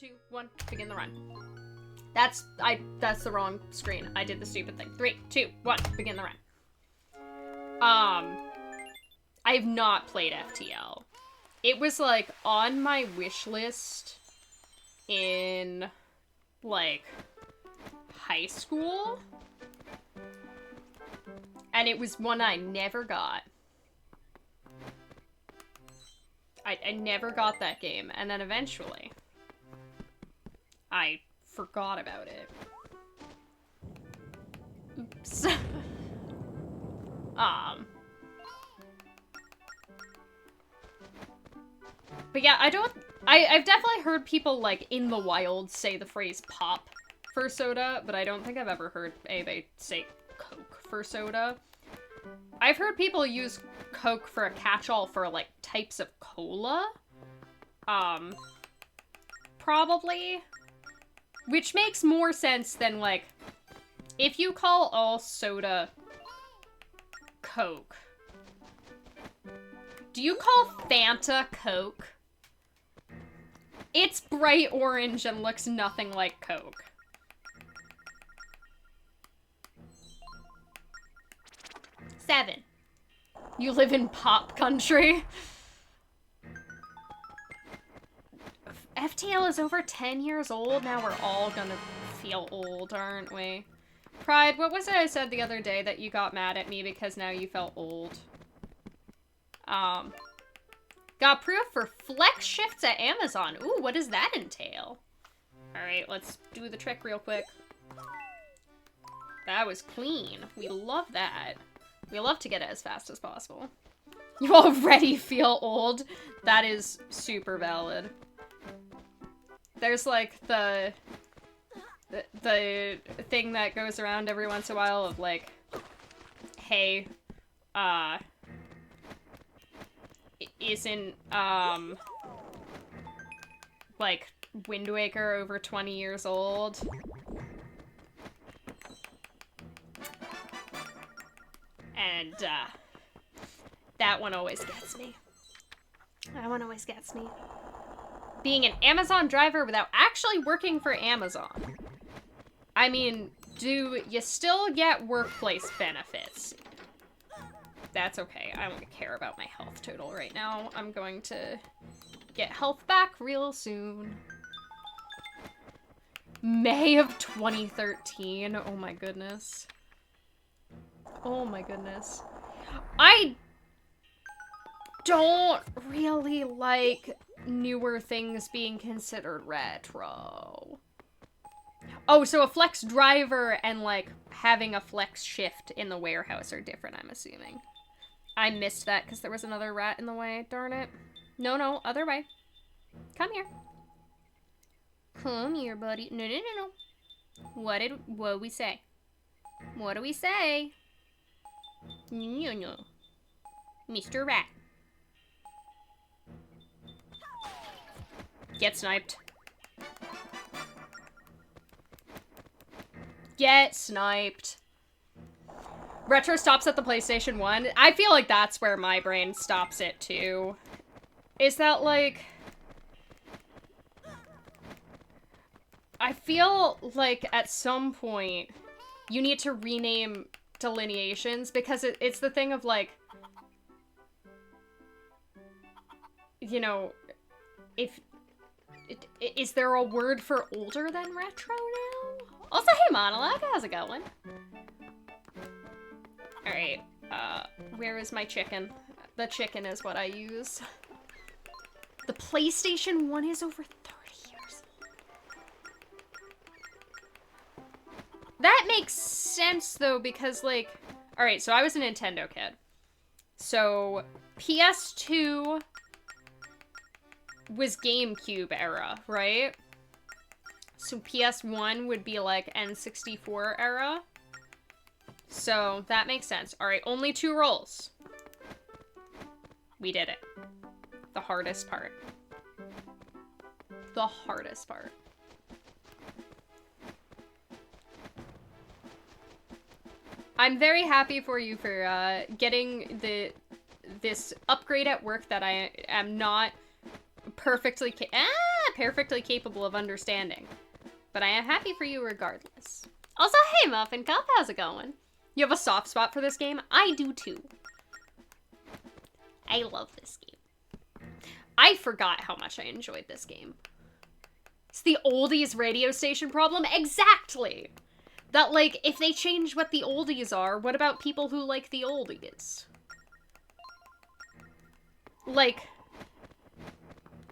2, 1, begin the run. That's the wrong screen. I did the stupid thing. 3, 2, 1, begin the run. I have not played FTL. It was, like, on my wish list in, like, high school. And it was one I never got. I never got that game, and then eventually I forgot about it. Oops. But yeah, I've definitely heard people, like, in the wild say the phrase pop for soda, but I don't think I've ever heard anybody say Coke for soda. I've heard people use Coke for a catch-all for, like, types of cola. Probably. Which makes more sense than, like, if you call all soda Coke, do you call Fanta Coke? It's bright orange and looks nothing like Coke. Seven. You live in pop country? FTL is over 10 years old. Now we're all gonna feel old, aren't we? Pride, what was it I said the other day that you got mad at me because now you felt old? Got proof for flex shifts at Amazon. Ooh, what does that entail? Alright, let's do the trick real quick. That was clean. We love that. We love to get it as fast as possible. You already feel old? That is super valid. There's like the thing that goes around every once in a while of like, hey, isn't, like, Wind Waker over 20 years old? And, that one always gets me. That one always gets me. Being an Amazon driver without actually working for Amazon. I mean, do you still get workplace benefits? That's okay. I don't care about my health total right now. I'm going to get health back real soon. May of 2013. Oh my goodness. Oh my goodness. I don't really like newer things being considered retro. Oh, so a flex driver and, like, having a flex shift in the warehouse are different, I'm assuming. I missed that because there was another rat in the way. Darn it. No, other way. Come here. Come here, buddy. No. What we say? What do we say? No. Mr. Rat. Get sniped. Get sniped. Retro stops at the PlayStation 1. I feel like that's where my brain stops it too. Is that like... I feel like at some point you need to rename delineations because it's the thing of like, you know, is there a word for older than retro now? Also, hey Monologue, how's it going? Alright, where is my chicken? The chicken is what I use. The PlayStation 1 is over 30 years old. That makes sense, though, because, like... Alright, so I was a Nintendo kid. So, PS2 was GameCube era, right? So PS1 would be, like, N64 era. So, that makes sense. Alright, only 2 rolls. We did it. The hardest part. The hardest part. I'm very happy for you for getting this upgrade at work that I am not perfectly not perfectly capable of understanding, but I am happy for you regardless. Also, hey Muffin Cup, how's it going? You have a soft spot for this game? I do too. I love this game. I forgot how much I enjoyed this game. It's the oldies radio station problem? Exactly! That, like, if they change what the oldies are, what about people who like the oldies? Like,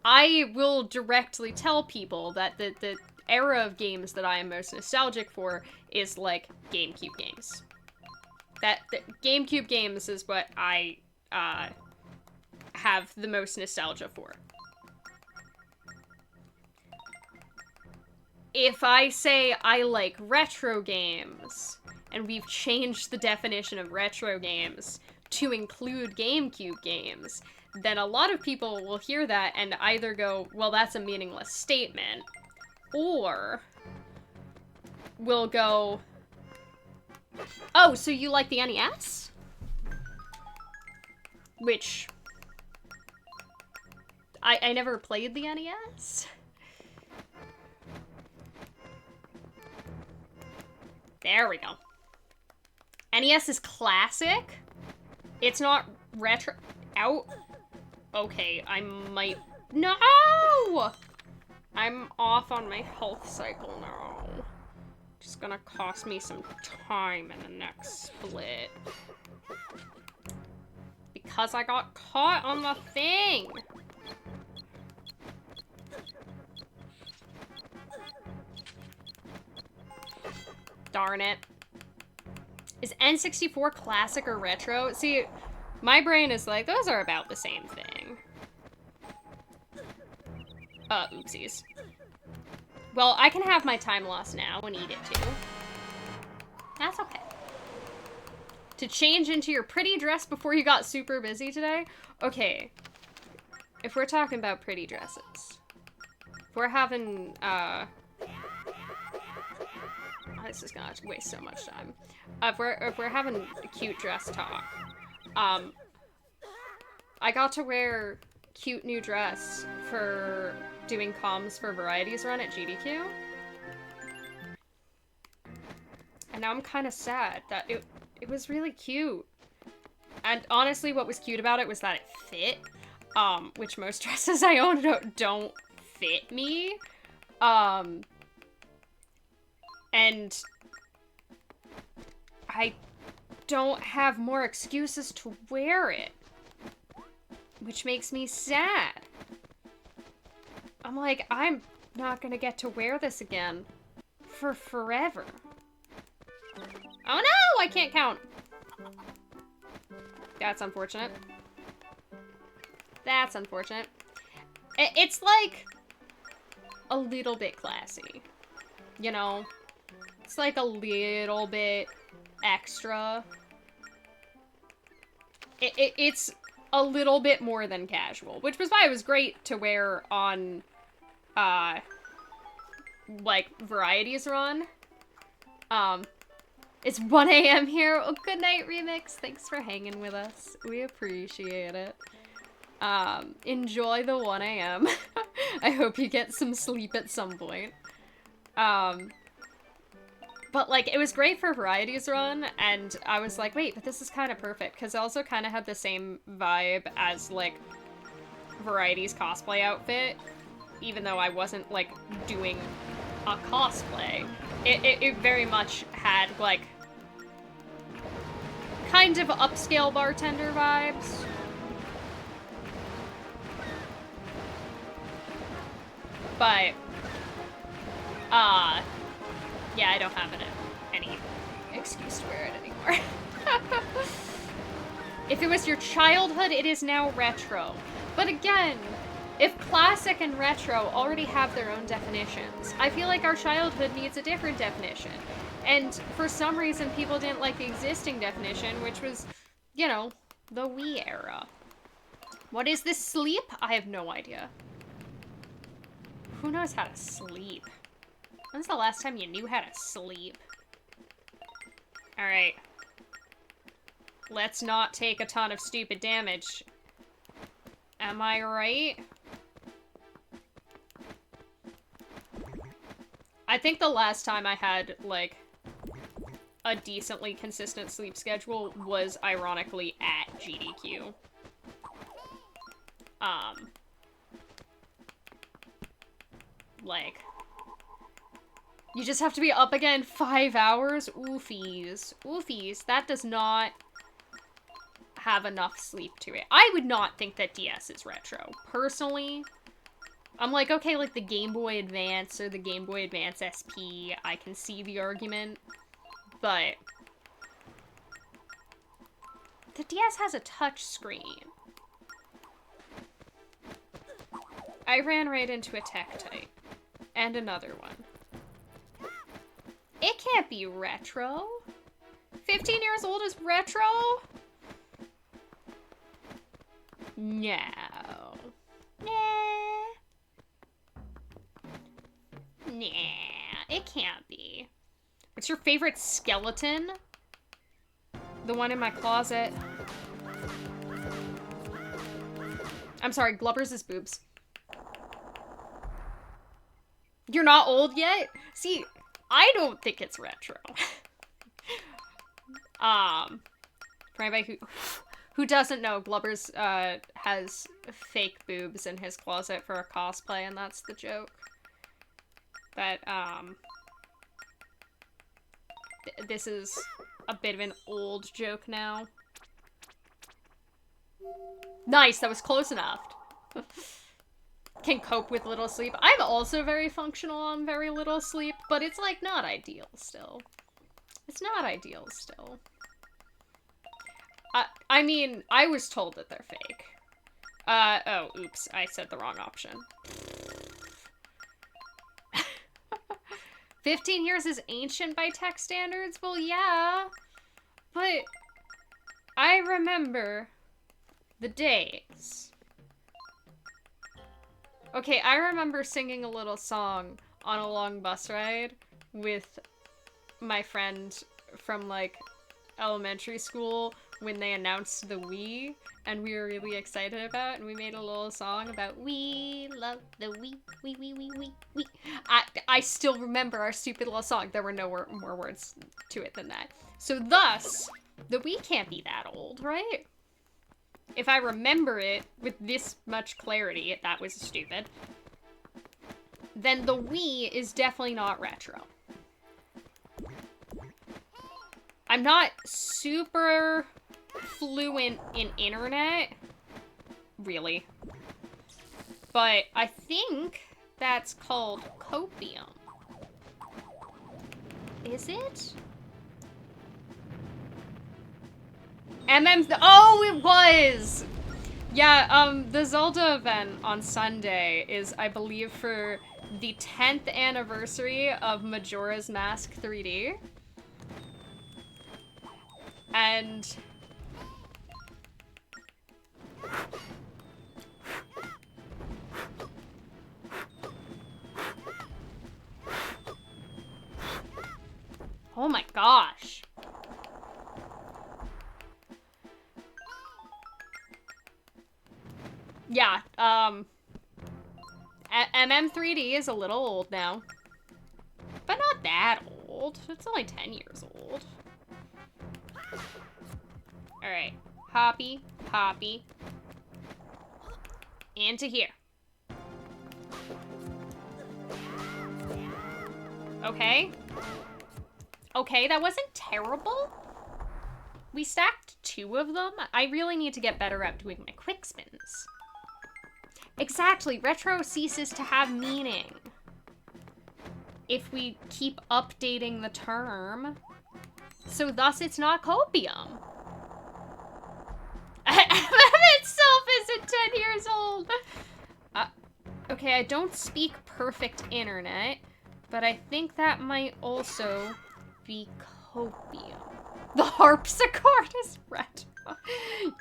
I will directly tell people that the era of games that I am most nostalgic for is, like, GameCube games. GameCube games is what I, have the most nostalgia for. If I say I like retro games, and we've changed the definition of retro games to include GameCube games, then a lot of people will hear that and either go, well, that's a meaningless statement, or will go, oh, so you like the NES? Which, I never played the NES. There we go. NES is classic. It's not retro. Out. Okay, I might. No! I'm off on my health cycle now. Just gonna cost me some time in the next split. Because I got caught on the thing. Darn it. Is N64 classic or retro? See, my brain is like, those are about the same thing. Oopsies. Well, I can have my time loss now and eat it too. That's okay. To change into your pretty dress before you got super busy today? Okay. If we're talking about pretty dresses. If we're having, this is gonna waste so much time. If we're having a cute dress talk, I got to wear cute new dress for doing comms for Varieties Run at GDQ. And now I'm kind of sad that it was really cute. And honestly, what was cute about it was that it fit, which most dresses I own don't fit me. And I don't have more excuses to wear it, which makes me sad. I'm like, I'm not gonna get to wear this again for forever. Oh no, I can't count. That's unfortunate. That's unfortunate. It's like a little bit classy, you know? It's like a little bit extra. It's a little bit more than casual, which was why it was great to wear on, like, Varieties Run. It's 1 a.m. here. Oh, good night, Remix. Thanks for hanging with us. We appreciate it. Enjoy the 1 a.m. I hope you get some sleep at some point. But, like, it was great for Varieties Run, and I was like, wait, but this is kind of perfect, because it also kind of had the same vibe as, like, Varieties cosplay outfit, even though I wasn't, like, doing a cosplay. It very much had, like, kind of upscale bartender vibes. But, yeah, I don't have any excuse to wear it anymore. If it was your childhood, it is now retro. But again, if classic and retro already have their own definitions, I feel like our childhood needs a different definition. And for some reason, people didn't like the existing definition, which was, you know, the Wii era. What is this sleep? I have no idea. Who knows how to sleep? When's the last time you knew how to sleep? Alright. Let's not take a ton of stupid damage. Am I right? I think the last time I had, like, a decently consistent sleep schedule was, ironically, at GDQ. Like, you just have to be up again 5 hours? Oofies. Oofies. That does not have enough sleep to it. I would not think that DS is retro. Personally, I'm like, okay, like the Game Boy Advance or the Game Boy Advance SP, I can see the argument, but the DS has a touch screen. I ran right into a Tektite. And another one. It can't be retro. 15 years old is retro? No. Nah. Nah, it can't be. What's your favorite skeleton? The one in my closet. I'm sorry, Glubbers is boobs. You're not old yet? See, I don't think it's retro. For anybody who doesn't know, Glubbers has fake boobs in his closet for a cosplay, and that's the joke. But this is a bit of an old joke now. Nice, that was close enough. Can cope with little sleep. I'm also very functional on very little sleep, but it's like not ideal still. It's not ideal still. I mean, I was told that they're fake. Oh, oops, I said the wrong option. 15 years is ancient by tech standards? Well, yeah. But I remember the days. Okay, I remember singing a little song on a long bus ride with my friend from, like, elementary school when they announced the Wii, and we were really excited about it, and we made a little song about we love the Wii, we. I still remember our stupid little song. There were no more words to it than that. So thus, the Wii can't be that old, right? If I remember it with this much clarity, that was stupid, then the Wii is definitely not retro. I'm not super fluent in internet, really, but I think that's called copium. Is it? Oh, it was! Yeah, the Zelda event on Sunday is, I believe, for the 10th anniversary of Majora's Mask 3D. And oh my gosh. Yeah, MM3D is a little old now. But not that old. It's only 10 years old. Alright. Hoppy, hoppy. Into here. Okay. Okay, that wasn't terrible. We stacked 2 of them. I really need to get better at doing my quick spins. Exactly, retro ceases to have meaning if we keep updating the term. So thus it's not copium. MM itself isn't 10 years old. Okay, I don't speak perfect internet, but I think that might also be copium. The harpsichord is retro.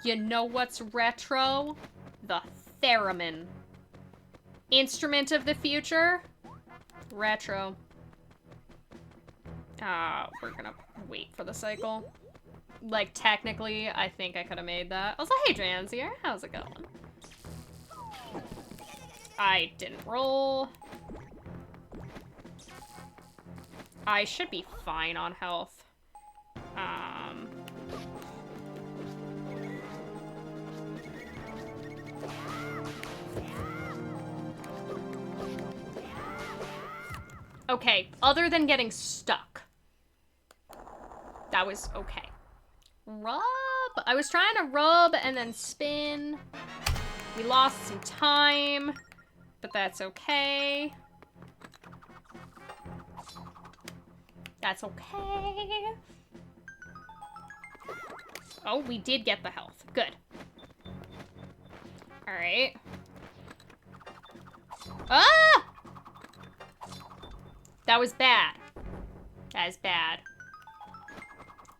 You know what's retro? The theremin. Instrument of the future? Retro. We're gonna wait for the cycle. Like, technically, I think I could have made that. Also, hey, Jan's here. How's it going? I didn't roll. I should be fine on health. Okay, other than getting stuck. That was okay. Rub? I was trying to rub and then spin. We lost some time, but that's okay. That's okay. Oh, we did get the health. Good. All right. Ah! That was bad. That is bad.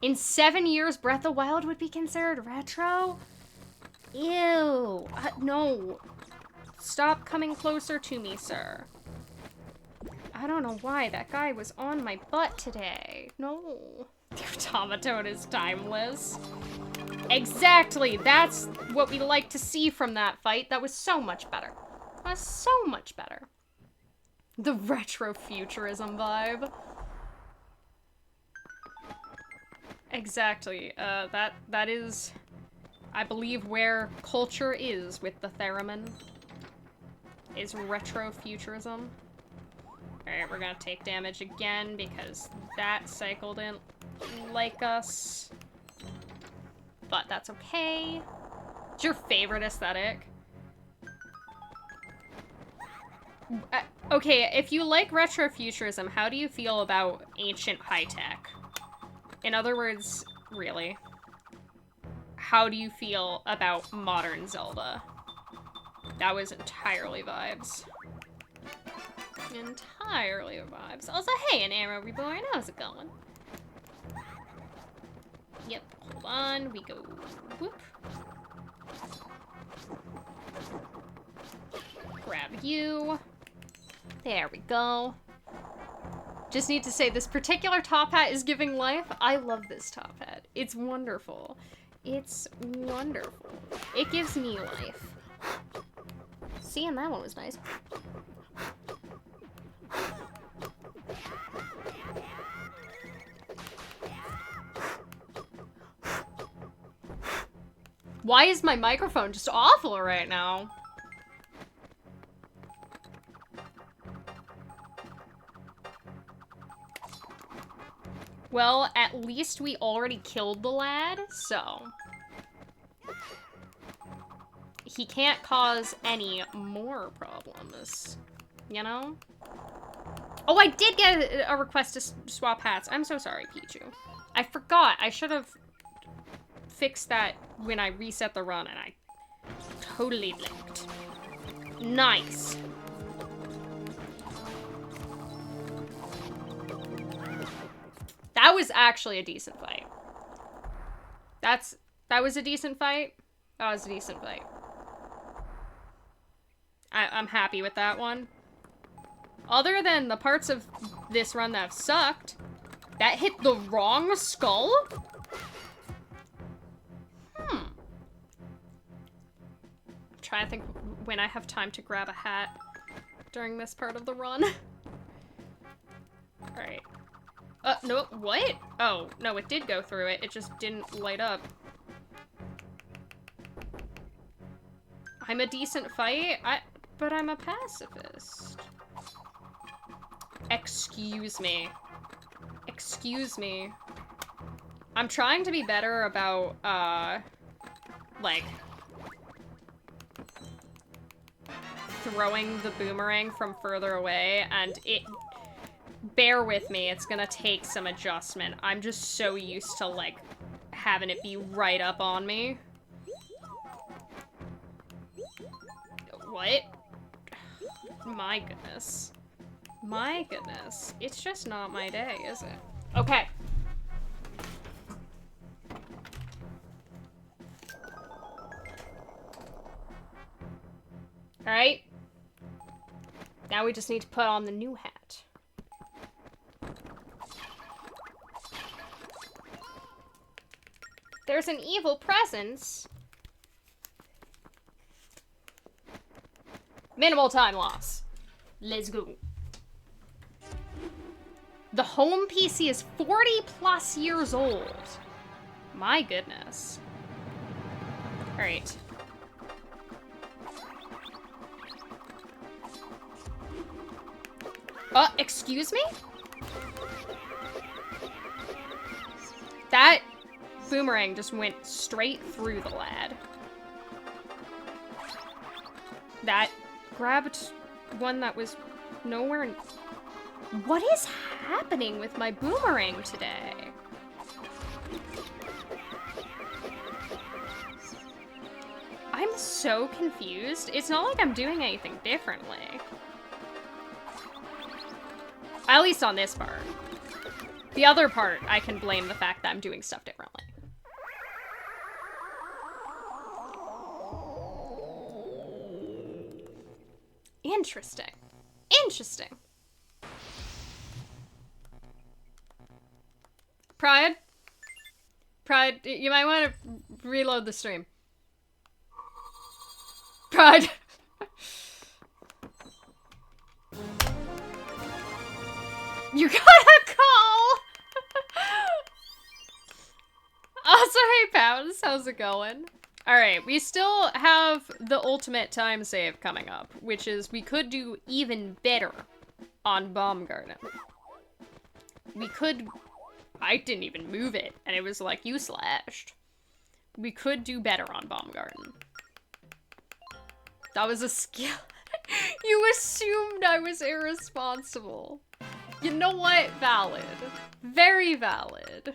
In 7 years, Breath of the Wild would be considered retro? Ew. No. Stop coming closer to me, sir. I don't know why that guy was on my butt today. No. The automaton is timeless. Exactly. That's what we like to see from that fight. That was so much better. That was so much better. The retro-futurism vibe. Exactly. That is, I believe, where culture is with the theremin. Is retro-futurism. Alright, we're gonna take damage again because that cycle didn't like us. But that's okay. It's your favorite aesthetic. Okay, if you like retrofuturism, how do you feel about ancient high-tech? In other words, really, how do you feel about modern Zelda? That was entirely vibes. Entirely vibes. Also, hey, an arrow reborn, how's it going? Yep, hold on, we go, whoop. Grab you. There we go. Just need to say, this particular top hat is giving life. I love this top hat. It's wonderful. It's wonderful. It gives me life. See, and that one was nice. Why is my microphone just awful right now? Well, at least we already killed the lad, so he can't cause any more problems, you know? Oh, I did get a request to swap hats. I'm so sorry, Pichu. I forgot. I should have fixed that when I reset the run, and I totally blinked. Nice. That was actually a decent fight. That was a decent fight. That was a decent fight. I'm happy with that one. Other than the parts of this run that have sucked, that hit the wrong skull? I'm trying to think when I have time to grab a hat during this part of the run. Alright. No, what? Oh, no, it did go through it. It just didn't light up. I'm a decent fight, but I'm a pacifist. Excuse me. Excuse me. I'm trying to be better about, like, throwing the boomerang from further away, and bear with me, it's gonna take some adjustment. I'm just so used to, like, having it be right up on me. What? My goodness. My goodness. It's just not my day, is it? Okay. Alright. Now we just need to put on the new hat. There's an evil presence. Minimal time loss. Let's go. The home PC is 40 plus years old. My goodness. All right. Excuse me? That boomerang just went straight through the lad. That grabbed one that was nowhere. What is happening with my boomerang today? I'm so confused. It's not like I'm doing anything differently. At least on this part. The other part, I can blame the fact that I'm doing stuff differently. Interesting. Interesting. Pride? Pride, you might want to reload the stream. Pride! You got a call! Also, hey Pounds, how's it going? Alright, we still have the ultimate time save coming up, which is we could do even better on Bomb Garden. We could... I didn't even move it, and it was like, you slashed. We could do better on Bomb Garden. That was a skill. You assumed I was irresponsible. You know what? Valid. Very valid.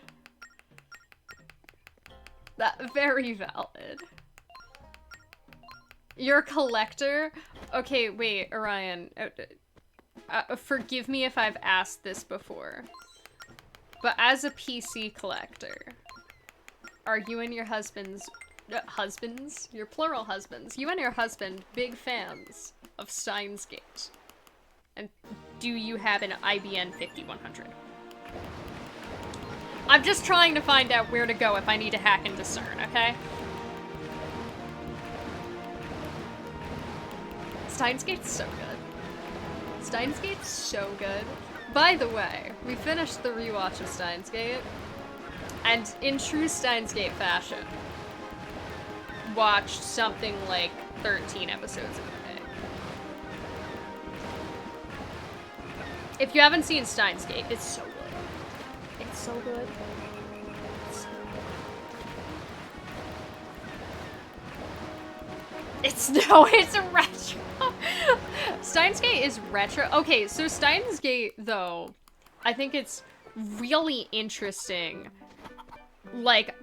That very valid. You're a collector? Okay, wait, Orion. Forgive me if I've asked this before. But as a PC collector, are you and your husband's husbands? Your plural husbands. You and your husband big fans of Steins Gate? And do you have an IBN 5100? I'm just trying to find out where to go if I need to hack and discern, okay? Steins Gate's so good. Steins Gate's so good. By the way, we finished the rewatch of Steins Gate, and in true Steins Gate fashion, watched something like 13 episodes of it. If you haven't seen Steins Gate, it's so good. It's so good. It's a retro. Steins Gate is retro. Okay, so Steins Gate, though, I think it's really interesting. Like,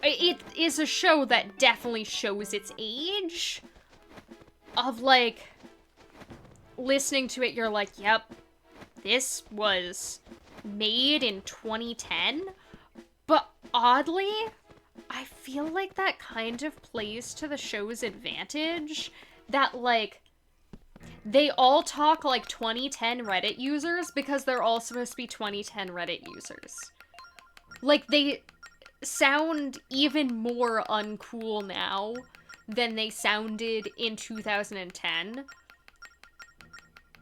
it is a show that definitely shows its age. Of, like, listening to it, you're like, yep, this was made in 2010. But oddly, I feel like that kind of plays to the show's advantage. That, like, they all talk like 2010 Reddit users because they're all supposed to be 2010 Reddit users. Like, they sound even more uncool now than they sounded in 2010.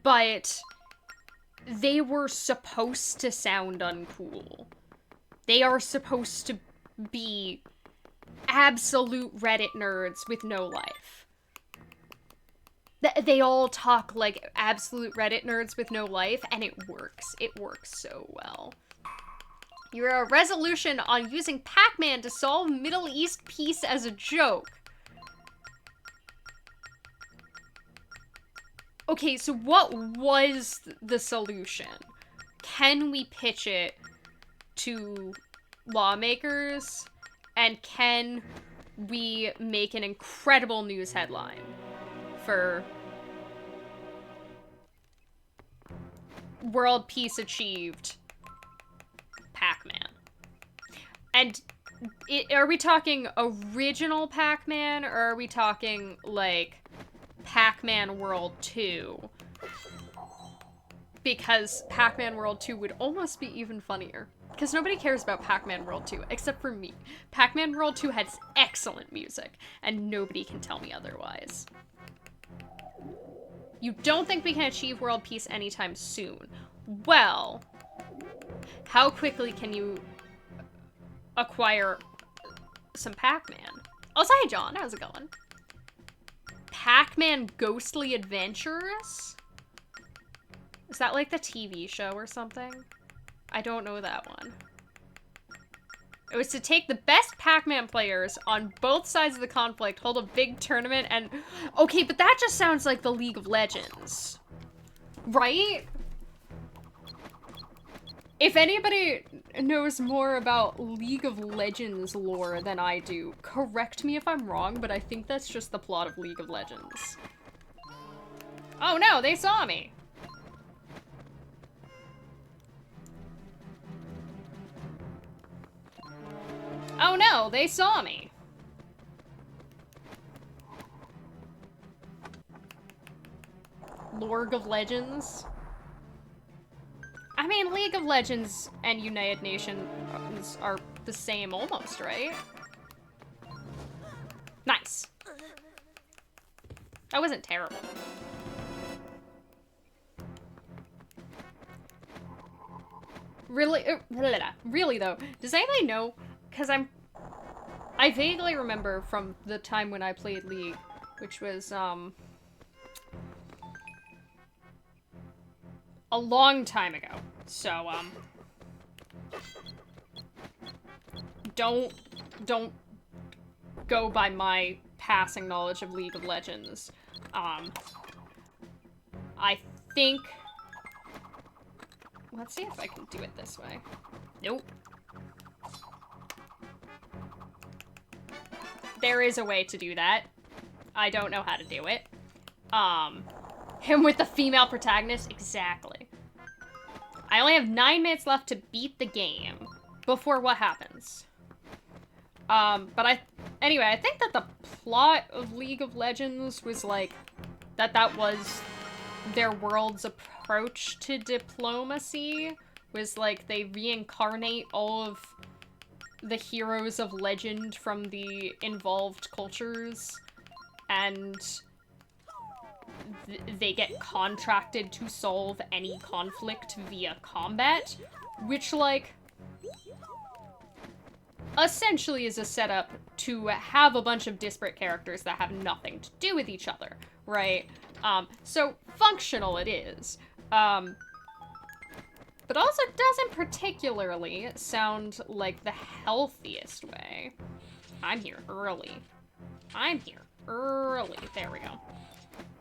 But they were supposed to sound uncool. They are supposed to be absolute Reddit nerds with no life. They all talk like absolute Reddit nerds with no life, and it works. It works so well. Your resolution on using Pac-Man to solve Middle East peace as a joke. Okay, so what was the solution? Can we pitch it to lawmakers? And can we make an incredible news headline for world peace achieved Pac-Man? And are we talking original Pac-Man, or are we talking, like, Pac-Man World 2? Because Pac-Man World 2 would almost be even funnier. Because nobody cares about Pac-Man World 2, except for me. Pac-Man World 2 has excellent music, and nobody can tell me otherwise. You don't think we can achieve world peace anytime soon. Well, how quickly can you acquire some Pac-Man? Also, hey John, how's it going? Pac-Man Ghostly Adventures? Is that like the TV show or something? I don't know that one. It was to take the best Pac-Man players on both sides of the conflict, hold a big tournament, and... Okay, but that just sounds like the League of Legends. Right? If anybody knows more about League of Legends lore than I do, correct me if I'm wrong, but I think that's just the plot of League of Legends. Oh no, they saw me! Oh no, they saw me! Lorg of Legends? I mean, League of Legends and United Nations are the same almost, right? Nice. That wasn't terrible. Really, really though, does anybody know? Because I vaguely remember from the time when I played League, which was, a long time ago. So, don't go by my passing knowledge of League of Legends. I think... Let's see if I can do it this way. Nope. There is a way to do that. I don't know how to do it. Him with the female protagonist? Exactly. I only have 9 minutes left to beat the game. Before what happens? Anyway, I think that the plot of League of Legends was like, that was their world's approach to diplomacy. Was like, they reincarnate all of the heroes of legend from the involved cultures, and they get contracted to solve any conflict via combat, which, like, essentially is a setup to have a bunch of disparate characters that have nothing to do with each other, right? So functional it is. But also doesn't particularly sound like the healthiest way. I'm here early. I'm here early. There we go.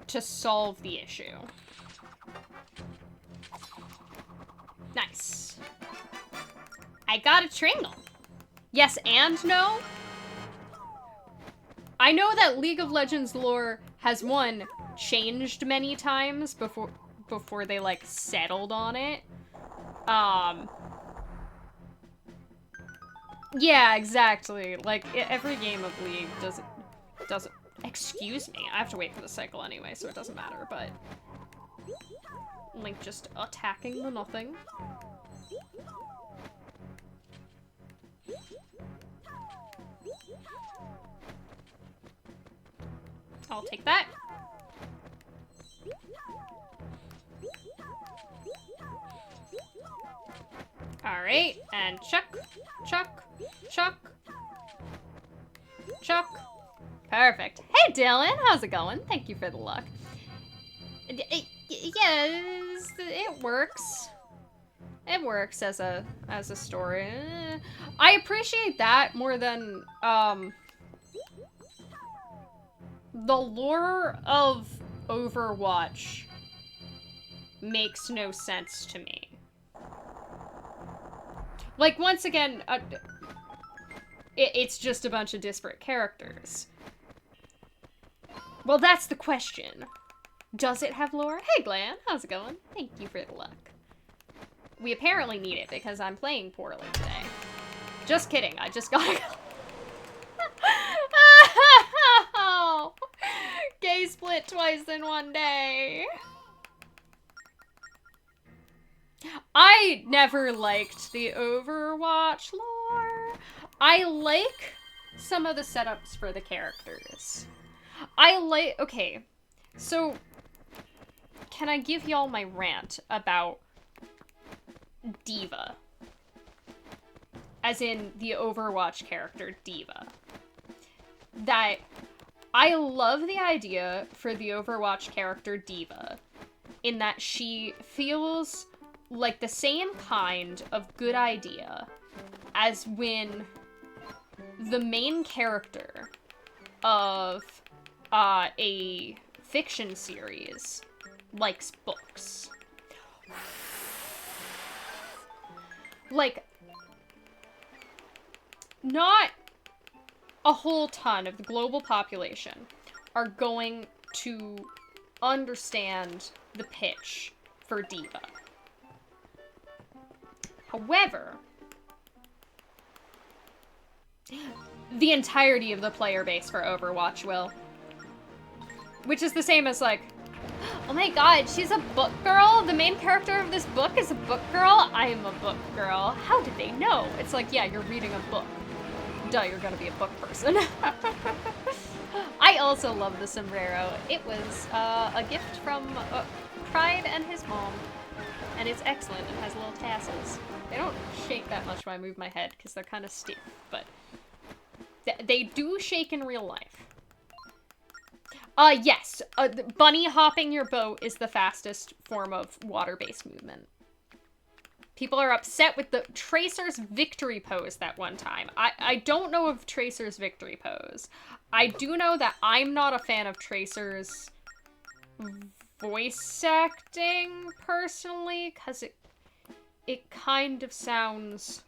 To solve the issue. Nice. I got a Tringle. Yes and no? I know that League of Legends lore has, one, changed many times before they, like, settled on it. Yeah, exactly. Like, every game of League doesn't, excuse me, I have to wait for the cycle anyway, so it doesn't matter, but Link just attacking the nothing. I'll take that. Alright, and chuck, chuck, chuck, chuck. Perfect. Hey Dylan, how's it going? Thank you for the luck. Yes, it works. It works as a story. I appreciate that more than the lore of Overwatch makes no sense to me. Like, once again, it's just a bunch of disparate characters. Well, that's the question. Does it have lore? Hey, Glenn, how's it going? Thank you for the luck. We apparently need it because I'm playing poorly today. Just kidding, I just gotta go. Oh, gay split twice in one day. I never liked the Overwatch lore. I like some of the setups for the characters. Okay, so can I give y'all my rant about D.Va. As in the Overwatch character D.Va. That I love the idea for the Overwatch character D.Va in that she feels like the same kind of good idea as when the main character of a fiction series likes books. Like, not a whole ton of the global population are going to understand the pitch for D.Va. However, the entirety of the player base for Overwatch will. Which is the same as like, oh my god, she's a book girl? The main character of this book is a book girl? I am a book girl. How did they know? It's like, yeah, you're reading a book. Duh, you're gonna be a book person. I also love the sombrero. It was a gift from Pride and his mom. And it's excellent. It has little tassels. They don't shake that much when I move my head because they're kind of stiff, but they do shake in real life. Yes, bunny hopping your boat is the fastest form of water-based movement. People are upset with the Tracer's victory pose that one time. I don't know of Tracer's victory pose. I do know that I'm not a fan of Tracer's voice acting, personally, because it kind of sounds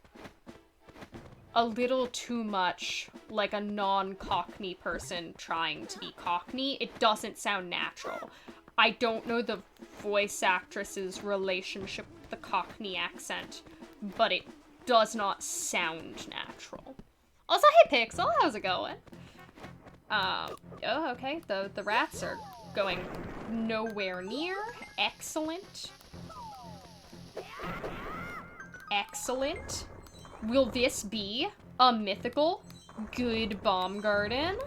a little too much like a non-Cockney person trying to be Cockney. It doesn't sound natural. I don't know the voice actress's relationship with the Cockney accent, but it does not sound natural. Also, hey Pixel, how's it going? Oh, okay, the rats are going nowhere near. Excellent. Excellent. Will this be a mythical good bomb garden?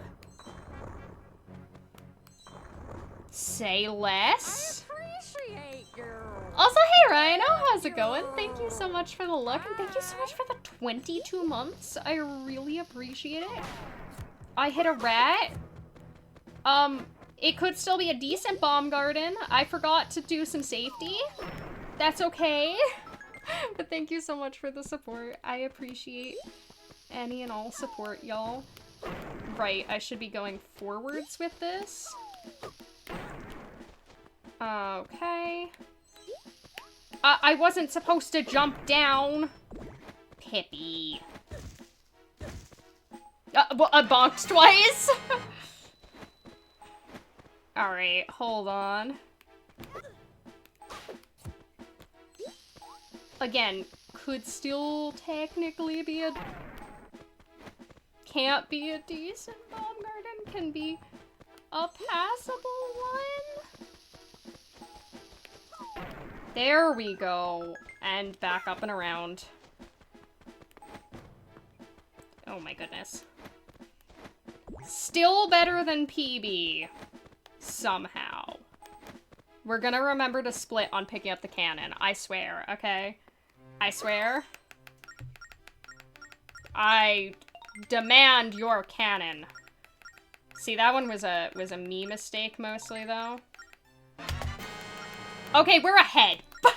Say less. Also, hey Rhino, how's it going? Thank you so much for the look, and thank you so much for the 22 months. I really appreciate it. I hit a rat. It could still be a decent bomb garden. I forgot to do some safety. That's okay. But thank you so much for the support. I appreciate any and all support, y'all. Right, I should be going forwards with this. Okay. I wasn't supposed to jump down. Pippi. Well, I bonked twice. Alright, hold on. Again, could still technically be a... Can't be a decent bomb garden, can be a passable one. There we go. And back up and around. Oh my goodness. Still better than PB. Somehow. We're gonna remember to split on picking up the cannon. I swear, okay? I swear. I demand your cannon. See, that one was a me mistake mostly, though. Okay, we're ahead. We're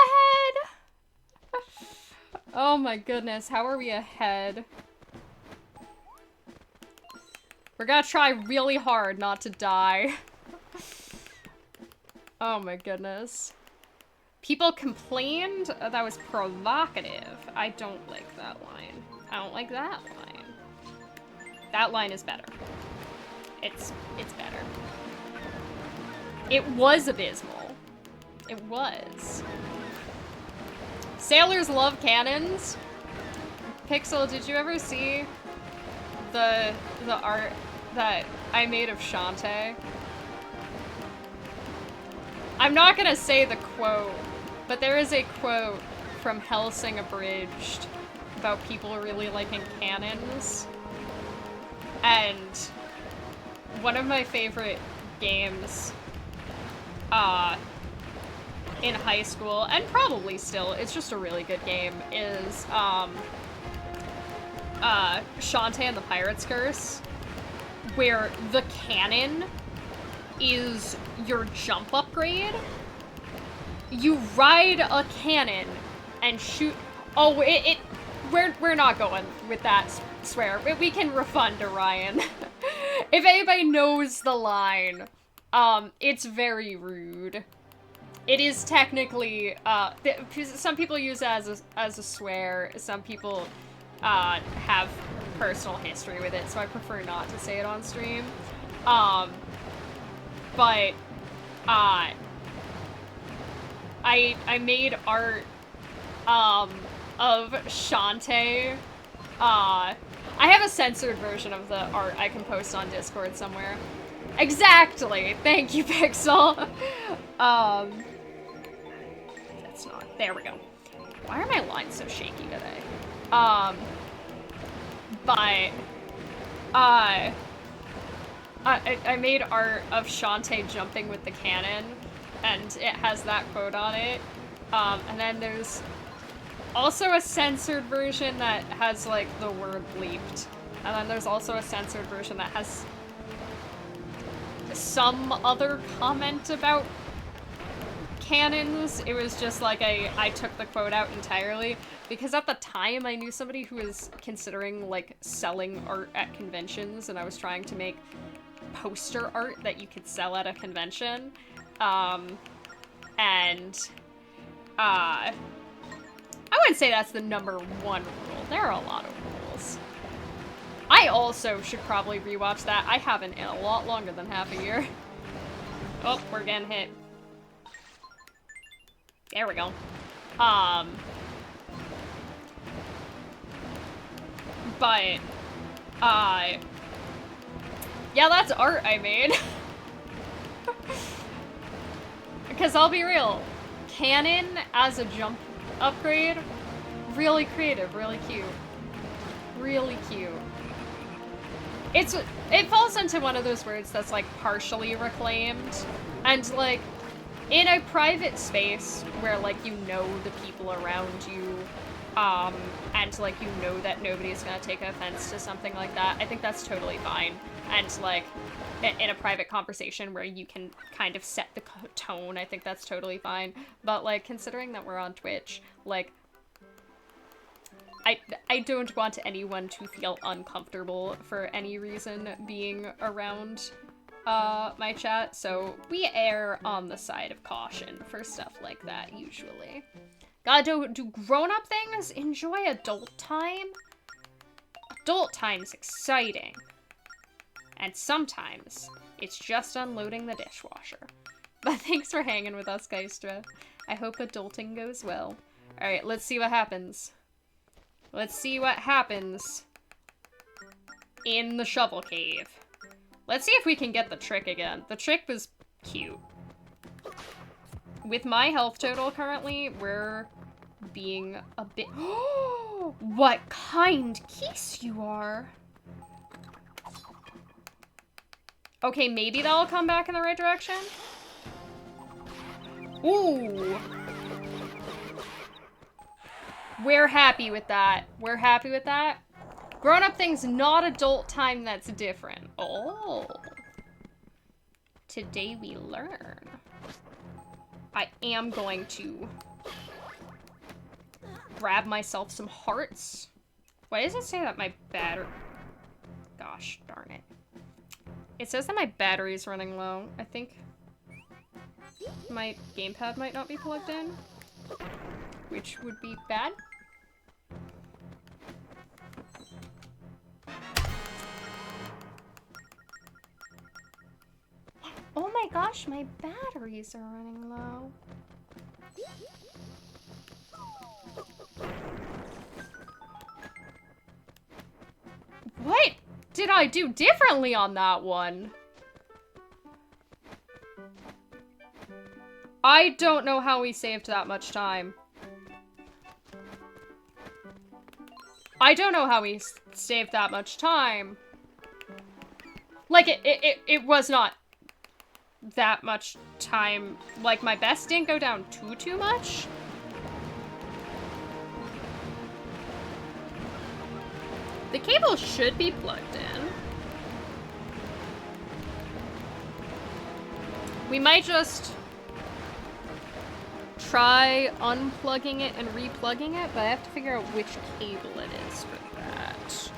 ahead. Oh my goodness, how are we ahead? We're gonna try really hard not to die. Oh my goodness. People complained that was provocative. I don't like that line. I don't like that line. That line is better. It's better. It was abysmal. It was. Sailors love cannons. Pixel, did you ever see the art that I made of Shantae? I'm not gonna say the quote, but there is a quote from Hellsing Abridged about people really liking cannons. And one of my favorite games in high school, and probably still, it's just a really good game, is, Shantae and the Pirate's Curse, where the cannon is your jump upgrade. You ride a cannon and shoot. Oh, we're not going with that swear. We can refund Orion. If anybody knows the line, it's very rude. It is technically, some people use it as a swear. Some people have personal history with it, so I prefer not to say it on stream. But I made art of Shantae. I have a censored version of the art I can post on Discord somewhere. Exactly! Thank you, Pixel! That's not... There we go. Why are my lines so shaky today? But... I made art of Shantae jumping with the cannon, and it has that quote on it. And then there's also a censored version that has, like, the word bleeped. And then there's also a censored version that has some other comment about cannons. It was just like I took the quote out entirely, because at the time I knew somebody who was considering, like, selling art at conventions, and I was trying to make poster art that you could sell at a convention. I wouldn't say that's the #1 rule. There are a lot of rules. I also should probably rewatch that. I haven't in a lot longer than half a year. Oh, we're getting hit. There we go. But, yeah, that's art I made. Because I'll be real, cannon as a jump upgrade, really creative, really cute. Really cute. It falls into one of those words that's, like, partially reclaimed, and, like, in a private space where, like, you know the people around you, and, like, you know that nobody's gonna take offense to something like that, I think that's totally fine. And, like, in a private conversation where you can kind of set the tone, I think that's totally fine. But, like, considering that we're on Twitch, like, I don't want anyone to feel uncomfortable for any reason being around my chat, so we err on the side of caution for stuff like that, usually. Gotta do grown-up things? Enjoy adult time? Adult time's exciting. And sometimes, it's just unloading the dishwasher. But thanks for hanging with us, Geistra. I hope adulting goes well. Alright, let's see what happens. Let's see what happens in the shovel cave. Let's see if we can get the trick again. The trick was cute. With my health total currently, we're being a bit... What kind geese you are! Okay, maybe that'll come back in the right direction? Ooh! We're happy with that. We're happy with that. Grown-up things, not adult time, that's different. Oh. Today we learn. I am going to grab myself some hearts. Why does it say that my battery... Gosh, darn it. It says that my battery's running low. I think my gamepad might not be plugged in, which would be bad. Oh my gosh, my batteries are running low. What did I do differently on that one? I don't know how we saved that much time. I don't know how we saved that much time. Like, it was not that much time. Like, my best didn't go down too much. The cable should be plugged in. We might just try unplugging it and replugging it, but I have to figure out which cable it is for that.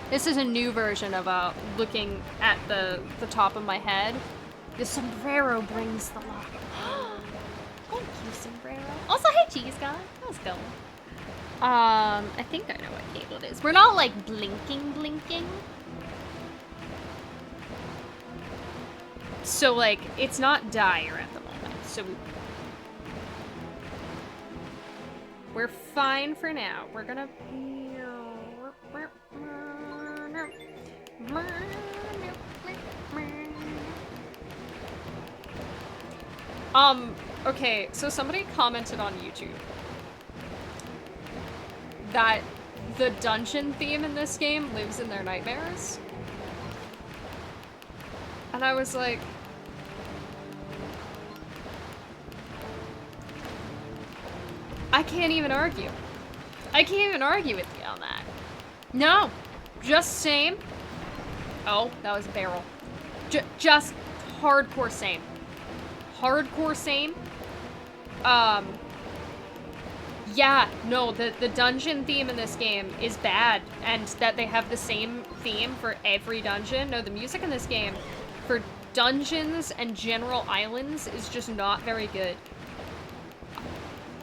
This is a new version of looking at the top of my head. The sombrero brings the luck. Thank you, sombrero. Also, hey, cheese guy. How's it going? I think I know what cable it is. We're not like blinking. So like, it's not dire at the moment. So we're fine for now. We're gonna. Okay, so somebody commented on YouTube that the dungeon theme in this game lives in their nightmares. And I was like, I can't even argue. I can't even argue with you on that. No, just same. Oh, that was a barrel. Just hardcore same. Hardcore same. Yeah, no, the dungeon theme in this game is bad, and that they have the same theme for every dungeon. No, the music in this game for dungeons and general islands is just not very good.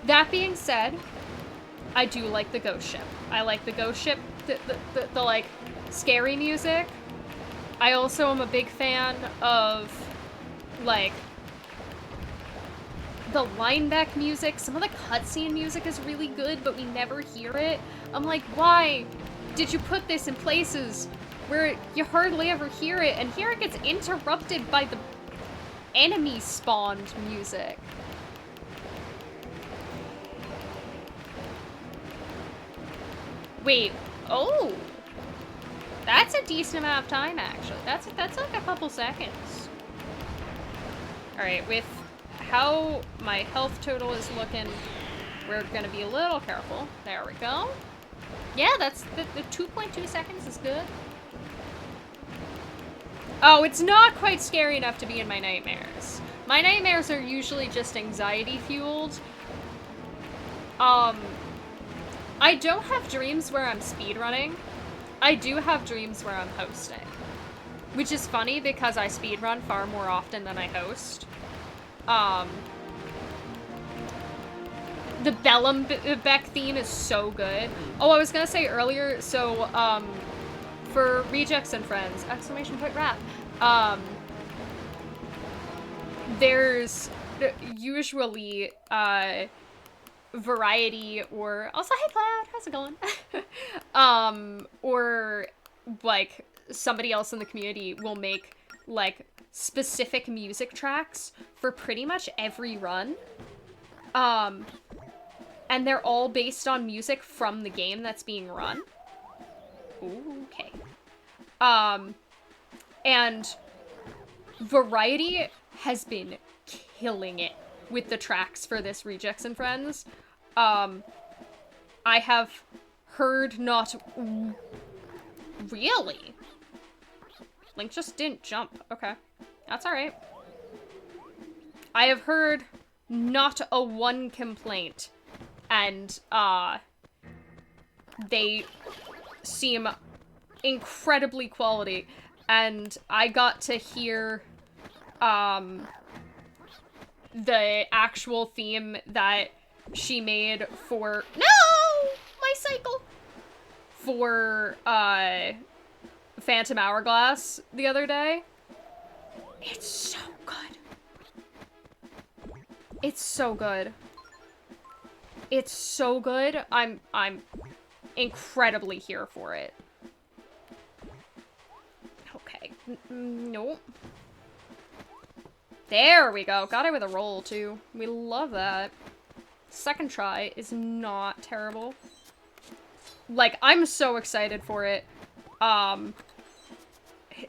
That being said, I do like the ghost ship. I like the ghost ship, the like, scary music. I also am a big fan of, like, the Lineback music. Some of the cutscene music is really good, but we never hear it. I'm like, why did you put this in places where you hardly ever hear it? And here it gets interrupted by the enemy spawned music. Wait, oh, that's a decent amount of time, actually. That's like a couple seconds. All right, with how my health total is looking, we're gonna be a little careful. There we go. Yeah, that's the 2.2 seconds is good. Oh, it's not quite scary enough to be in my nightmares. My nightmares are usually just anxiety fueled. I don't have dreams where I'm speedrunning. I do have dreams where I'm hosting. Which is funny because I speedrun far more often than I host. The Bellum-Beck theme is so good. Oh, I was gonna say earlier, so, for Rejects and Friends, exclamation point rap, there's usually, variety or also, hey Cloud, how's it going? Or like somebody else in the community will make like specific music tracks for pretty much every run. And they're all based on music from the game that's being run. Okay. And Variety has been killing it with the tracks for this Rejects and Friends. I have heard not really. Link just didn't jump. Okay. That's alright. I have heard not a one complaint. And, they seem incredibly quality. And I got to hear, the actual theme that she made for— No! My cycle! For, Phantom Hourglass the other day. It's so good. It's so good. It's so good. I'm incredibly here for it. Okay. Nope. There we go. Got it with a roll, too. We love that. Second try is not terrible. Like, I'm so excited for it.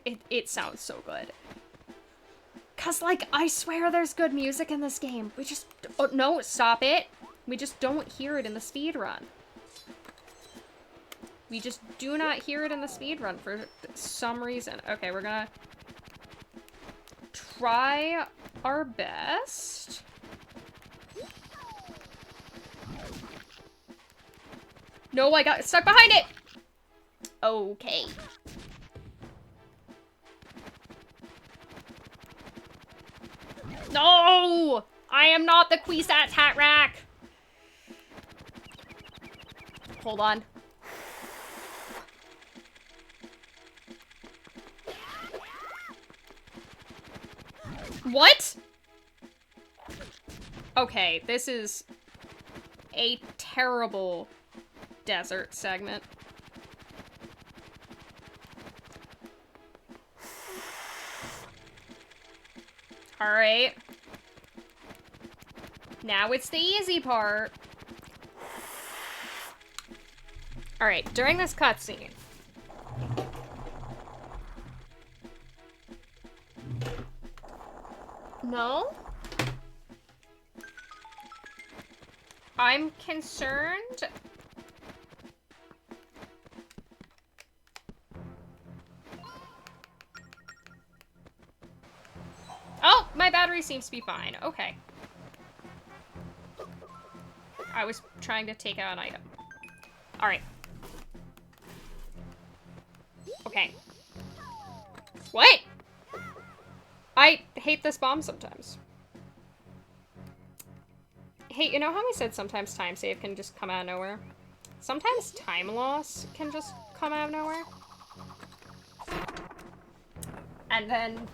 It sounds so good. Cause, like, I swear there's good music in this game. We just... Oh, no, stop it. We just don't hear it in the speedrun. We just do not hear it in the speedrun for some reason. Okay, we're gonna try our best. No, I got stuck behind it! Okay. No! I am not the Queesat's hat rack! Hold on. What? Okay, this is a terrible desert segment. Alright. Now it's the easy part. Alright, during this cutscene. No? I'm concerned. Oh, my battery seems to be fine. Okay. I was trying to take out an item. Alright. Okay. What? I hate this bomb sometimes. Hey, you know how I said sometimes time save can just come out of nowhere? Sometimes time loss can just come out of nowhere. And then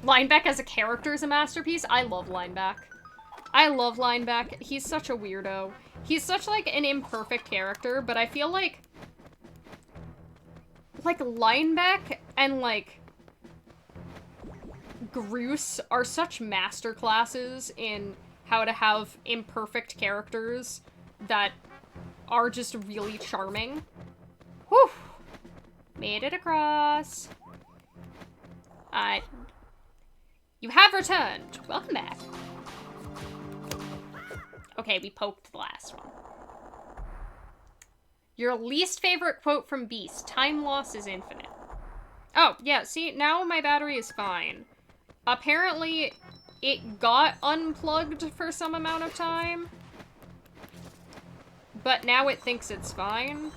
Lineback as a character is a masterpiece. I love Lineback. I love Lineback. He's such a weirdo. He's such, like, an imperfect character, but I feel like Lineback and, like, Groose are such masterclasses in how to have imperfect characters that are just really charming. Whew! Made it across. You have returned. Welcome back. Okay, we poked the last one. Your least favorite quote from Beast. Time loss is infinite. Oh, yeah, see, now my battery is fine. Apparently, it got unplugged for some amount of time. But now it thinks it's fine.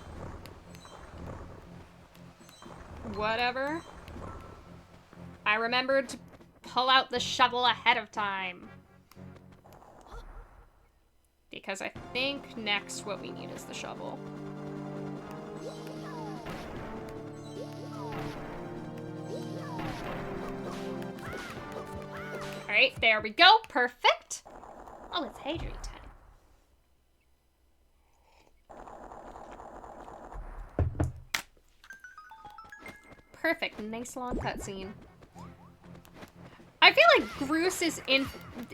Whatever. I remembered to pull out the shovel ahead of time. Because I think next what we need is the shovel. Alright, there we go. Perfect. Oh, it's hydrate time. Perfect. Nice long cutscene. I feel like Groose is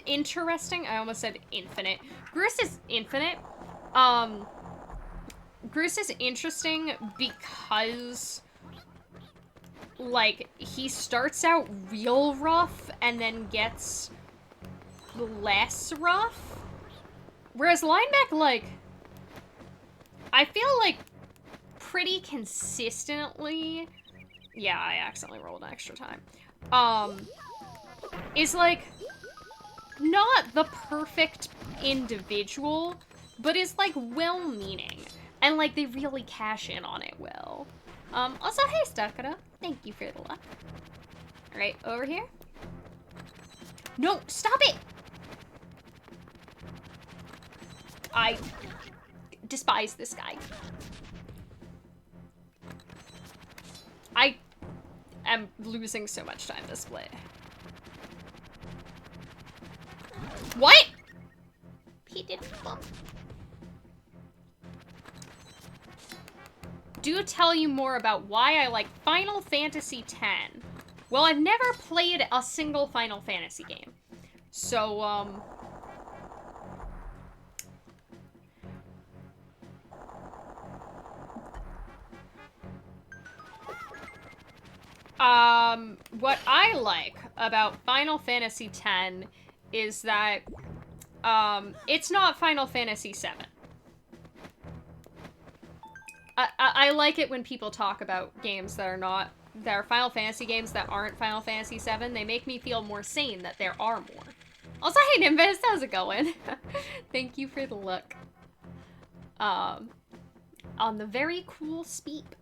interesting. I almost said infinite. Groose is infinite. Groose is interesting because, like, he starts out real rough and then gets less rough. Whereas Lineback, like, I feel like pretty consistently, yeah, I accidentally rolled an extra time, is, like, not the perfect individual, but is, like, well-meaning. And, like, they really cash in on it well. Also, hey, Stakara. Thank you for the luck. Alright, over here. No, stop it! I despise this guy. I am losing so much time to split. What? He didn't bump. Do tell you more about why I like Final Fantasy X. Well, I've never played a single Final Fantasy game. So, What I like about Final Fantasy X is that, it's not Final Fantasy VII. I like it when people talk about games that are Final Fantasy games that aren't Final Fantasy VII. They make me feel more sane that there are more. Also, hey Nimbus, how's it going? Thank you for the look. On the very cool speep.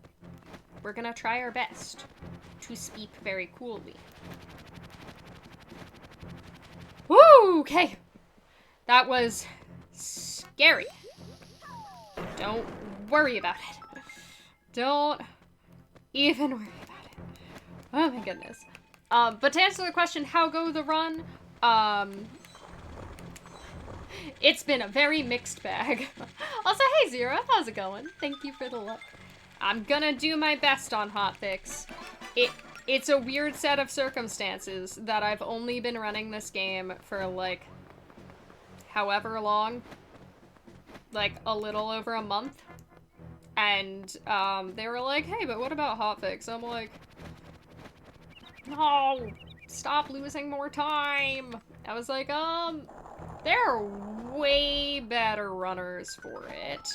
We're gonna try our best to speak very coolly. Woo! Okay. That was scary. Don't worry about it. Don't even worry about it. Oh my goodness. But to answer the question, how go the run? It's been a very mixed bag. Also, hey Zero, how's it going? Thank you for the look. I'm gonna do my best on hotfix. It's a weird set of circumstances that I've only been running this game for, like, however long. Like, a little over a month. And, they were like, hey, but what about hotfix? I'm like, no, stop losing more time. I was like, there are way better runners for it.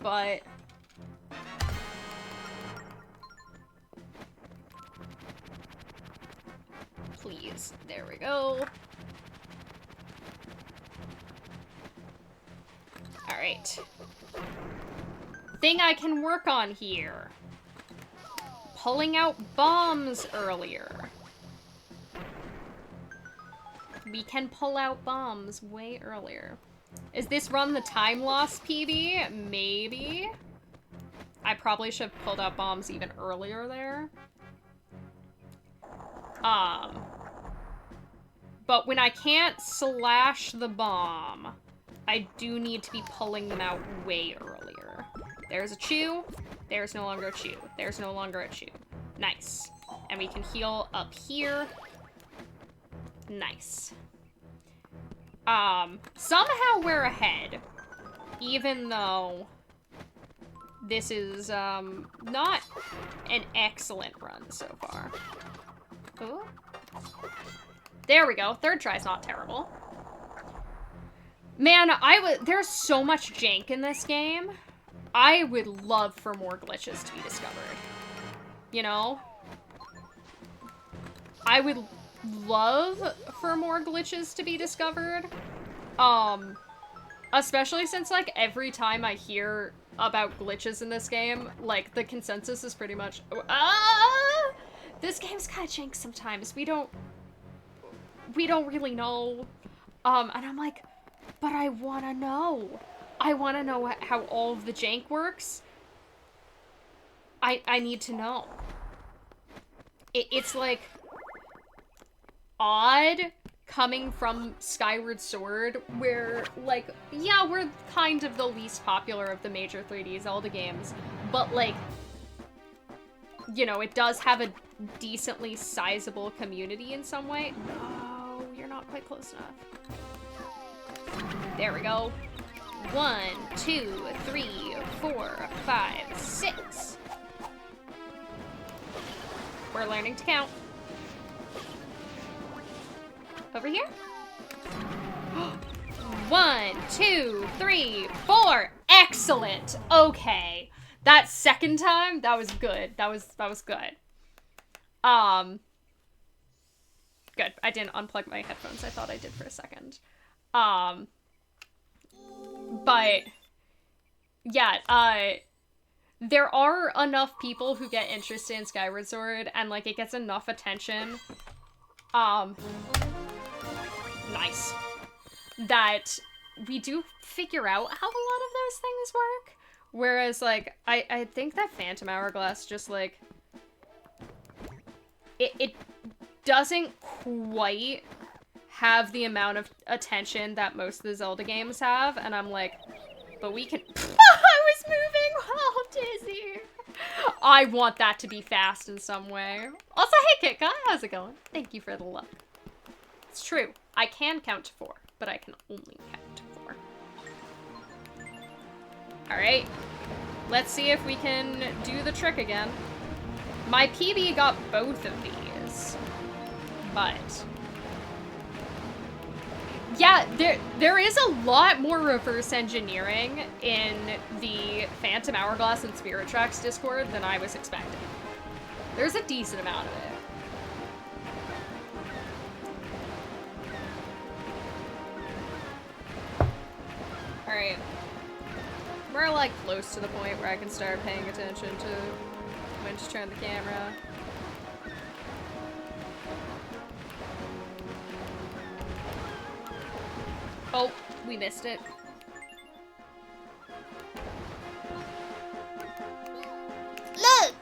But... please. There we go. Alright. Thing I can work on here. Pulling out bombs earlier. We can pull out bombs way earlier. Is this run the time loss PB? Maybe. I probably should have pulled out bombs even earlier there. But when I can't slash the bomb, I do need to be pulling them out way earlier. There's a chew. There's no longer a chew. There's no longer a chew. Nice. And we can heal up here. Nice. Somehow we're ahead. Even though this is, not an excellent run so far. Ooh. There we go. Third try's not terrible. Man, there's so much jank in this game. I would love for more glitches to be discovered. You know? I would love for more glitches to be discovered. Especially since, like, every time I hear about glitches in this game, like, the consensus is pretty much, this game's kind of jank sometimes. We don't really know. And I'm like, but I wanna know. I wanna know how all of the jank works. I need to know. It's like odd coming from Skyward Sword, where, like, yeah, we're kind of the least popular of the major 3D Zelda games, but, like, you know, it does have a decently sizable community in some way. No, you're not quite close enough. There we go. 1, 2, 3, 4, 5, 6. We're learning to count. Over here. 1, 2, 3, 4. Excellent. Okay. That second time, that was good. That was good. Good. I didn't unplug my headphones. I thought I did for a second. But yeah, there are enough people who get interested in Skyward Sword, and, like, it gets enough attention. Nice. That we do figure out how a lot of those things work. Whereas, like, I think that Phantom Hourglass just, like, it doesn't quite have the amount of attention that most of the Zelda games have, and I'm like, but we can... I was moving while dizzy! I want that to be fast in some way. Also, hey Kitka, how's it going? Thank you for the look. It's true, I can count to 4, but I can only count to 4. Alright, let's see if we can do the trick again. My PB got both of these, but yeah, there is a lot more reverse engineering in the Phantom Hourglass and Spirit Tracks Discord than I was expecting. There's a decent amount of it. Alright. We're like close to the point where I can start paying attention to when to turn the camera. Oh, we missed it. Look!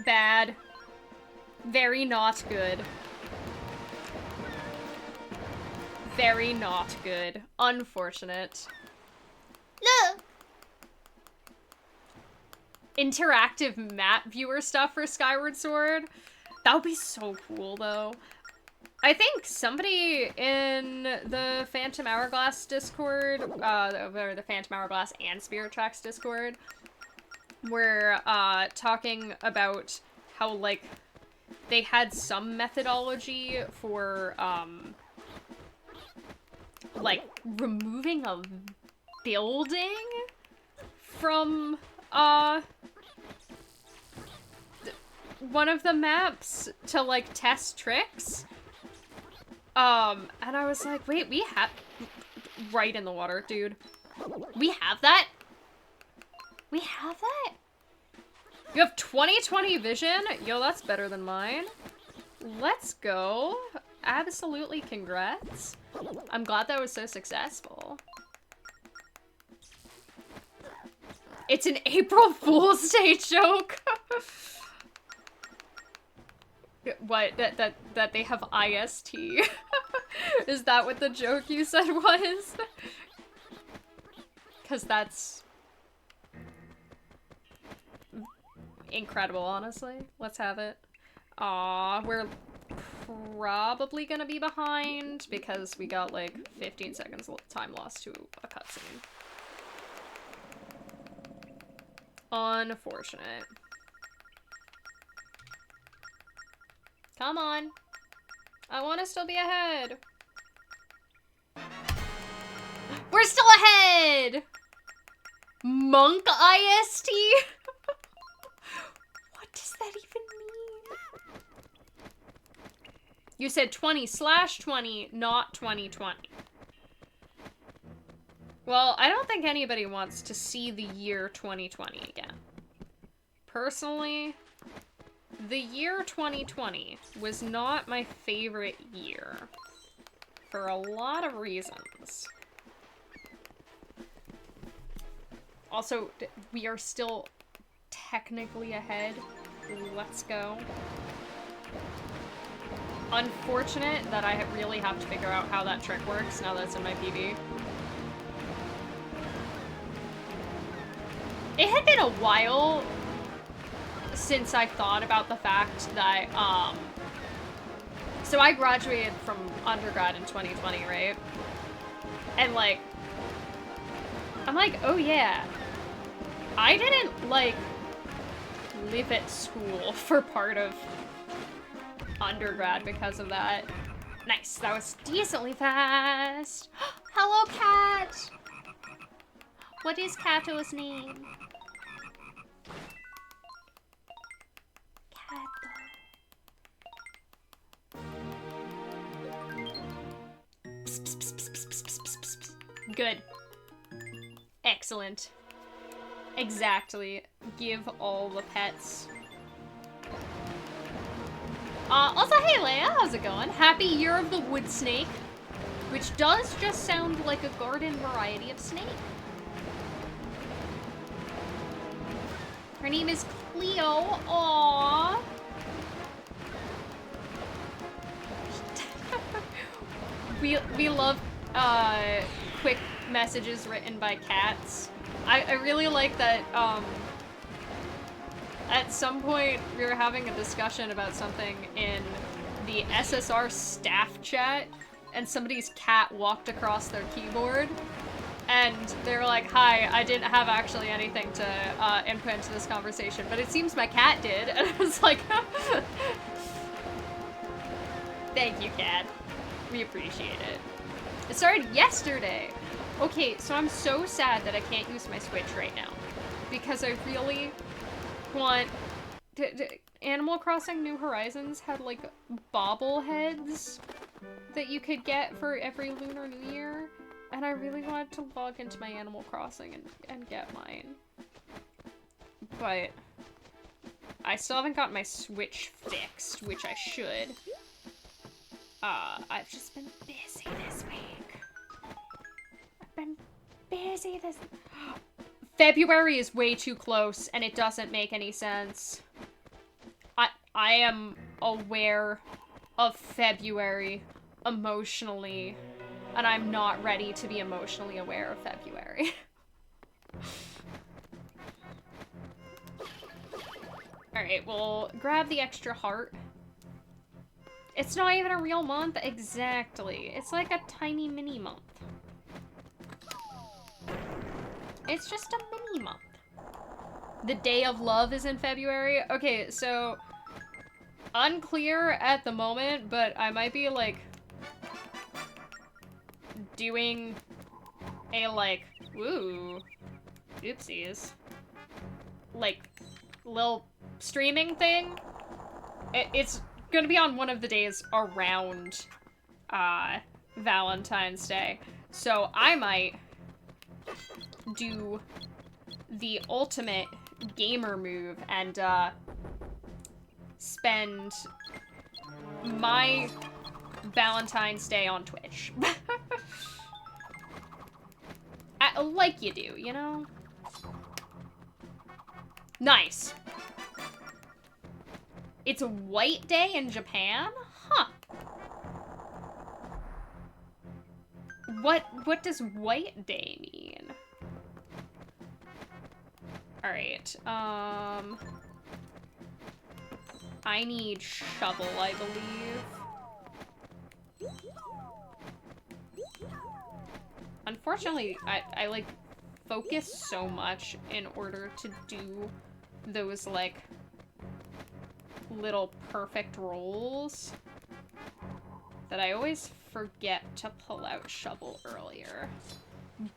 Bad. Very not good. Very not good. Unfortunate. Look! Interactive map viewer stuff for Skyward Sword. That would be so cool, though. I think somebody in the Phantom Hourglass Discord, or the Phantom Hourglass and Spirit Tracks Discord, were talking about how, like, they had some methodology for, like, removing a building from, one of the maps to, like, test tricks. And I was like, wait, we have... Right in the water, dude. We have that? We have that? You have 20/20 vision? Yo, that's better than mine. Let's go. Absolutely congrats. I'm glad that was so successful. It's an April Fool's Day joke. What? That they have IST? Is that what the joke you said was? Because that's incredible, honestly. Let's have it. Aw, we're probably gonna be behind because we got like 15 seconds time lost to a cutscene. Unfortunate. Come on. I want to still be ahead. We're still ahead! Monk IST? What does that even mean? You said 20/20, not 2020. Well, I don't think anybody wants to see the year 2020 again. Personally, the year 2020 was not my favorite year for a lot of reasons. Also, we are still technically ahead. Let's go. Unfortunate that I really have to figure out how that trick works now that it's in my PB. It had been a while since I thought about the fact that, so I graduated from undergrad in 2020, right? And, like, I'm like, oh yeah, I didn't, like, live at school for part of undergrad because of that. Nice, that was decently fast. Hello, cat! What is Kato's name? Good. Excellent. Exactly. Give all the pets. Also, hey Leia, how's it going? Happy Year of the Wood Snake, which does just sound like a garden variety of snake. Her name is Cleo. Aww. we love quick messages written by cats. I really like that, at some point we were having a discussion about something in the SSR staff chat, and somebody's cat walked across their keyboard. And they were like, hi, I didn't have actually anything to input into this conversation, but it seems my cat did. And I was like, thank you, cat. We appreciate it. It started yesterday. Okay, so I'm so sad that I can't use my Switch right now. Because I really want... Animal Crossing New Horizons had, like, bobbleheads that you could get for every Lunar New Year. And I really wanted to log into my Animal Crossing and get mine. But I still haven't got my Switch fixed, which I should. I've just been busy this week. I've been busy this... February is way too close, and it doesn't make any sense. I am aware of February emotionally, and I'm not ready to be emotionally aware of February. Alright, we'll grab the extra heart. It's not even a real month. Exactly. It's like a tiny mini month. It's just a mini month. The Day of Love is in February. Okay, so unclear at the moment, but I might be like doing a like, ooh, oopsies, like little streaming thing. It's gonna be on one of the days around Valentine's Day, so I might do the ultimate gamer move and spend my Valentine's Day on Twitch. Like you do, you know? Nice. It's a white day in Japan? Huh. What does white day mean? Alright, I need shovel, I believe. Unfortunately, I like focus so much in order to do those like little perfect rolls that I always forget to pull out shovel earlier.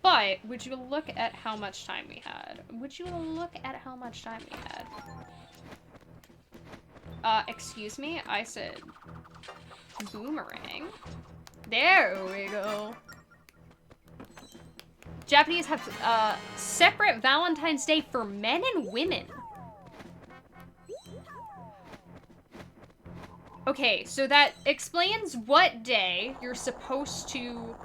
But would you look at how much time we had? Would you look at how much time we had? Excuse me? I said boomerang. There we go. Japanese have separate Valentine's Day for men and women. Okay, so that explains what day you're supposed to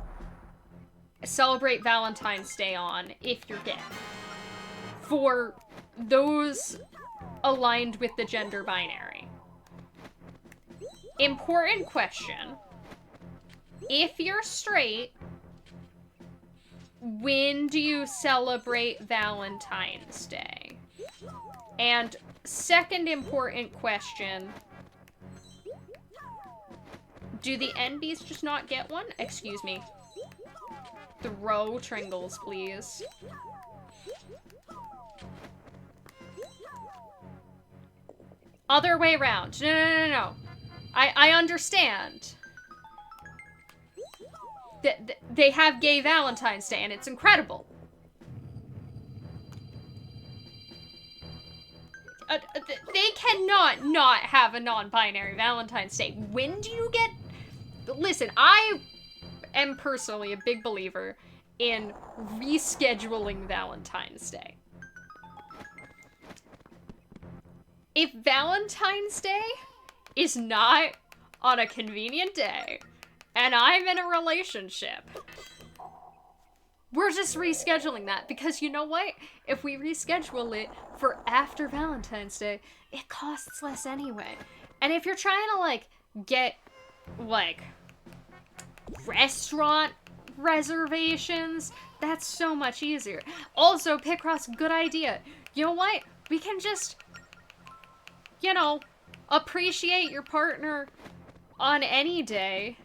celebrate Valentine's Day on if you're gay. For those aligned with the gender binary. Important question. If you're straight, when do you celebrate Valentine's Day? And second important question, do the NBs just not get one? Excuse me. Throw Tringles, please. Other way around. No. I understand. They have gay Valentine's Day, and it's incredible. They cannot not have a non-binary Valentine's Day. When do you get... Listen, I am personally a big believer in rescheduling Valentine's Day. If Valentine's Day is not on a convenient day, and I'm in a relationship, we're just rescheduling that, because you know what? If we reschedule it for after Valentine's Day, it costs less anyway. And if you're trying to, like, get, like, restaurant reservations, that's so much easier. Also, Picross, good idea. You know what? We can just, you know, appreciate your partner on any day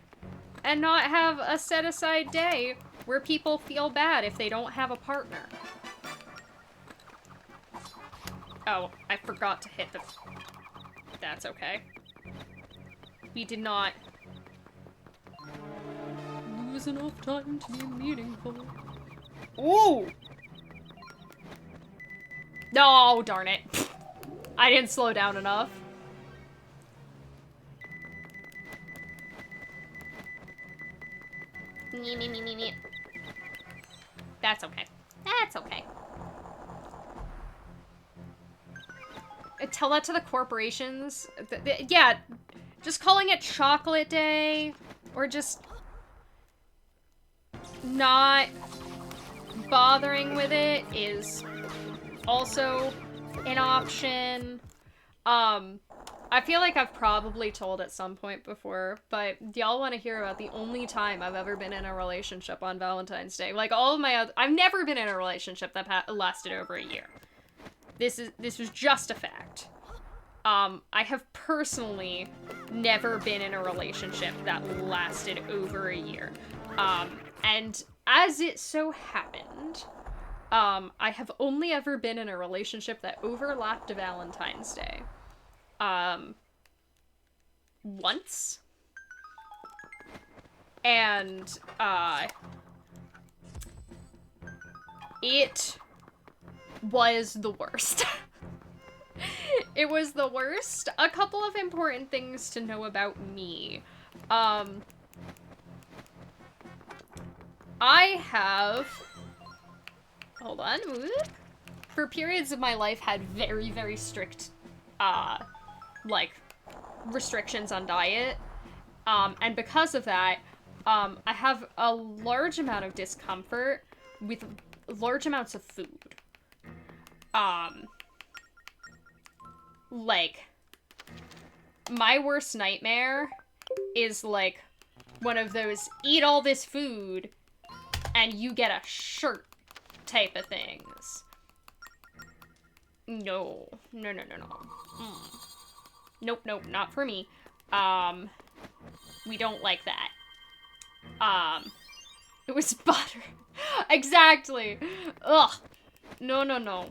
and not have a set-aside day where people feel bad if they don't have a partner. Oh, I forgot to hit the... That's okay. We did not lose enough time to be meaningful. Ooh! No, darn it. I didn't slow down enough. That's okay. That's okay. Tell that to the corporations. Yeah, just calling it Chocolate Day, or just not bothering with it is also an option. I feel like I've probably told at some point before, but do y'all want to hear about the only time I've ever been in a relationship on Valentine's Day? Like, all of my other... I've never been in a relationship that lasted over a year. This was just a fact. I have personally never been in a relationship that lasted over a year. And as it so happened, I have only ever been in a relationship that overlapped Valentine's Day. Once. And, it was the worst. It was the worst. A couple of important things to know about me. I have... Hold on. For periods of my life, had very, very strict, like, restrictions on diet. And because of that, I have a large amount of discomfort with large amounts of food. Like, my worst nightmare is, like, one of those eat all this food and you get a shirt type of things. No. No. Nope, not for me. We don't like that. It was butter. Exactly. Ugh. No.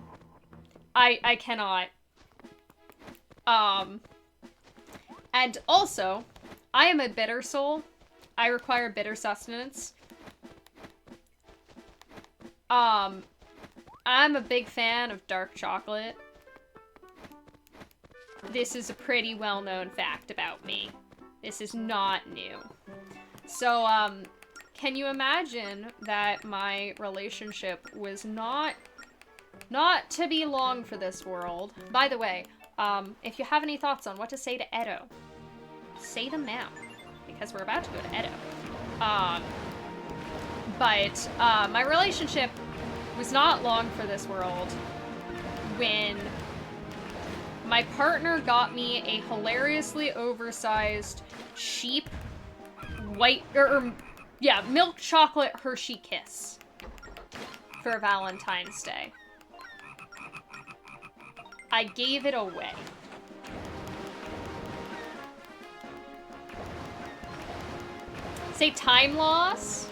I cannot. And also, I am a bitter soul. I require bitter sustenance. I'm a big fan of dark chocolate. This is a pretty well-known fact about me. This is not new. So, can you imagine that my relationship was not to be long for this world? By the way, if you have any thoughts on what to say to Edo, say them now, because we're about to go to Edo. But my relationship was not long for this world when my partner got me a hilariously oversized, cheap, milk chocolate Hershey Kiss for Valentine's Day. I gave it away. Say time loss?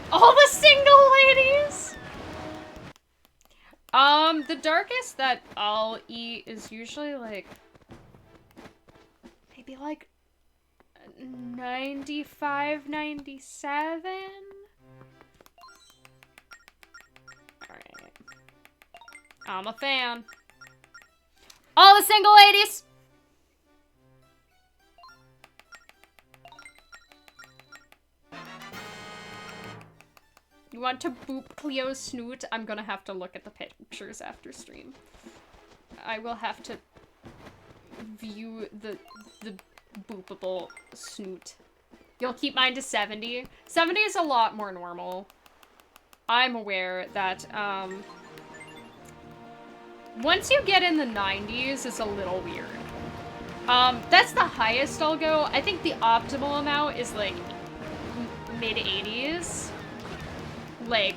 All the single ladies! The darkest that I'll eat is usually like, maybe like 95, 97? Alright. I'm a fan. All the single ladies! You want to boop Cleo's snoot? I'm gonna have to look at the pictures after stream. I will have to view the boopable snoot. You'll keep mine to 70. 70 is a lot more normal. I'm aware that, once you get in the 90s, it's a little weird. That's the highest I'll go. I think the optimal amount is, like, mid-80s. Like,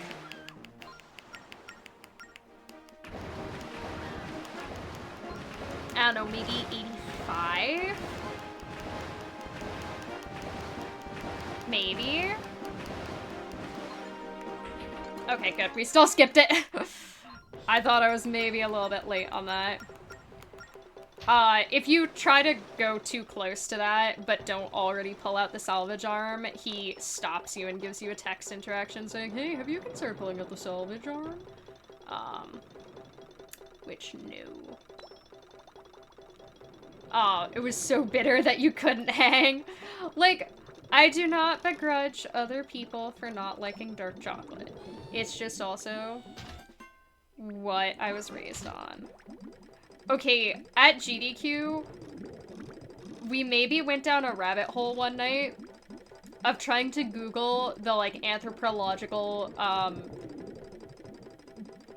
I don't know, maybe 85? Maybe? Okay, good. We still skipped it. I thought I was maybe a little bit late on that. If you try to go too close to that, but don't already pull out the salvage arm, he stops you and gives you a text interaction saying, hey, have you considered pulling out the salvage arm? Which, no. Oh, it was so bitter that you couldn't hang. Like, I do not begrudge other people for not liking dark chocolate. It's just also what I was raised on. Okay, at GDQ, we maybe went down a rabbit hole one night of trying to Google the, like, anthropological,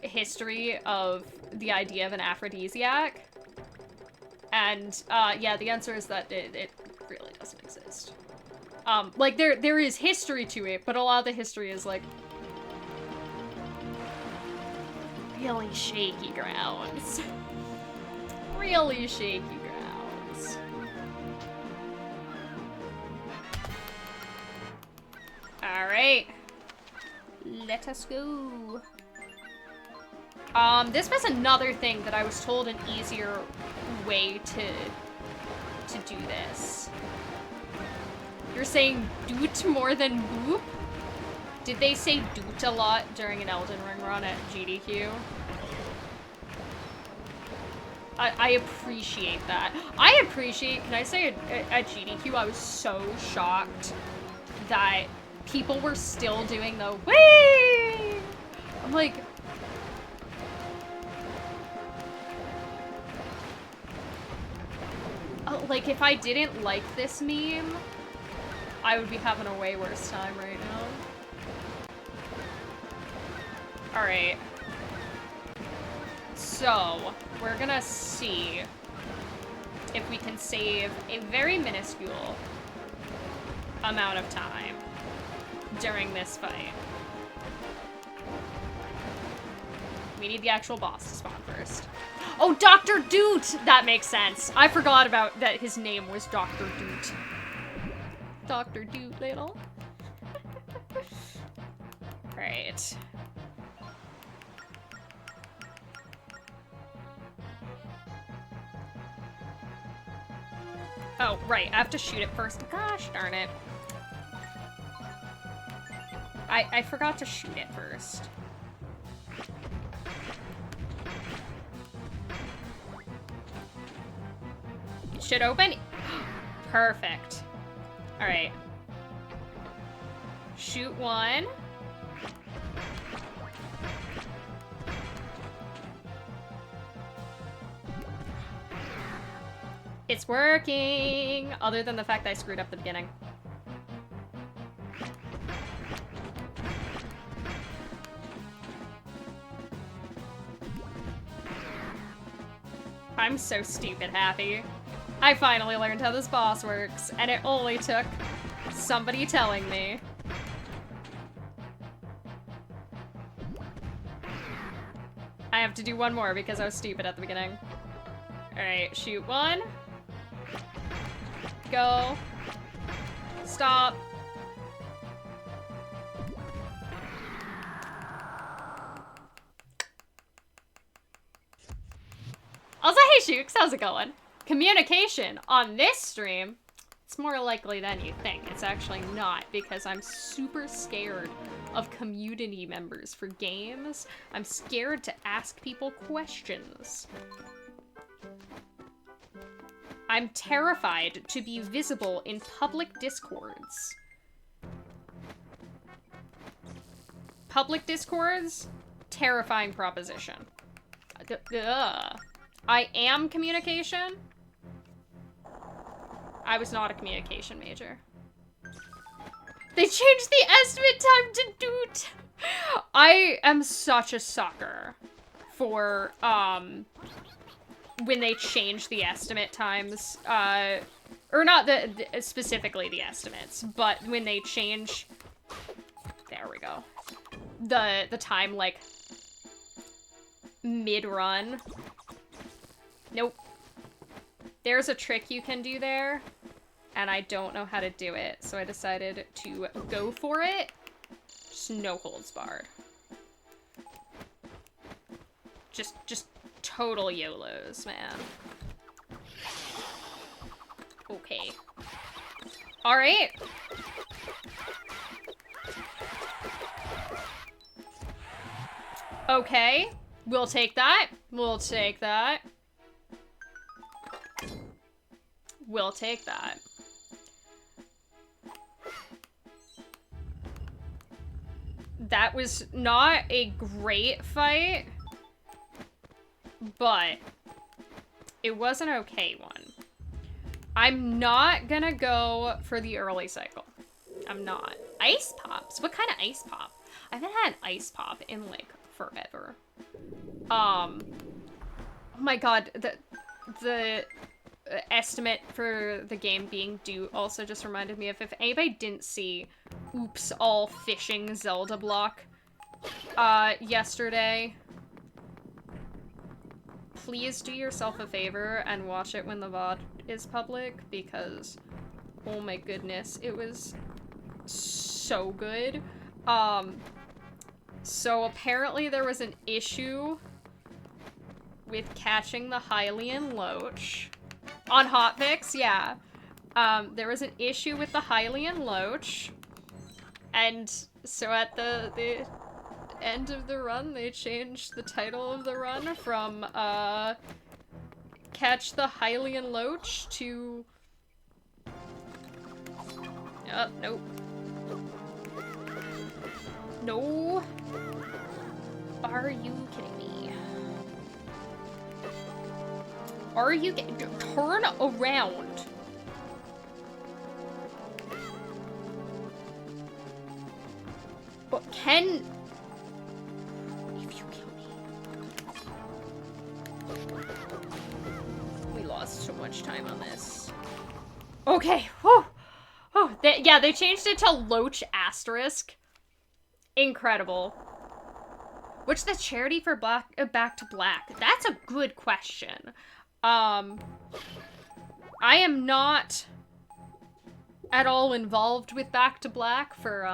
history of the idea of an aphrodisiac. And, yeah, the answer is that it really doesn't exist. Like, there is history to it, but a lot of the history is, like, really shaky grounds. Really shaky grounds. Alright. Let us go. This was another thing that I was told an easier way to do this. You're saying doot more than boop? Did they say doot a lot during an Elden Ring run at GDQ? I appreciate that. I appreciate, can I say at GDQ, I was so shocked that people were still doing the whee! I'm like, oh, like if I didn't like this meme, I would be having a way worse time right now. Alright. So, we're gonna see if we can save a very minuscule amount of time during this fight. We need the actual boss to spawn first. Oh, Dr. Doot! That makes sense. I forgot about that his name was Dr. Doot. Dr. Doot Little. Right. Oh, right. I have to shoot it first. Gosh darn it. I forgot to shoot it first. It should open. Perfect. Alright. Shoot one. It's working! Other than the fact that I screwed up the beginning. I'm so stupid happy. I finally learned how this boss works, and it only took somebody telling me. I have to do one more because I was stupid at the beginning. Alright, shoot one. Go. Stop. Also, hey Shooks, how's it going? Communication on this stream, it's more likely than you think. It's actually not, because I'm super scared of community members for games. I'm scared to ask people questions. I'm terrified to be visible in public discords. Public discords? Terrifying proposition. I am communication? I was not a communication major. They changed the estimate time to doot! I am such a sucker for, when they change the estimate times, or not specifically the estimates, but when they change, there we go, the time, like, mid-run. Nope. There's a trick you can do there. and I don't know how to do it, so I decided to go for it. Just no holds barred. Just total YOLOs, man. Okay. All right. Okay. We'll take that. We'll take that. We'll take that. That was not a great fight, but it was an okay one. I'm not gonna go for the early cycle. I'm not. Ice pops? What kind of ice pop? I haven't had an ice pop in, like, forever. Oh my god, the estimate for the game being due also just reminded me of, if anybody didn't see Oops All Fishing Zelda block yesterday, please do yourself a favor and watch it when the VOD is public, because oh my goodness, it was so good. So apparently there was an issue with catching the Hylian Loach. On hotfix, yeah. There was an issue with the Hylian Loach. And so at the end of the run, they changed the title of the run from, Catch the Hylian Loach to... Oh, nope. No. Are you kidding me? Are you turn around? But can... If you kill me... We lost so much time on this. Okay, whew. Oh, yeah, they changed it to Loach asterisk. Incredible. What's the charity for Back to Black? That's a good question. I am not at all involved with Back to Black for,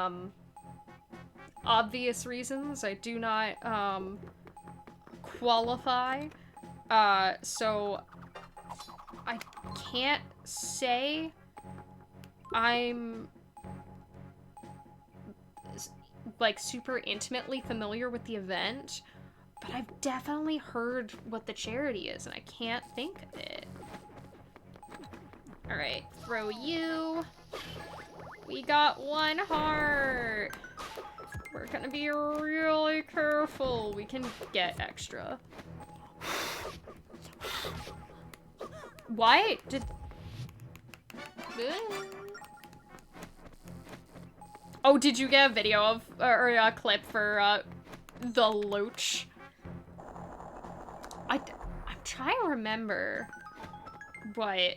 obvious reasons. I do not, qualify. So I can't say I'm, like, super intimately familiar with the event, but I've definitely heard what the charity is, and I can't think of it. Alright, throw you. We got 1 heart. We're gonna be really careful. We can get extra. Why did... Oh, did you get a video of, or a clip for, the Loach? I'm trying to remember what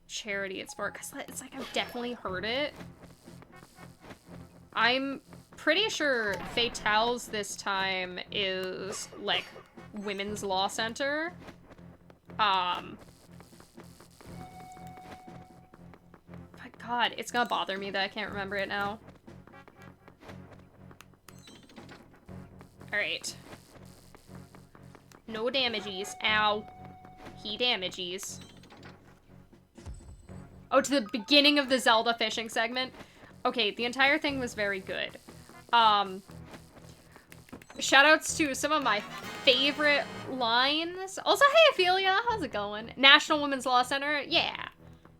charity it's for, because it's like I've definitely heard it. I'm pretty sure Fatale's this time is, like, Women's Law Center. But God, it's gonna bother me that I can't remember it now. Alright. No damages. Ow. He damages. Oh, to the beginning of the Zelda fishing segment? Okay, the entire thing was very good. Shoutouts to some of my favorite lines. Also, hey Ophelia, how's it going? National Women's Law Center, yeah.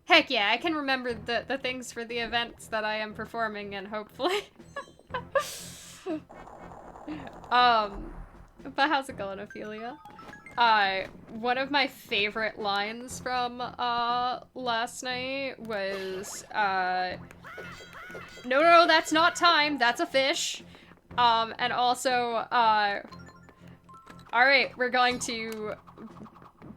Heck yeah, I can remember the things for the events that I am performing in, hopefully. But how's it going, Ophelia? One of my favorite lines from, last night was, no, that's not time, that's a fish. And also, alright, we're going to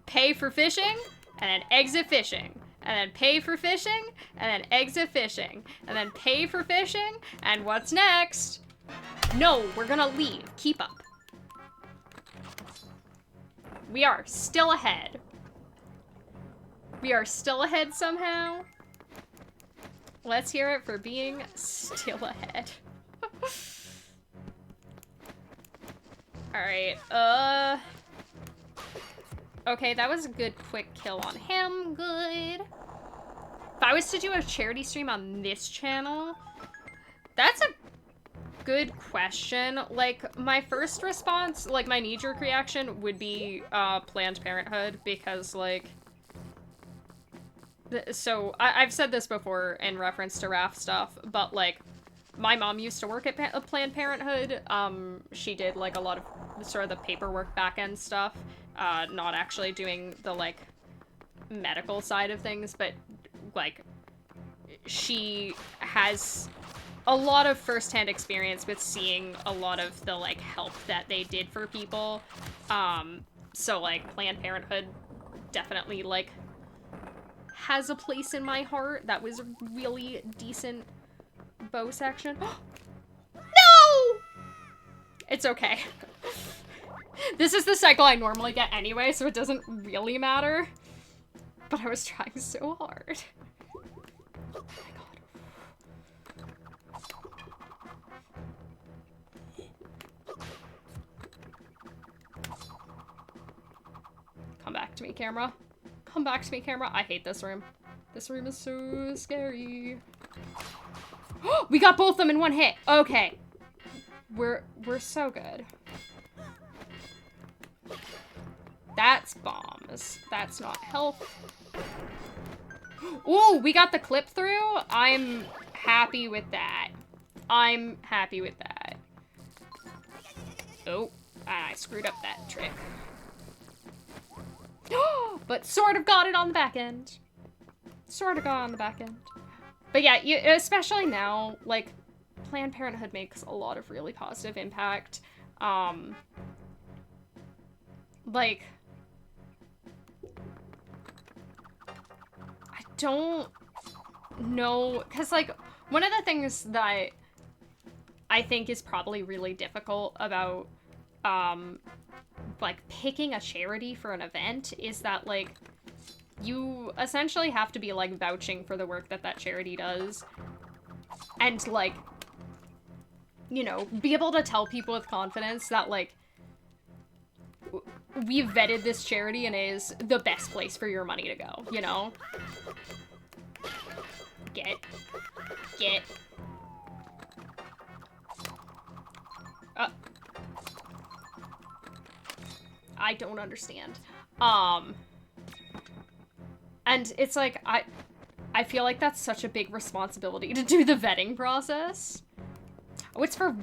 pay for fishing, and then exit fishing. And then pay for fishing, and then exit fishing. And then pay for fishing, and what's next? No, we're gonna leave. Keep up. We are still ahead. We are still ahead somehow. Let's hear it for being still ahead. Alright, okay, that was a good quick kill on him. Good. If I was to do a charity stream on this channel, that's a good question. Like, my first response, like, my knee-jerk reaction would be, Planned Parenthood, because, like... So, I've said this before in reference to RAF stuff, but, like, my mom used to work at Planned Parenthood. She did, like, a lot of sort of the paperwork back-end stuff, not actually doing the, like, medical side of things, but, like, she has a lot of first-hand experience with seeing a lot of the, like, help that they did for people. So, like, Planned Parenthood definitely, like, has a place in my heart. That was a really decent bow section. No! It's okay. This is the cycle I normally get anyway, so it doesn't really matter. But I was trying so hard. Oh my god. Come back to me, camera. Come back to me, camera. I hate this room. This room is so scary. We got both of them in one hit. Okay. We're so good. That's bombs. That's not health. Ooh, we got the clip through. I'm happy with that. I'm happy with that. Oh, I screwed up that trick. But sort of got it on the back end. Sort of got it on the back end. But yeah, especially now, like, Planned Parenthood makes a lot of really positive impact. Like, I don't know, because, like, one of the things that I think is probably really difficult about, like, picking a charity for an event is that, like, you essentially have to be, like, vouching for the work that that charity does. And, like, you know, be able to tell people with confidence that, like, we've vetted this charity and it is the best place for your money to go, you know? Get. I don't understand. And it's like, I feel like that's such a big responsibility to do the vetting process. Oh, it's for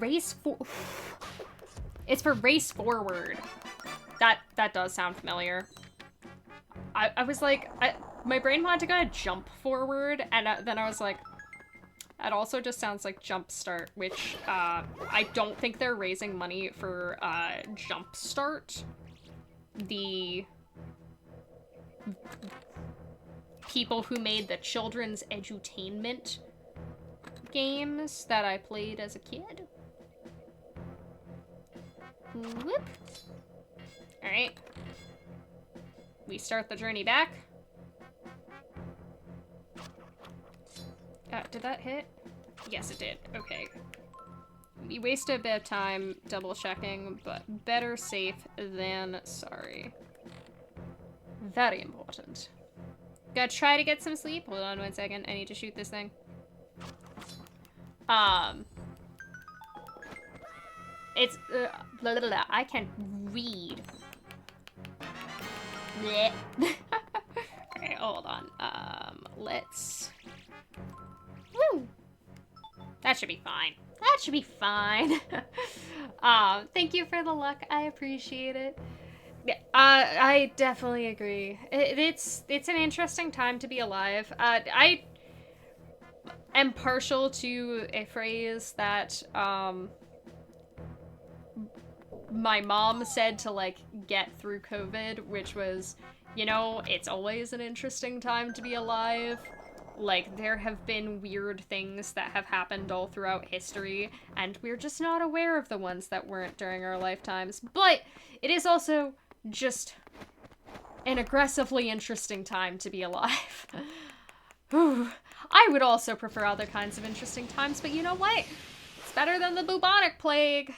it's for Race Forward. That does sound familiar. I was like, my brain wanted to go jump forward, and then I was like, that also just sounds like Jumpstart, which I don't think they're raising money for Jumpstart. The people who made the children's edutainment games that I played as a kid. Whoop. Alright. We start the journey back. Did that hit? Yes, it did. Okay. We wasted a bit of time double checking, but better safe than sorry. Very important. Gotta try to get some sleep. Hold on 1 second. I need to shoot this thing. It's, blah, blah, blah. I can read. Blech. Okay, hold on. Let's... Woo! That should be fine. That should be fine. Thank you for the luck. I appreciate it. I definitely agree. It's an interesting time to be alive. I am partial to a phrase that, my mom said to, like, get through COVID, which was, you know, it's always an interesting time to be alive. Like, there have been weird things that have happened all throughout history, and we're just not aware of the ones that weren't during our lifetimes. But it is also just an aggressively interesting time to be alive. I would also prefer other kinds of interesting times, but you know what? It's better than the bubonic plague.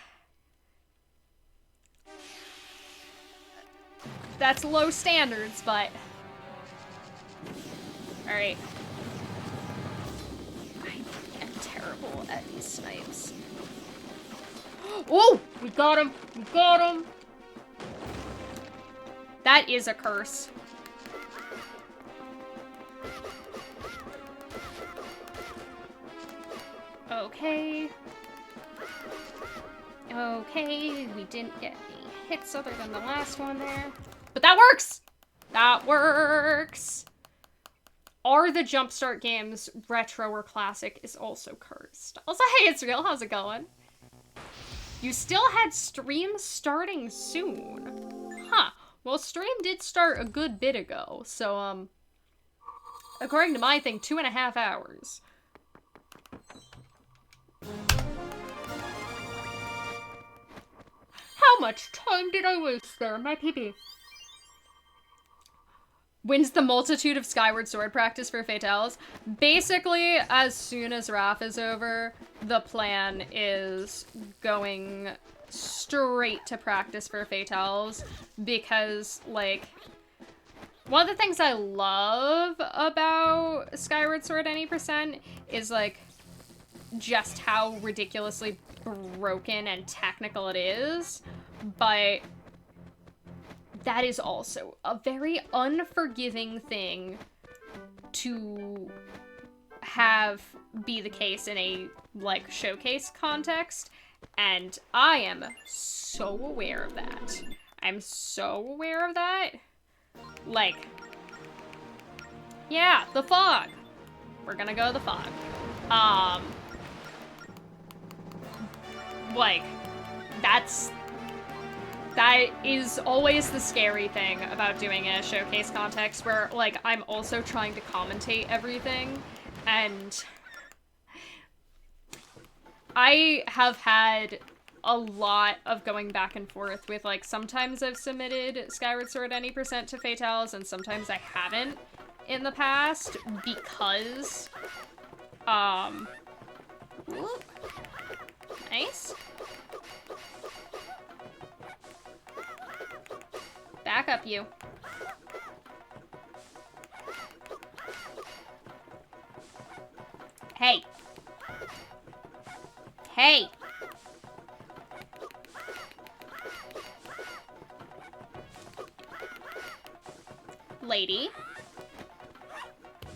That's low standards, but... Alright. I am terrible at these snipes. Oh! We got him! We got him! That is a curse. Okay. Okay, we didn't get any hits other than the last one there. But that works! That works! Are the Jumpstart games retro or classic is also cursed. Also, hey, it's real. How's it going? You still had stream starting soon. Huh. Well, stream did start a good bit ago. So, according to my thing, 2.5 hours. How much time did I waste there? My PB. Wins the multitude of Skyward Sword practice for Fatales. Basically, as soon as Wrath is over, the plan is going straight to practice for Fatales. Because, like, one of the things I love about Skyward Sword any percent is, like, just how ridiculously broken and technical it is. But that is also a very unforgiving thing to have be the case in a, like, showcase context, and I am so aware of that. I'm so aware of that. Like, yeah, the fog. We're gonna go the fog. Like, that is always the scary thing about doing a showcase context where, like, I'm also trying to commentate everything, and I have had a lot of going back and forth with, like, sometimes I've submitted Skyward Sword any percent to Fatales, and sometimes I haven't in the past, because, whoop. Nice. Back up, you. Hey. Hey. Lady.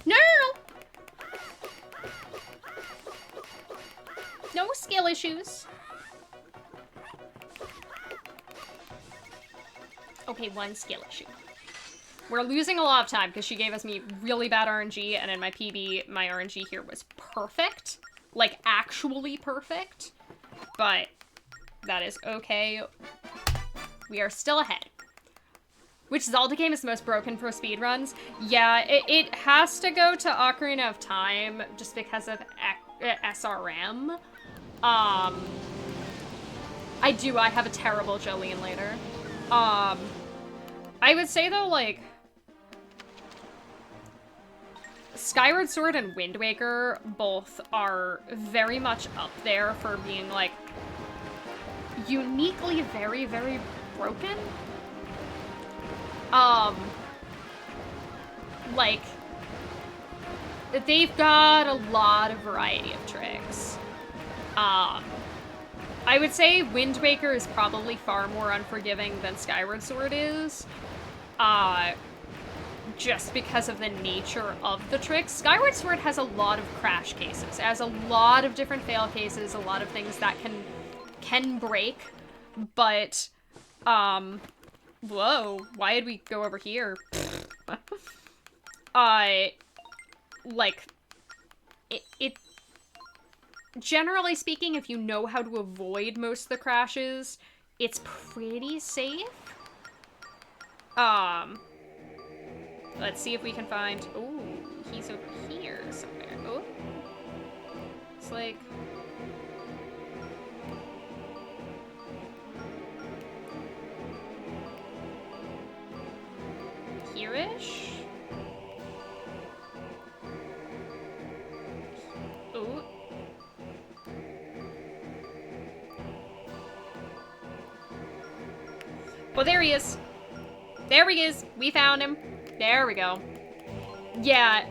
No, no, no. No skill issues. Okay, one skill issue. We're losing a lot of time because she gave us me really bad RNG, and in my PB, my RNG here was perfect. Like, actually perfect. But that is okay. We are still ahead. Which Zelda game is the most broken for speedruns? Yeah, it has to go to Ocarina of Time just because of SRM. I have a terrible Jolene later. I would say, though, like, Skyward Sword and Wind Waker both are very much up there for being, like, uniquely very, very broken. Like, they've got a lot of variety of tricks. I would say Wind Waker is probably far more unforgiving than Skyward Sword is. Just because of the nature of the tricks. Skyward Sword has a lot of crash cases. It has a lot of different fail cases, a lot of things that can break, but, whoa, why did we go over here? Like, it generally speaking, if you know how to avoid most of the crashes, it's pretty safe. Let's see if we can find... Ooh, he's over here somewhere. Oh. It's like... Here-ish? Oh, there he is. There he is. We found him. There we go. Yeah,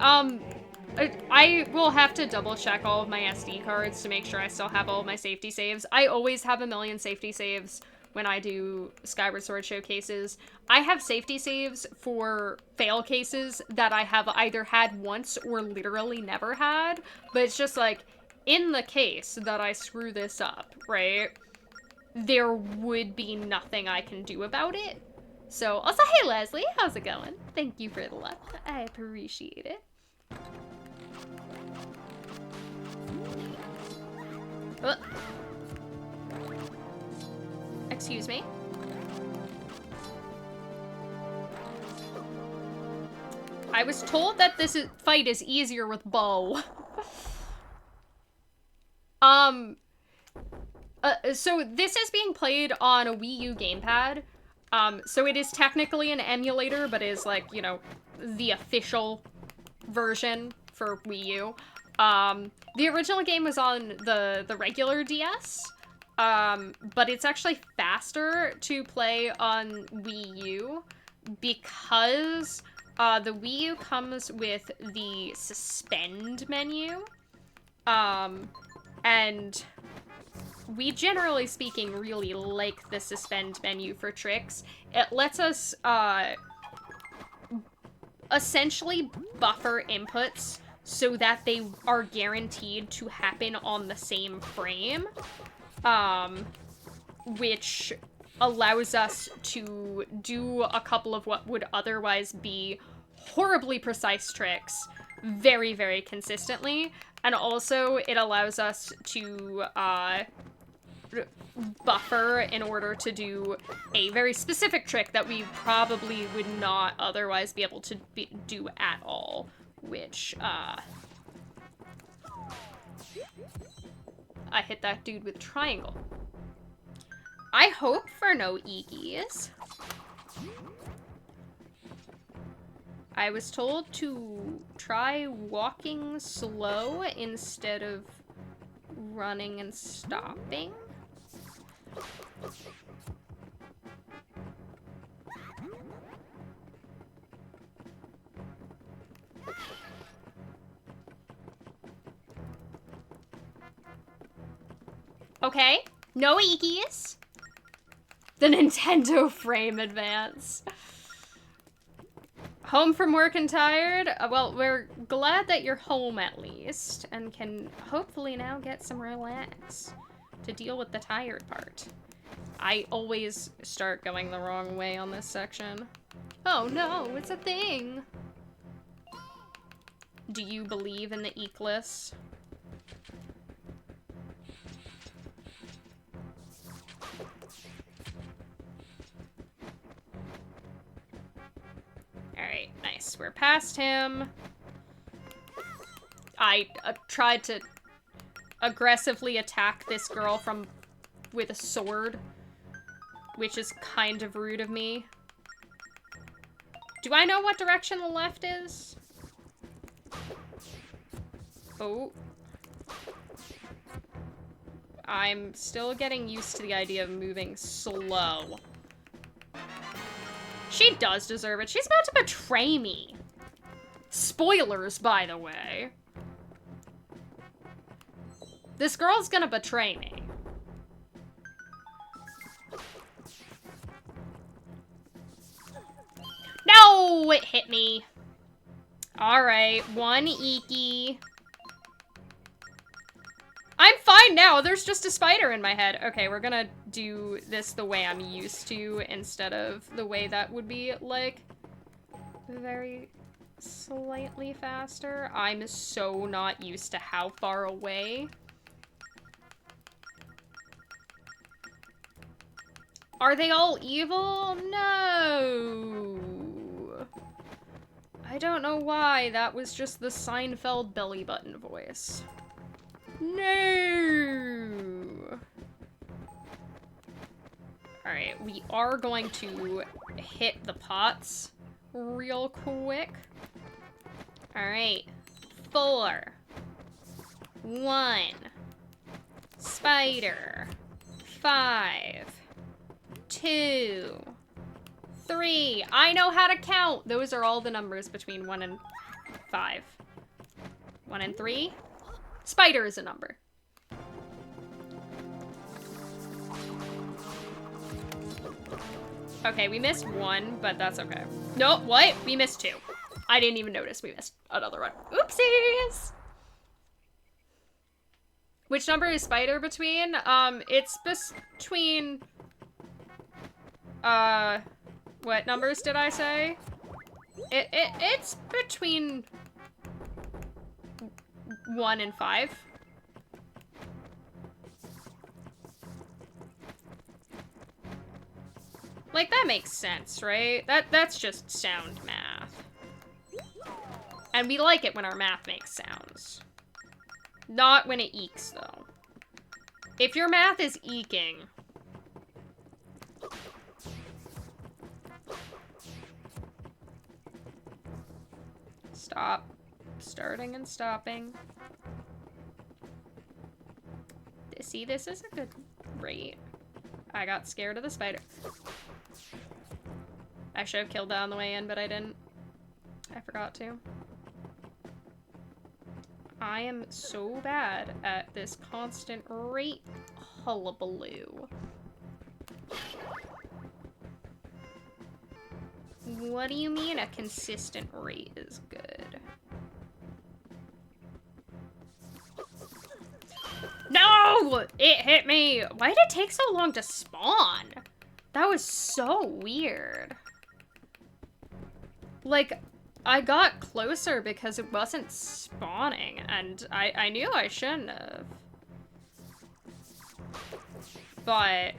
I will have to double check all of my SD cards to make sure I still have all of my safety saves. I always have a million safety saves when I do Skyward Sword showcases. I have safety saves for fail cases that I have either had once or literally never had, but it's just like, in the case that I screw this up, right, there would be nothing I can do about it. So, also, hey Leslie, how's it going? Thank you for the love. I appreciate it. Excuse me. I was told that this fight is easier with bow. So this is being played on a Wii U gamepad. So it is technically an emulator, but is like, you know, the official version for Wii U. The original game was on the regular DS, but it's actually faster to play on Wii U because the Wii U comes with the suspend menu, and we, generally speaking, really like the suspend menu for tricks. It lets us essentially buffer inputs so that they are guaranteed to happen on the same frame, which allows us to do a couple of what would otherwise be horribly precise tricks very, very consistently. And also, it allows us to buffer in order to do a very specific trick that we probably would not otherwise be able to do at all, which, I hit that dude with a triangle. I hope for no Iggy's. I was told to try walking slow instead of running and stopping. Okay, no Iggy's. The Nintendo frame advance. Home from work and tired? Well, we're glad that you're home at least, and can hopefully now get some relax to deal with the tired part. I always start going the wrong way on this section. Oh no, it's a thing! Do you believe in the Hourglass? Alright, nice. We're past him. I tried to aggressively attack this girl with a sword, which is kind of rude of me. Do I know what direction the left is? Oh. I'm still getting used to the idea of moving slow. She does deserve it. She's about to betray me. Spoilers, by the way. This girl's gonna betray me. No! It hit me. Alright, one Iki. I'm fine now. There's just a spider in my head. Okay, we're gonna do this the way I'm used to instead of the way that would be, like, very slightly faster. I'm so not used to how far away. Are they all evil? No. I don't know why. That was just the Seinfeld belly button voice. No! Alright, we are going to hit the pots real quick. Alright. 4. 1. Spider. 5. 2. 3. I know how to count. Those are all the numbers between 1 and 5. 1 and 3. Spider is a number. Okay, we missed 1, but that's okay. No, what? We missed 2. I didn't even notice we missed another one. Oopsies! Which number is spider between? It's between... what numbers did I say? It's between 1 and 5. Like, that makes sense, right? That's just sound math. And we like it when our math makes sounds. Not when it eeks, though. If your math is eeking... Stop. Starting and stopping. See, this is a good rate. I got scared of the spider. I should have killed that on the way in, but I didn't. I forgot to. I am so bad at this constant rate hullabaloo. What do you mean a consistent rate is good? No! It hit me! Why did it take so long to spawn? That was so weird. Like, I got closer because it wasn't spawning, and I knew I shouldn't have. But...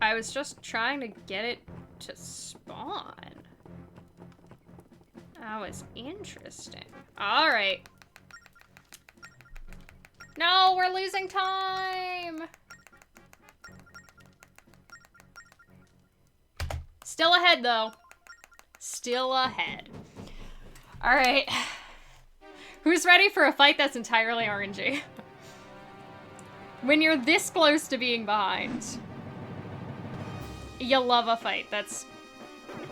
I was just trying to get it to spawn. That was interesting. Alright. No, we're losing time! Still ahead, though. Still ahead. Alright. Who's ready for a fight that's entirely RNG? When you're this close to being behind, you love a fight that's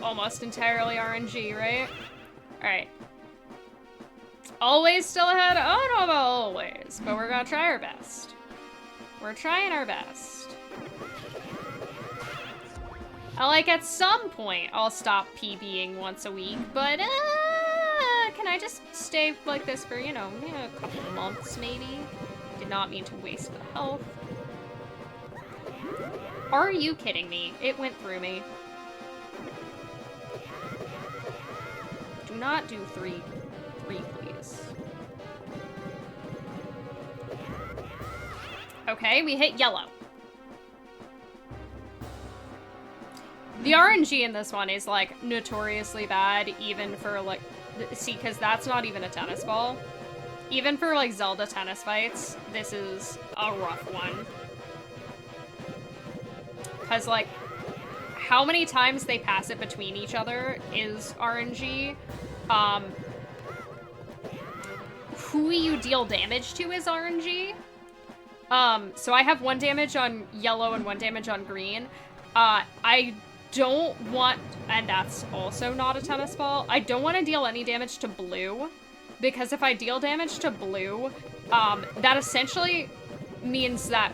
almost entirely RNG, right? Alright. Always still ahead? I don't know about always, but we're gonna try our best. We're trying our best. Like, at some point, I'll stop PBing once a week, but, can I just stay like this for, you know, a couple of months, maybe? Did not mean to waste the health. Are you kidding me? It went through me. Do not do 3, please. Okay, we hit yellow. The RNG in this one is, like, notoriously bad, even for, like... See, because that's not even a tennis ball. Even for, like, Zelda tennis fights, this is a rough one. Because, like, how many times they pass it between each other is RNG. Who you deal damage to is RNG. So I have 1 damage on yellow and 1 damage on green. I don't want, and that's also not a tennis ball, I don't want to deal any damage to blue, because if I deal damage to blue, that essentially means that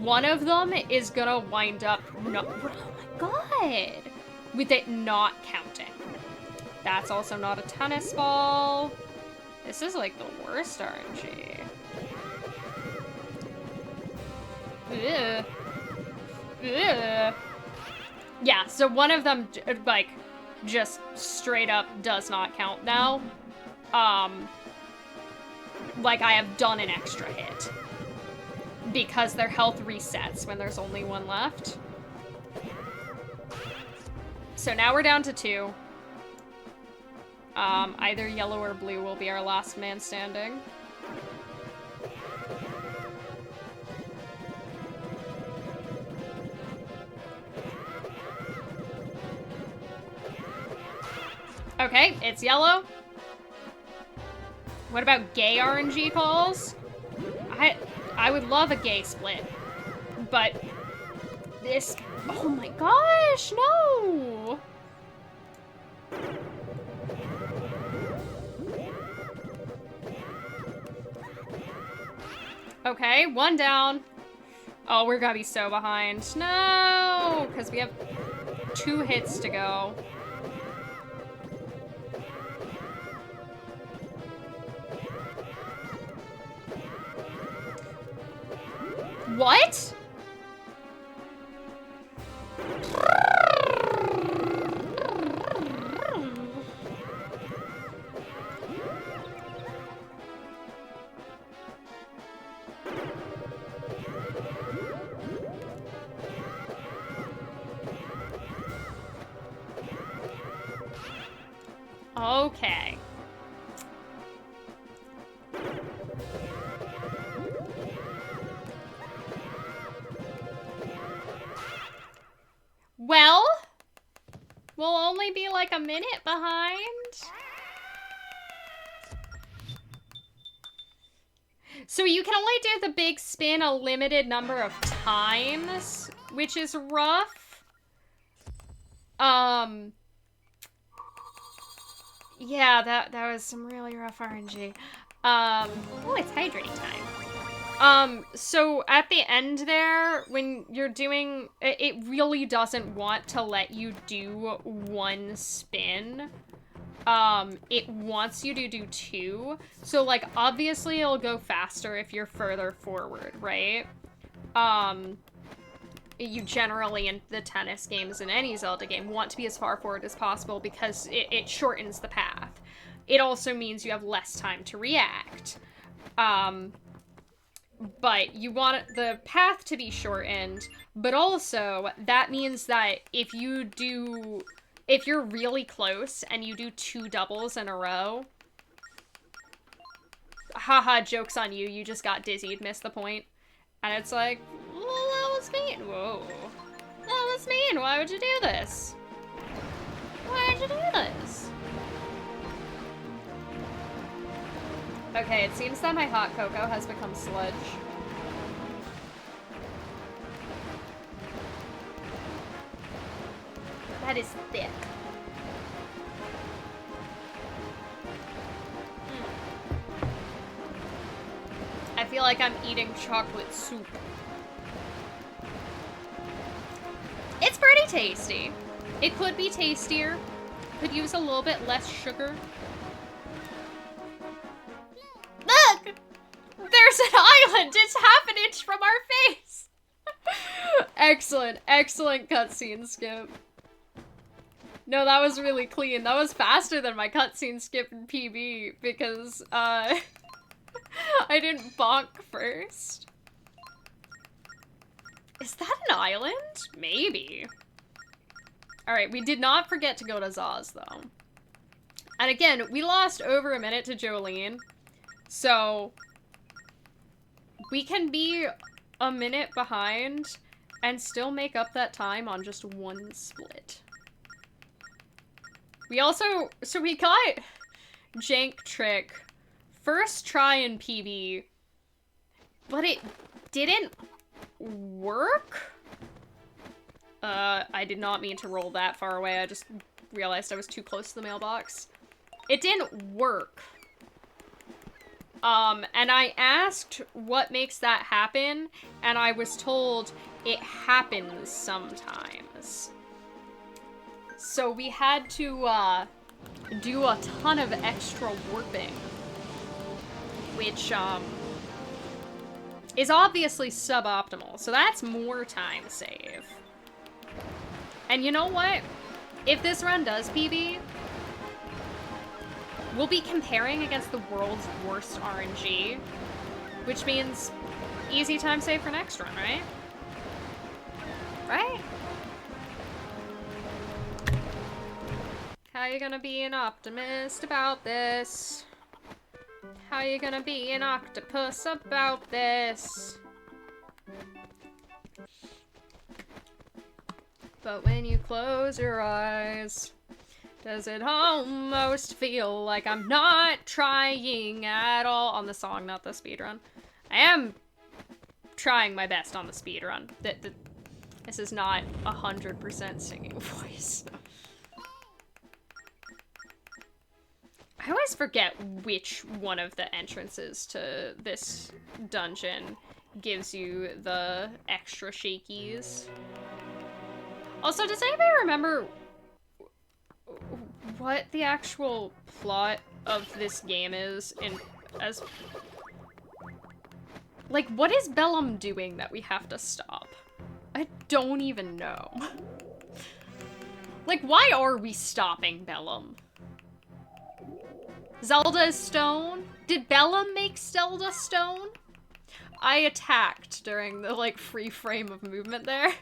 one of them is gonna wind up, no, oh my god, with it not counting. That's also not a tennis ball. This is like the worst RNG. Ugh. Ugh. Yeah, so one of them, like, just straight up does not count now. Like, I have done an extra hit. Because their health resets when there's only 1 left. So now we're down to 2. Either yellow or blue will be our last man standing. Okay, it's yellow. What about gay RNG calls? I would love a gay split. But this, oh my gosh, no! Okay, one down. Oh, we're gonna be so behind. No, because we have 2 hits to go. What? Okay. Well, we'll only be like a minute behind. So you can only do the big spin a limited number of times, which is rough. Yeah, that was some really rough RNG. Oh, it's hydrating time. So at the end there, when you're doing, it really doesn't want to let you do 1 spin. It wants you to do 2. So, like, obviously it'll go faster if you're further forward, right? You generally, in the tennis games and any Zelda game, want to be as far forward as possible because it shortens the path. It also means you have less time to react. But you want the path to be shortened, but also that means that if you're really close and you do 2 doubles in a row, haha, joke's on you, you just got dizzied, missed the point. And it's like, well, that was mean. Whoa. That was mean. Why would you do this? Why would you do this? Okay, it seems that my hot cocoa has become sludge. That is thick. I feel like I'm eating chocolate soup. It's pretty tasty. It could be tastier. Could use a little bit less sugar. Look! There's an island! It's half an inch from our face! Excellent, excellent cutscene skip. No, that was really clean. That was faster than my cutscene skip in PB because, I didn't bonk first. Is that an island? Maybe. Alright, we did not forget to go to Zaz, though. And again, we lost over a minute to Jolene. So, we can be a minute behind and still make up that time on just 1 split. We also, so we got Jank Trick first try in PB, but it didn't work. I did not mean to roll that far away. I just realized I was too close to the mailbox. It didn't work. And I asked what makes that happen, and I was told it happens sometimes. So we had to, do a ton of extra warping, which, is obviously suboptimal. So that's more time save. And you know what? If this run does PB, we'll be comparing against the world's worst RNG, which means easy time save for next run, right? Right? How you gonna be an optimist about this? How you gonna be an octopus about this? But when you close your eyes, does it almost feel like I'm not trying at all? On the song, not the speedrun. I am trying my best on the speed run. This is not 100% singing voice. I always forget which one of the entrances to this dungeon gives you the extra shakies. Also, does anybody remember what the actual plot of this game is like, what is Bellum doing that we have to stop? I don't even know. Like, why are we stopping Bellum? Zelda is stone? Did Bellum make Zelda stone? I attacked during the, like, free frame of movement there.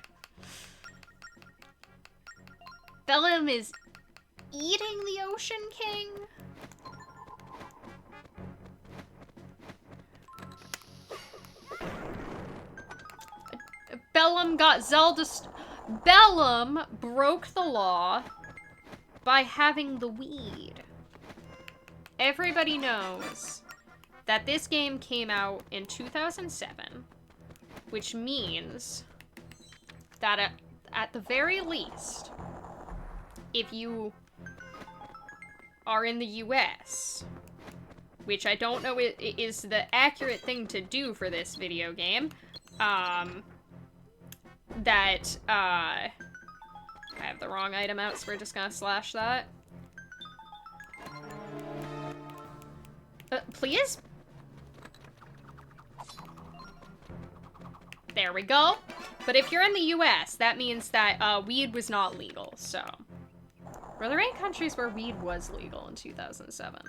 Bellum is eating the Ocean King? Bellum got Zelda Bellum broke the law by having the weed. Everybody knows that this game came out in 2007, which means that at the very least, if you are in the US, which I don't know is the accurate thing to do for this video game, that, I have the wrong item out, so we're just gonna slash that. Please? There we go. But if you're in the US, that means that, weed was not legal, so. Were there any countries where weed was legal in 2007?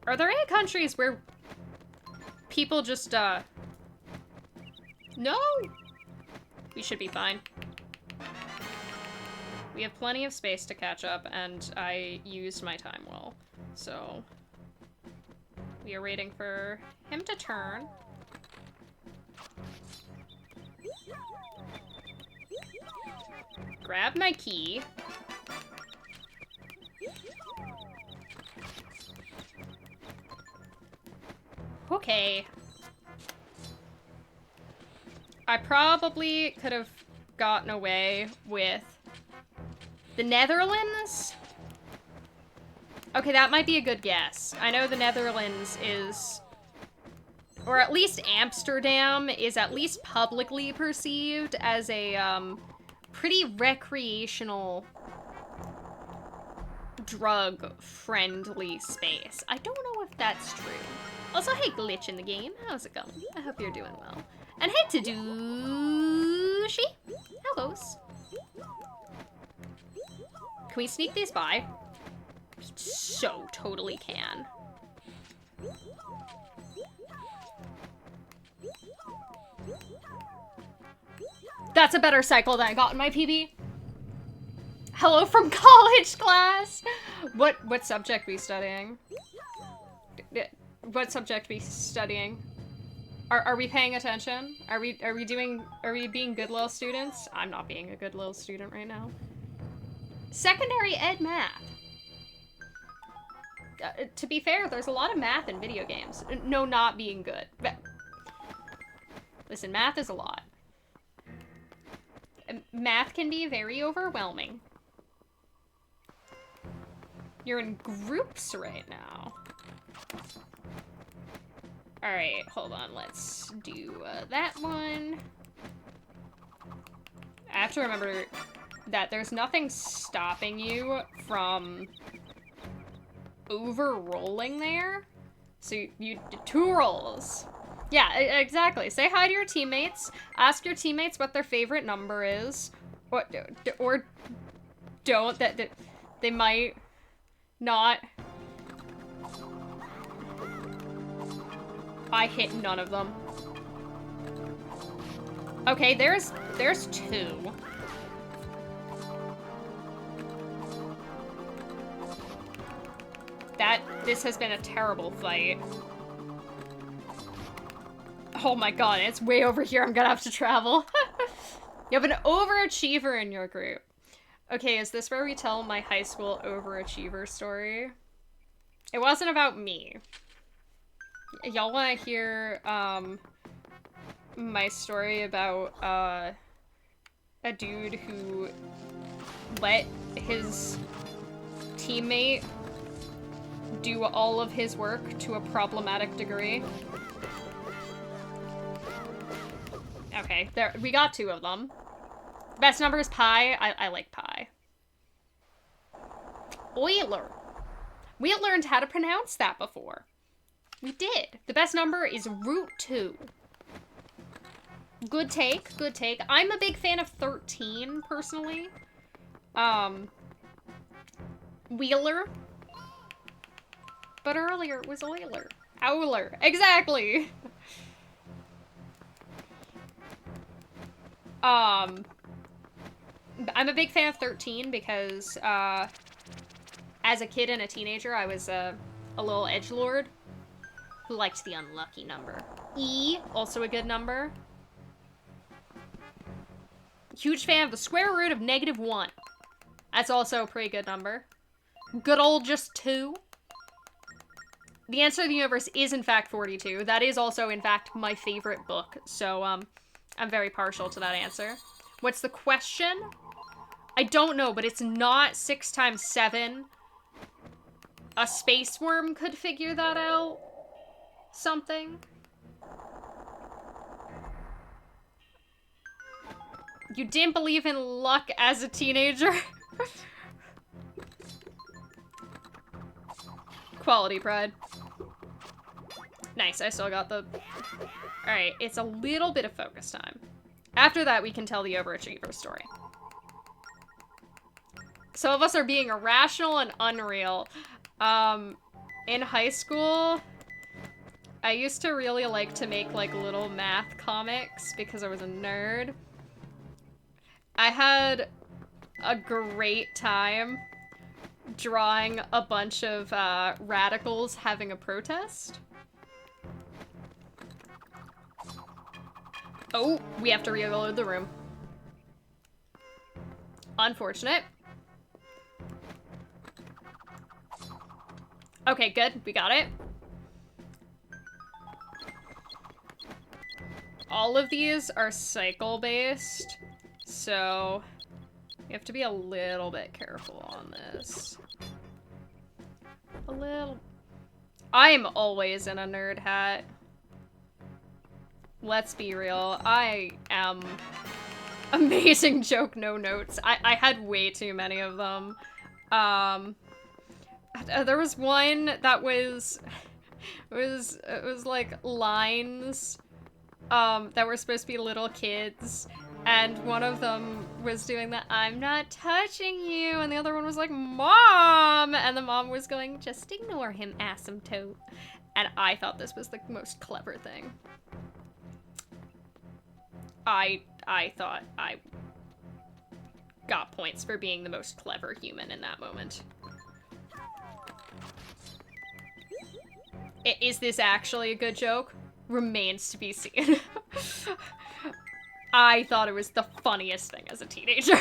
Are there any countries where people just, No! We should be fine. We have plenty of space to catch up, and I used my time well. So, we are waiting for him to turn. Grab my key. Okay. I probably could have gotten away with the Netherlands. Okay, that might be a good guess. I know the Netherlands is, or at least Amsterdam is at least publicly perceived as a pretty recreational, drug-friendly space. I don't know if that's true. Also, hey, Glitch in the game. How's it going? I hope you're doing well. And hey, Tadushi. How goes? Can we sneak these by? We so totally can. That's a better cycle than I got in my PB. Hello from college class. What subject we studying? What subject we studying? Are we paying attention? Are we being good little students? I'm not being a good little student right now. Secondary ed math. To be fair, there's a lot of math in video games. No, not being good. But listen, math is a lot. Math can be very overwhelming. You're in groups right now. Alright, hold on. Let's do that one. I have to remember that there's nothing stopping you from over-rolling there. So you 2 rolls. Yeah, exactly. Say hi to your teammates. Ask your teammates what their favorite number is. Or don't. That they might not. I hit none of them. Okay, there's 2. This has been a terrible fight. Oh my god, it's way over here. I'm gonna have to travel. You have an overachiever in your group. Okay, is this where we tell my high school overachiever story? It wasn't about me. Y'all want to hear my story about a dude who let his teammate do all of his work to a problematic degree? Okay, there we got 2 of them. Best number is pi. I like pi. Euler. We had learned how to pronounce that before. We did. The best number is √2. Good take, good take. I'm a big fan of 13, personally. Wheeler. But earlier it was Euler. Euler. Exactly. I'm a big fan of 13 because, as a kid and a teenager, I was a little edgelord who liked the unlucky number. E, also a good number. Huge fan of the square root of -1. That's also a pretty good number. Good old just 2. The Answer to the Universe is in fact 42. That is also in fact my favorite book, so I'm very partial to that answer. What's the question? I don't know, but it's not 6 times 7. A space worm could figure that out. Something. You didn't believe in luck as a teenager? Quality pride. Nice, I still got the... Alright, it's a little bit of focus time. After that, we can tell the overachiever story. Some of us are being irrational and unreal. In high school, I used to really like to make, like, little math comics because I was a nerd. I had a great time drawing a bunch of radicals having a protest. Oh, we have to reload the room. Unfortunate. Okay, good. We got it. All of these are cycle-based, so you have to be a little bit careful on this. A little. I'm always in a nerd hat. Let's be real. I am amazing joke, no notes. I had way too many of them. There was one that was it was like lines that were supposed to be little kids, and one of them was doing the "I'm not touching you," and the other one was like "Mom," and the mom was going, "Just ignore him, asymptote." And I thought this was the most clever thing. I thought I got points for being the most clever human in that moment. Is this actually a good joke? Remains to be seen. I thought it was the funniest thing as a teenager.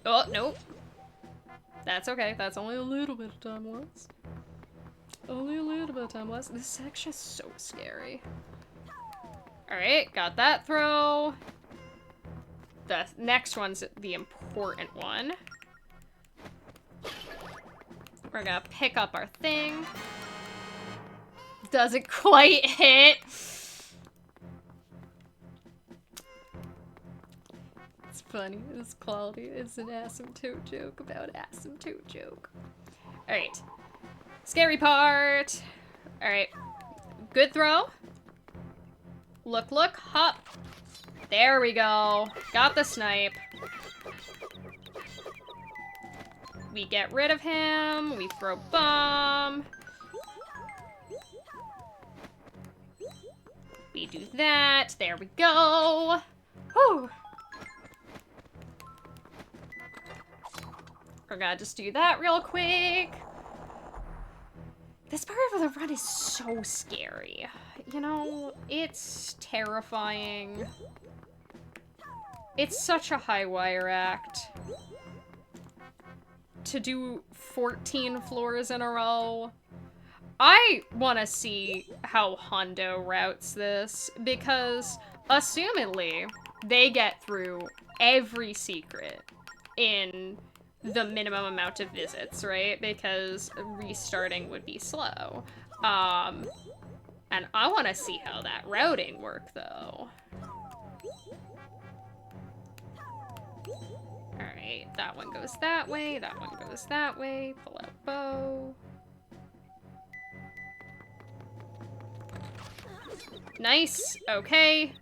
Oh, nope. That's okay. That's only a little bit of time left. Only a little bit of time left. This section is so scary. Alright, got that throw. The next one's the important one. We're gonna pick up our thing. Doesn't quite hit. It's funny. It's quality. It's an asymptote joke about asymptote joke. Alright. Scary part. Alright. Good throw. Look, look, hop. There we go. Got the snipe. We get rid of him. We throw bomb. We do that. There we go. Whew. We're gonna just do that real quick. This part of the run is so scary. You know, it's terrifying. It's such a high wire act to do 14 floors in a row. I want to see how Hondo routes this, because assumedly they get through every secret in the minimum amount of visits, right? Because restarting would be slow. And I want to see how that routing work, though. Alright, that one goes that way, that one goes that way. Pull out bow. Nice, okay.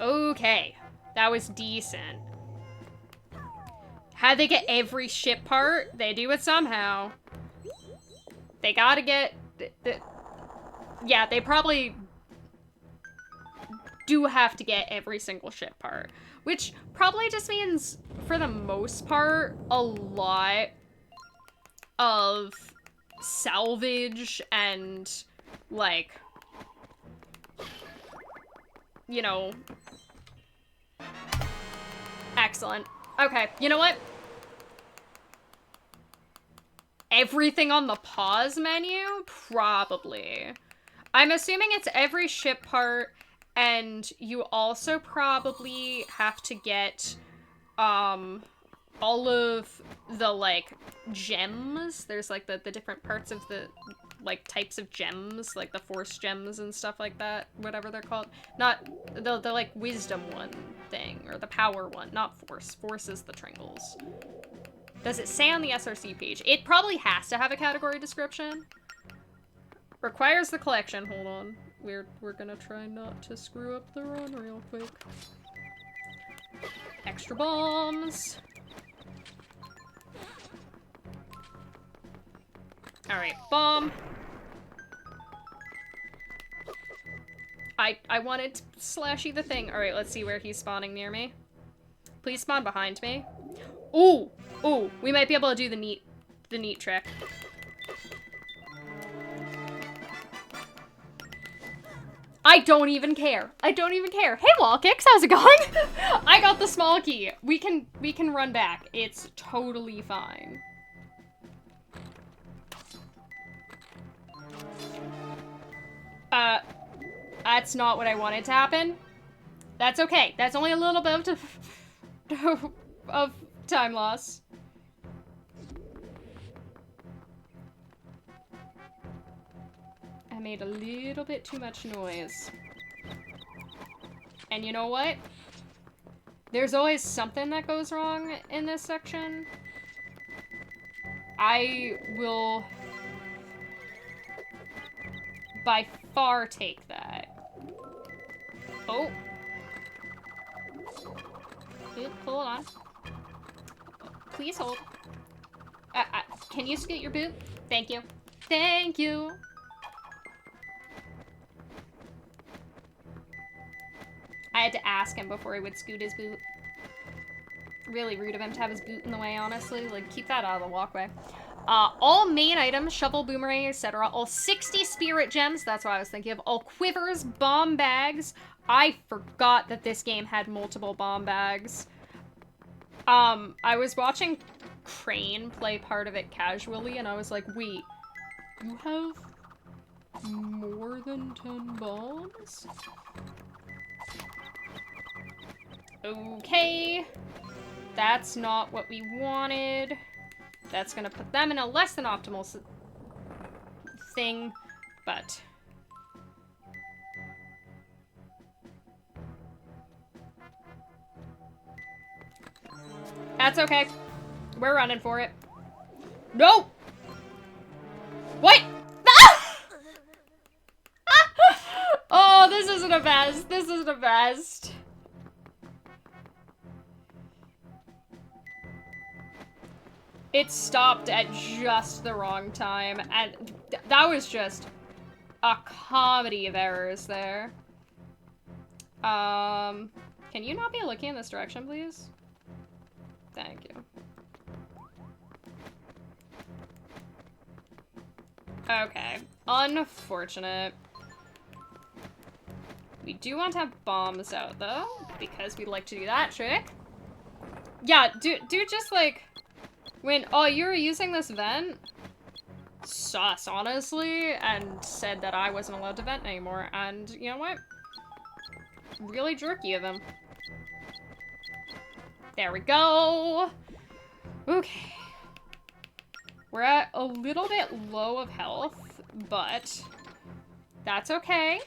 Okay, that was decent. How'd they get every ship part? They do it somehow. They gotta get... yeah, they probably do have to get every single ship part. Which probably just means, for the most part, a lot of salvage and, like, you know... Excellent. Okay, you know what? Everything on the pause menu? Probably. I'm assuming it's every ship part, and you also probably have to get, all of the, like, gems. There's, like, the different parts of the, like, types of gems, like the force gems and stuff like that, whatever they're called. Not the like, wisdom one thing, or the power one, not force. Force is the Tringles. Does it say on the SRC page? It probably has to have a category description. Requires the collection. Hold on. We're gonna try not to screw up the run real quick. Extra bombs. Alright, bomb. I wanted Slashy the thing. Alright, let's see where he's spawning near me. Please spawn behind me. Ooh! Ooh, we might be able to do the neat trick. I don't even care. I don't even care. Hey, Wallkicks, how's it going? I got the small key. We can run back. It's totally fine. That's not what I wanted to happen. That's okay. That's only a little bit of time loss. I made a little bit too much noise. And you know what? There's always something that goes wrong in this section. I will by far take that. Oh. Oop, hold on. Please hold. Can you scoot your boot? Thank you. Thank you. I had to ask him before he would scoot his boot. Really rude of him to have his boot in the way, honestly. Like, keep that out of the walkway. All main items, shovel, boomerang, etc. All 60 spirit gems, that's what I was thinking of. All quivers, bomb bags. I forgot that this game had multiple bomb bags. I was watching Crane play part of it casually, and I was like, wait, you have more than 10 bombs? Okay. That's not what we wanted. That's gonna put them in a less than optimal thing, but... That's okay. We're running for it. No! What? Oh, this isn't a best. This isn't a best. It stopped at just the wrong time, and that was just a comedy of errors there. Can you not be looking in this direction, please? Thank you. Okay. Unfortunate. We do want to have bombs out, though, because we'd like to do that trick. Yeah, do just, like... Oh, you were using this vent? Sus, honestly, and said that I wasn't allowed to vent anymore, and you know what? Really jerky of him. There we go! Okay. We're at a little bit low of health, but that's okay.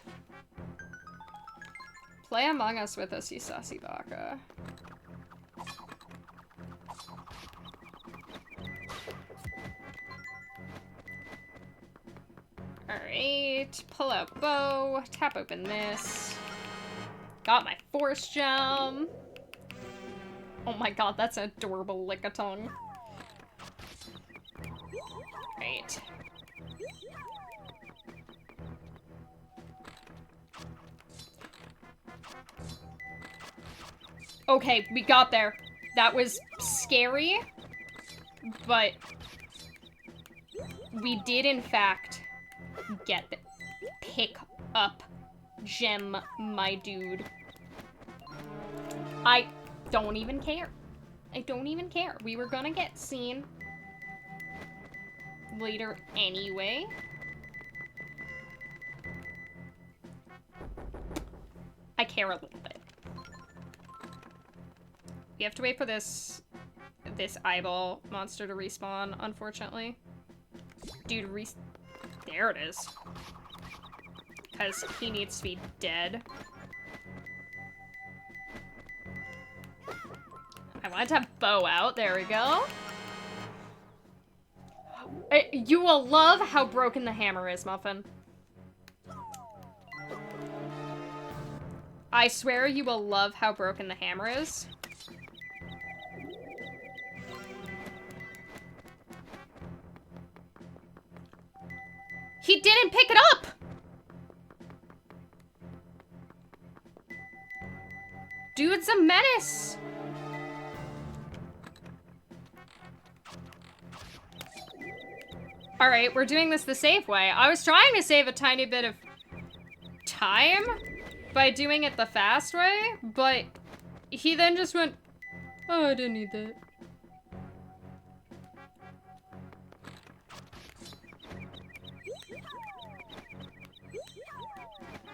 Play Among Us with us, you sussy baka. Alright, pull out bow, tap open this. Got my force gem. Oh my god, that's an adorable lick-a-tongue. Right. Okay, we got there. That was scary, but we did in fact get the pick up gem, my dude. I don't even care. I don't even care. We were gonna get seen later anyway. I care a little bit. We have to wait for this eyeball monster to respawn, unfortunately. Dude, there it is. Because he needs to be dead. I wanted to bow out. There we go. You will love how broken the hammer is, Muffin. I swear you will love how broken the hammer is. He didn't pick it up! Dude's a menace! Alright, we're doing this the safe way. I was trying to save a tiny bit of time by doing it the fast way, but he then just went, oh, I didn't need that.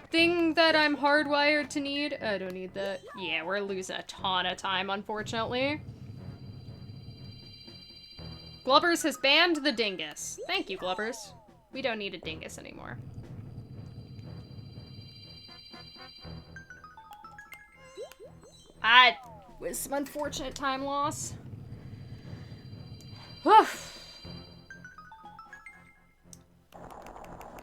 Thing that I'm hardwired to need? I don't need that. Yeah, we're losing a ton of time, unfortunately. Glubbers has banned the dingus. Thank you, Glubbers. We don't need a dingus anymore. That was some unfortunate time loss.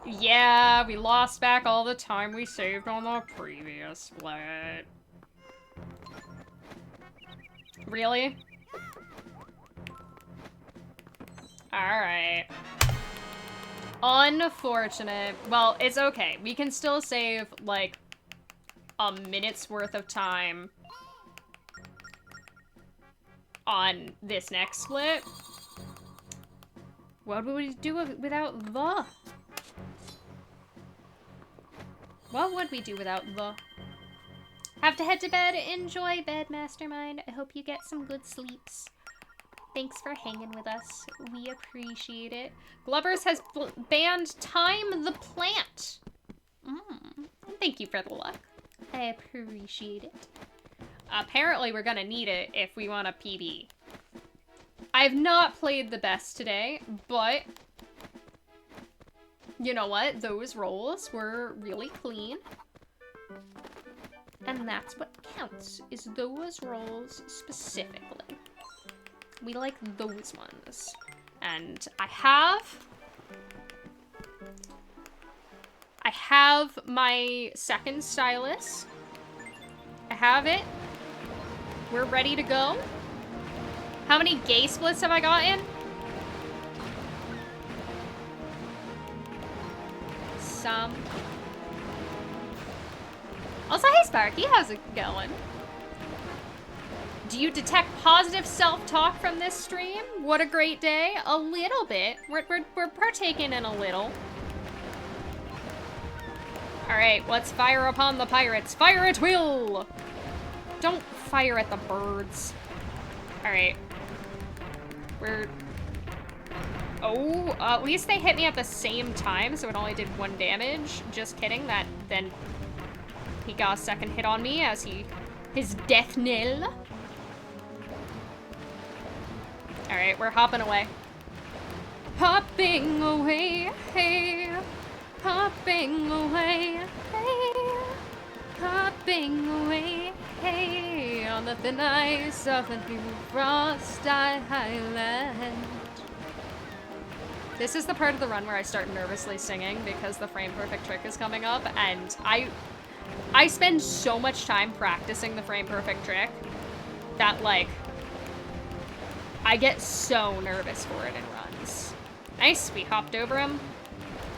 Yeah, we lost back all the time we saved on the previous split. Really? Alright. Unfortunate. Well, it's okay. We can still save, like, a minute's worth of time on this next split. What would we do without the? What would we do without the? Have to head to bed. Enjoy bed, Mastermind. I hope you get some good sleeps. Thanks for hanging with us. We appreciate it. Glubbers has banned Time the Plant. Thank you for the luck. I appreciate it. Apparently we're gonna need it if we want a PB. I've not played the best today, but you know what? Those rolls were really clean. And that's what counts, is those rolls specifically. We like those ones. And I have my second stylus. I have it. We're ready to go. How many gay splits have I gotten? Some. Also, hey Sparky, how's it going? Do you detect positive self-talk from this stream? What a great day. A little bit. We're partaking in a little. Alright, let's fire upon the pirates. Fire at will! Don't fire at the birds. Alright. We're... Oh, at least they hit me at the same time, so it only did 1 damage. Just kidding, then he got a second hit on me as his death knell. Alright, we're hopping away. Hopping away, hey. Hopping away, hey. Hopping away, hey. On the thin ice of the new Frosty Highland. This is the part of the run where I start nervously singing because the frame perfect trick is coming up, and I spend so much time practicing the frame perfect trick that, like, I get so nervous for it in runs. Nice, we hopped over him.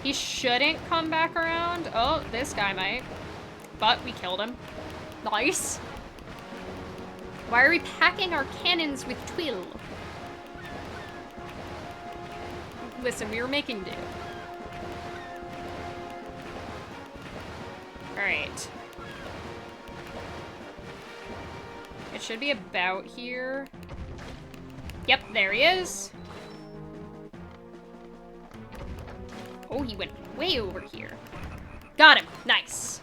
He shouldn't come back around. Oh, this guy might. But we killed him. Nice. Why are we packing our cannons with twill? Listen, we were making do. Alright. It should be about here. Yep, there he is. Oh, he went way over here. Got him. Nice.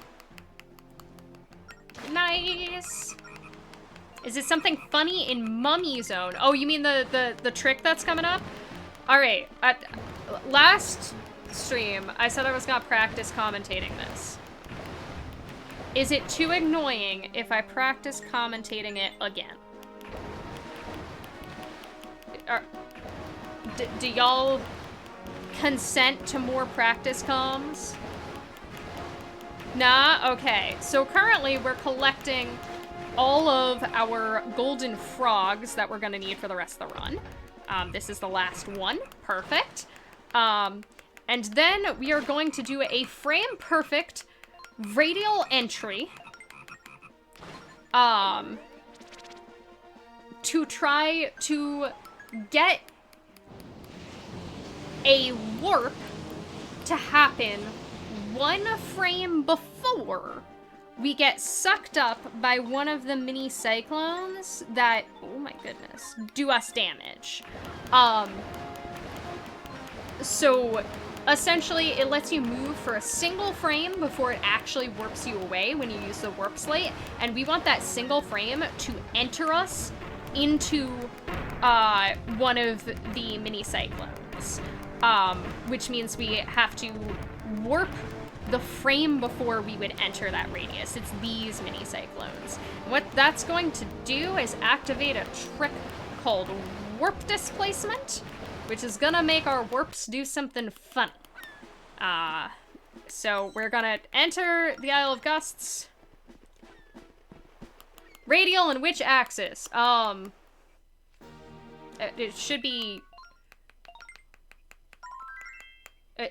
Nice. Is it something funny in Mummy Zone? Oh, you mean the trick that's coming up? Alright. Last stream, I said I was gonna practice commentating this. Is it too annoying if I practice commentating it again? Do y'all consent to more practice comms? Nah? Okay. So currently we're collecting all of our golden frogs that we're gonna need for the rest of the run. This is the last one. Perfect. And then we are going to do a frame perfect radial entry. To try to get a warp to happen 1 frame before we get sucked up by one of the mini cyclones that, oh my goodness, do us damage. So essentially it lets you move for a single frame before it actually warps you away when you use the warp slate, and we want that single frame to enter us into one of the mini cyclones, which means we have to warp the frame before we would enter that radius. It's these mini cyclones. And what that's going to do is activate a trick called warp displacement, which is gonna make our warps do something fun. So we're gonna enter the Isle of Gusts. Radial and which axis? It should be...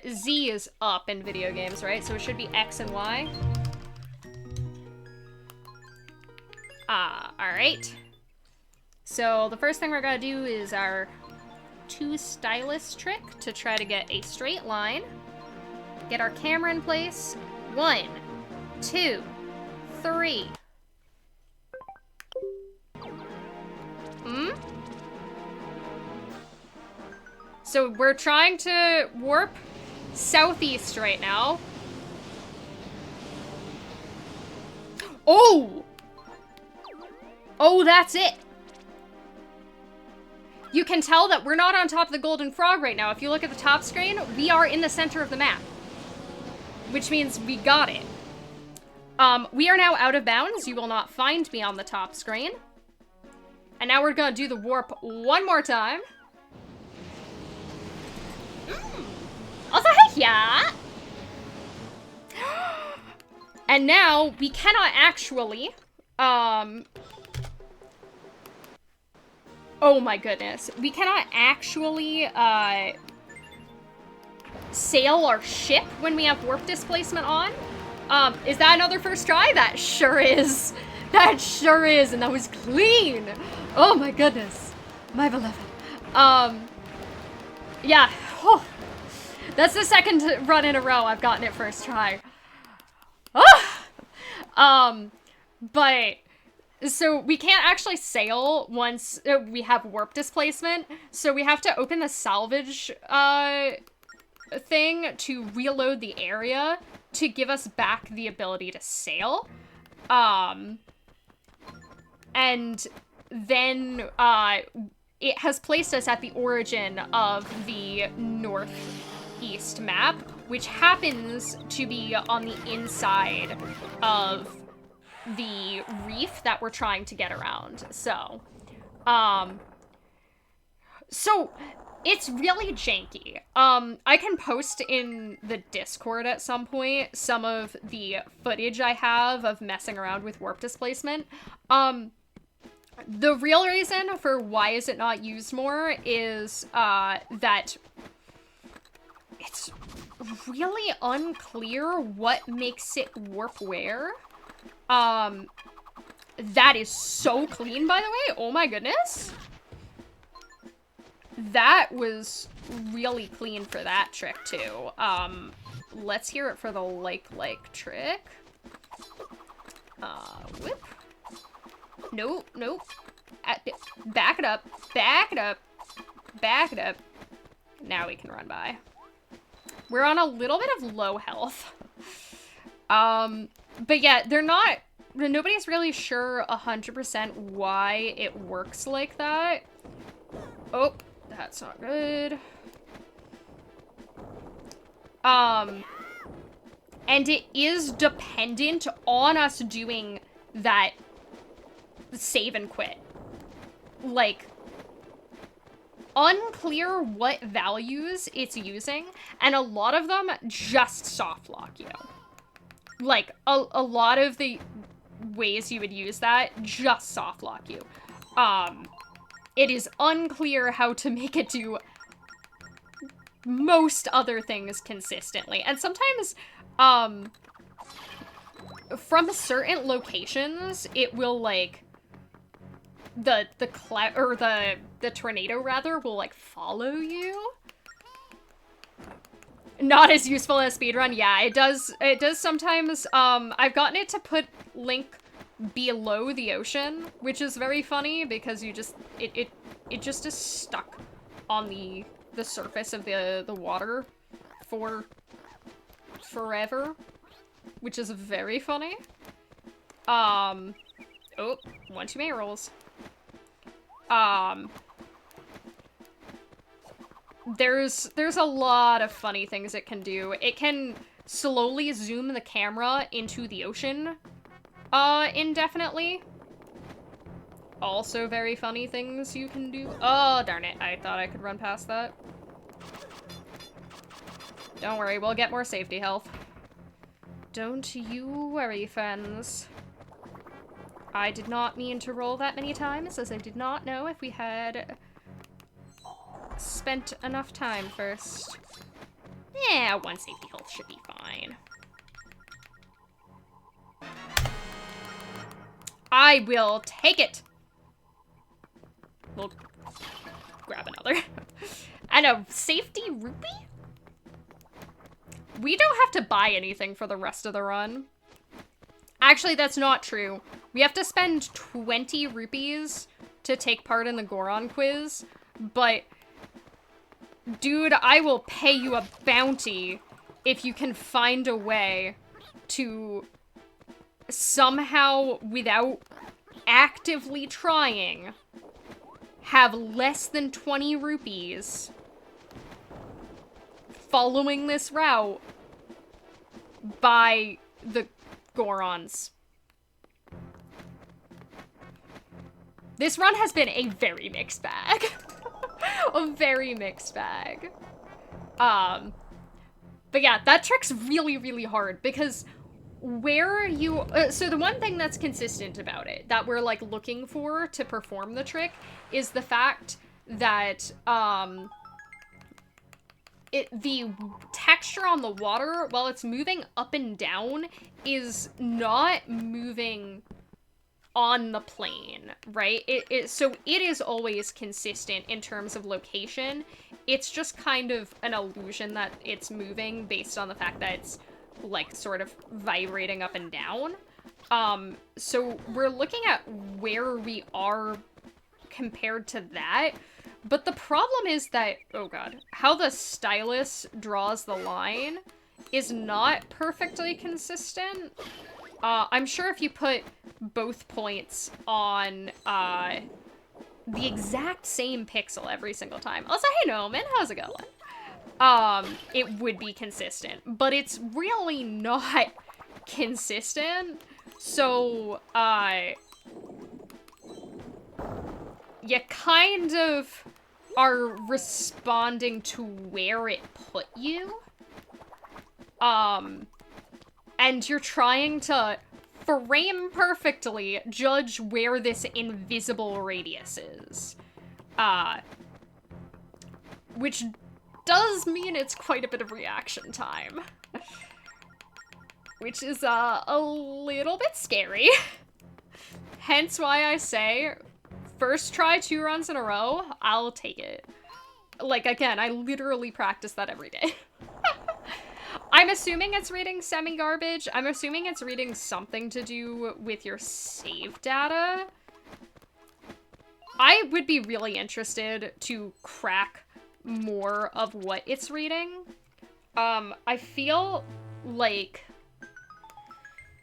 Z is up in video games, right? So it should be X and Y. Alright. So the first thing we're gonna do is our 2 stylus trick to try to get a straight line. Get our camera in place. 1, 2, 3. So we're trying to warp southeast right now. Oh! Oh, that's it. You can tell that we're not on top of the golden frog right now. If you look at the top screen, we are in the center of the map, which means we got it. We are now out of bounds. You will not find me on the top screen. And now we're gonna do the warp one more time. Also, yeah. And now we cannot actually, oh my goodness. We cannot actually, sail our ship when we have warp displacement on. Is that another first try? That sure is. That sure is, and that was clean. Oh my goodness. My beloved. Yeah. Oh. That's the second run in a row I've gotten it first try. Ah! But So we can't actually sail once we have warp displacement. So we have to open the salvage thing to reload the area to give us back the ability to sail. And then it has placed us at the origin of the northeast map, which happens to be on the inside of the reef that we're trying to get around. So it's really janky. I can post in the Discord at some point some of the footage I have of messing around with warp displacement. The real reason for why is it not used more is that it's really unclear what makes it warp where. That is so clean, by the way. Oh my goodness. That was really clean for that trick, too. Let's hear it for the like trick. Whip. Nope, nope. Back it up. Back it up. Back it up. Now we can run by. We're on a little bit of low health. But yeah, nobody's really sure 100% why it works like that. Oh, that's not good. And it is dependent on us doing that save and quit. Like, unclear what values it's using, and a lot of them just soft lock you. Like, a lot of the ways you would use that just soft lock you. It is unclear how to make it do most other things consistently. And sometimes, from certain locations, it will, like, the tornado, rather, will, like, follow you. Not as useful as speedrun. Yeah, it does sometimes. I've gotten it to put Link below the ocean, which is very funny because you just, it just is stuck on the surface of the water for forever, which is very funny. Oh, one too many rolls. There's a lot of funny things it can do. It can slowly zoom the camera into the ocean, indefinitely. Also very funny things you can do. Oh, darn it. I thought I could run past that. Don't worry, we'll get more safety health. Don't you worry, friends. I did not mean to roll that many times, as I did not know if we had spent enough time first. Yeah, one safety health should be fine. I will take it! We'll grab another. And a safety rupee? We don't have to buy anything for the rest of the run. Actually, that's not true. We have to spend 20 rupees to take part in the Goron quiz, but dude, I will pay you a bounty if you can find a way to somehow, without actively trying, have less than 20 rupees following this route by the Gorons. This run has been a very mixed bag. A very mixed bag. But yeah, that trick's really, really hard because where you... so the one thing that's consistent about it, that we're, like, looking for to perform the trick, is the fact that, the texture on the water, while it's moving up and down, is not moving on the plane, right? So it is always consistent in terms of location. It's just kind of an illusion that it's moving based on the fact that it's, like, sort of vibrating up and down. So we're looking at where we are compared to that. But the problem is that, oh god, how the stylus draws the line is not perfectly consistent. I'm sure if you put both points on, the exact same pixel every single time. Also, hey Noman, how's it going? It would be consistent, but it's really not consistent. So, you kind of are responding to where it put you. And you're trying to frame perfectly judge where this invisible radius is. Which does mean it's quite a bit of reaction time. Which is, a little bit scary. Hence why I say, first try 2 runs in a row, I'll take it. Like, again, I literally practice that every day. I'm assuming it's reading semi-garbage. I'm assuming it's reading something to do with your save data. I would be really interested to crack more of what it's reading. I feel like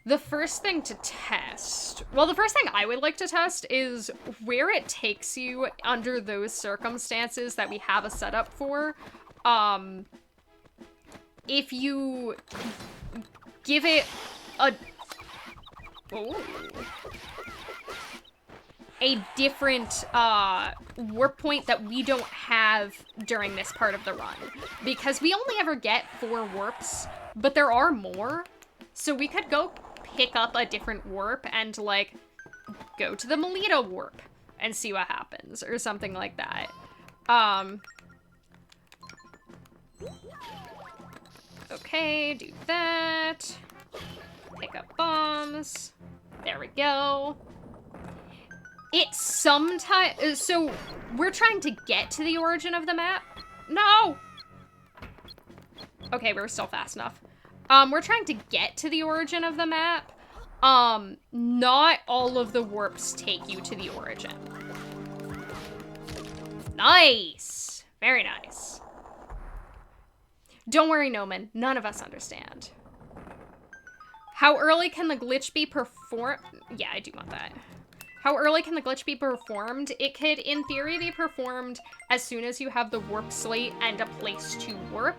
the first thing to test, well, the first thing I would like to test is where it takes you under those circumstances that we have a setup for. If you give it a different warp point that we don't have during this part of the run, because we only ever get 4 warps, but there are more, so we could go pick up a different warp and like go to the Melita warp and see what happens or something like that. Okay, do that. Pick up bombs. There we go. It sometimes, so we're trying to get to the origin of the map. No! Okay, we're still fast enough. We're trying to get to the origin of the map. Not all of the warps take you to the origin. Nice! Very nice. Don't worry, Noman. None of us understand. How early can the glitch be performed? Yeah, I do want that. How early can the glitch be performed? It could, in theory, be performed as soon as you have the warp slate and a place to warp.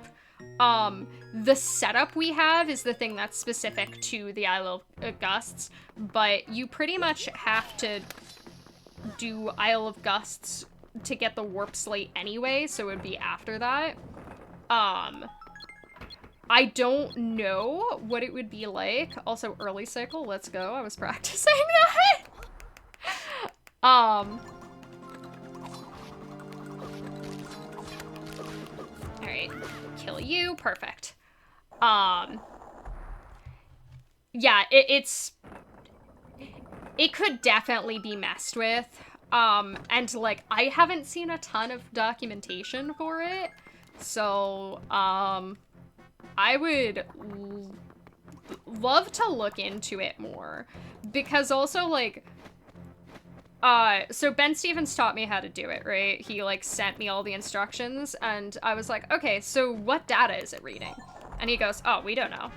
The setup we have is the thing that's specific to the Isle of Gusts, but you pretty much have to do Isle of Gusts to get the warp slate anyway, so it would be after that. I don't know what it would be like. Also, early cycle, let's go. I was practicing that. Alright, kill you, perfect. Yeah, it could definitely be messed with. And like, I haven't seen a ton of documentation for it, so, I would love to look into it more, because also, like, so Ben Stevens taught me how to do it, right? He, like, sent me all the instructions, and I was like, okay, so what data is it reading? And he goes, oh, we don't know.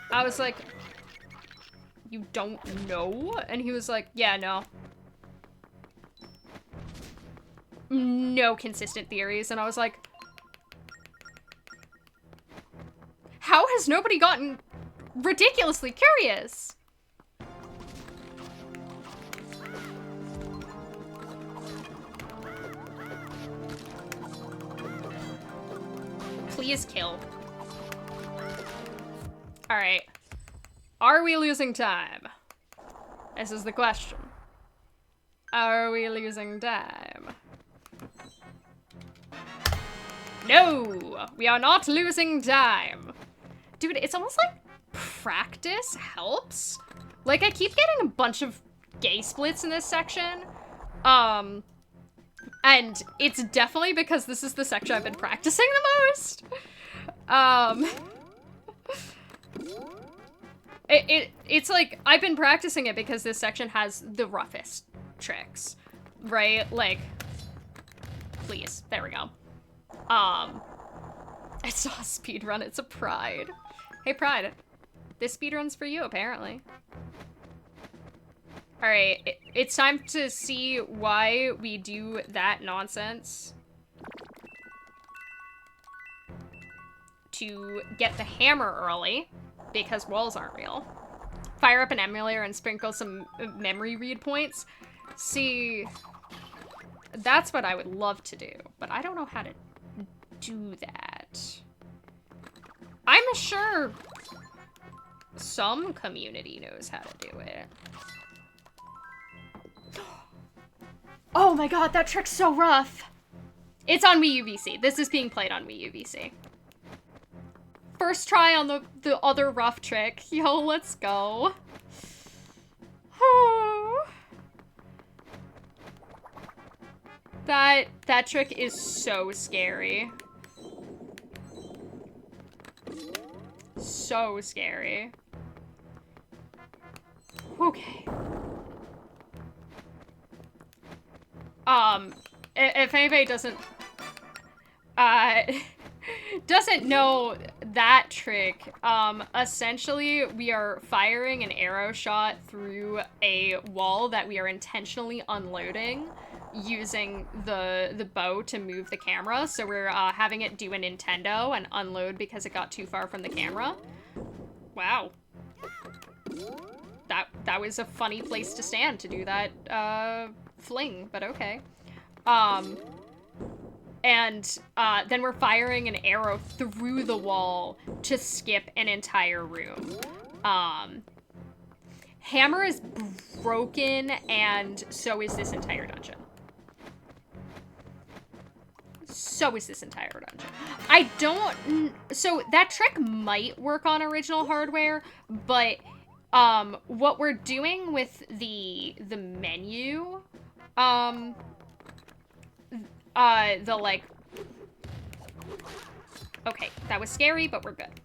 I was like, you don't know? And he was like, yeah, no. No consistent theories. And I was like, how has nobody gotten ridiculously curious? Please kill. All right. Are we losing time? This is the question. Are we losing time? No, we are not losing time. Dude, it's almost like practice helps. Like, I keep getting a bunch of gay splits in this section. And it's definitely because this is the section I've been practicing the most. It's like, I've been practicing it because this section has the roughest tricks, right? Like, please, there we go. I saw a speedrun, it's a Pride. Hey, Pride, this speedrun's for you, apparently. Alright, it's time to see why we do that nonsense. To get the hammer early, because walls aren't real. Fire up an emulator and sprinkle some memory read points. See, that's what I would love to do, but I don't know how to do that. I'm sure some community knows how to do it. Oh my god, that trick's so rough. It's on Wii U VC. This is being played on Wii U VC. First try on the other rough trick. Yo, let's go. That trick is so scary. So scary. Okay. If anybody doesn't know that trick, essentially we are firing an arrow shot through a wall that we are intentionally unloading using the bow to move the camera. So we're having it do a Nintendo and unload because it got too far from the camera. Wow. That was a funny place to stand to do that fling, but okay. And then we're firing an arrow through the wall to skip an entire room. Hammer is broken, and so is this entire dungeon. So is this entire dungeon. I don't... So that trick might work on original hardware, but what we're doing with the menu... the, like... Okay, that was scary, but we're good.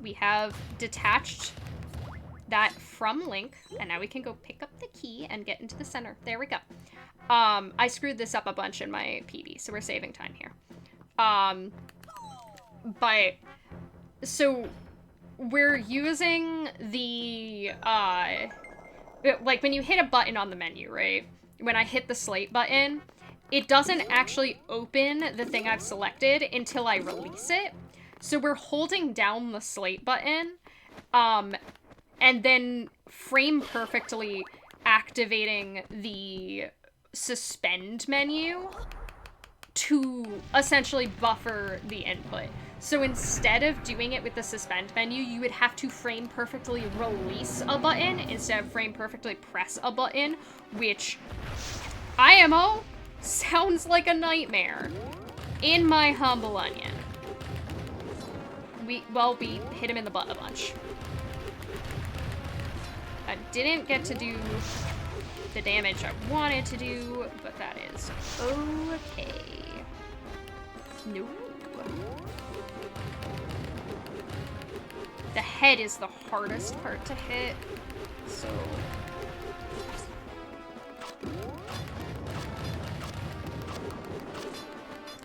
We have detached that from Link, and now we can go pick up the key and get into the center. There we go. I screwed this up a bunch in my PB, so we're saving time here. But... So, we're using the, like, when you hit a button on the menu, right? When I hit the slate button, it doesn't actually open the thing I've selected until I release it. So we're holding down the slate button, and then frame perfectly activating the suspend menu to essentially buffer the input. So instead of doing it with the suspend menu, you would have to frame perfectly release a button instead of frame perfectly press a button, which, IMO, sounds like a nightmare, in my humble onion. We hit him in the butt a bunch. I didn't get to do the damage I wanted to do, but that is okay. No. The head is the hardest part to hit, so...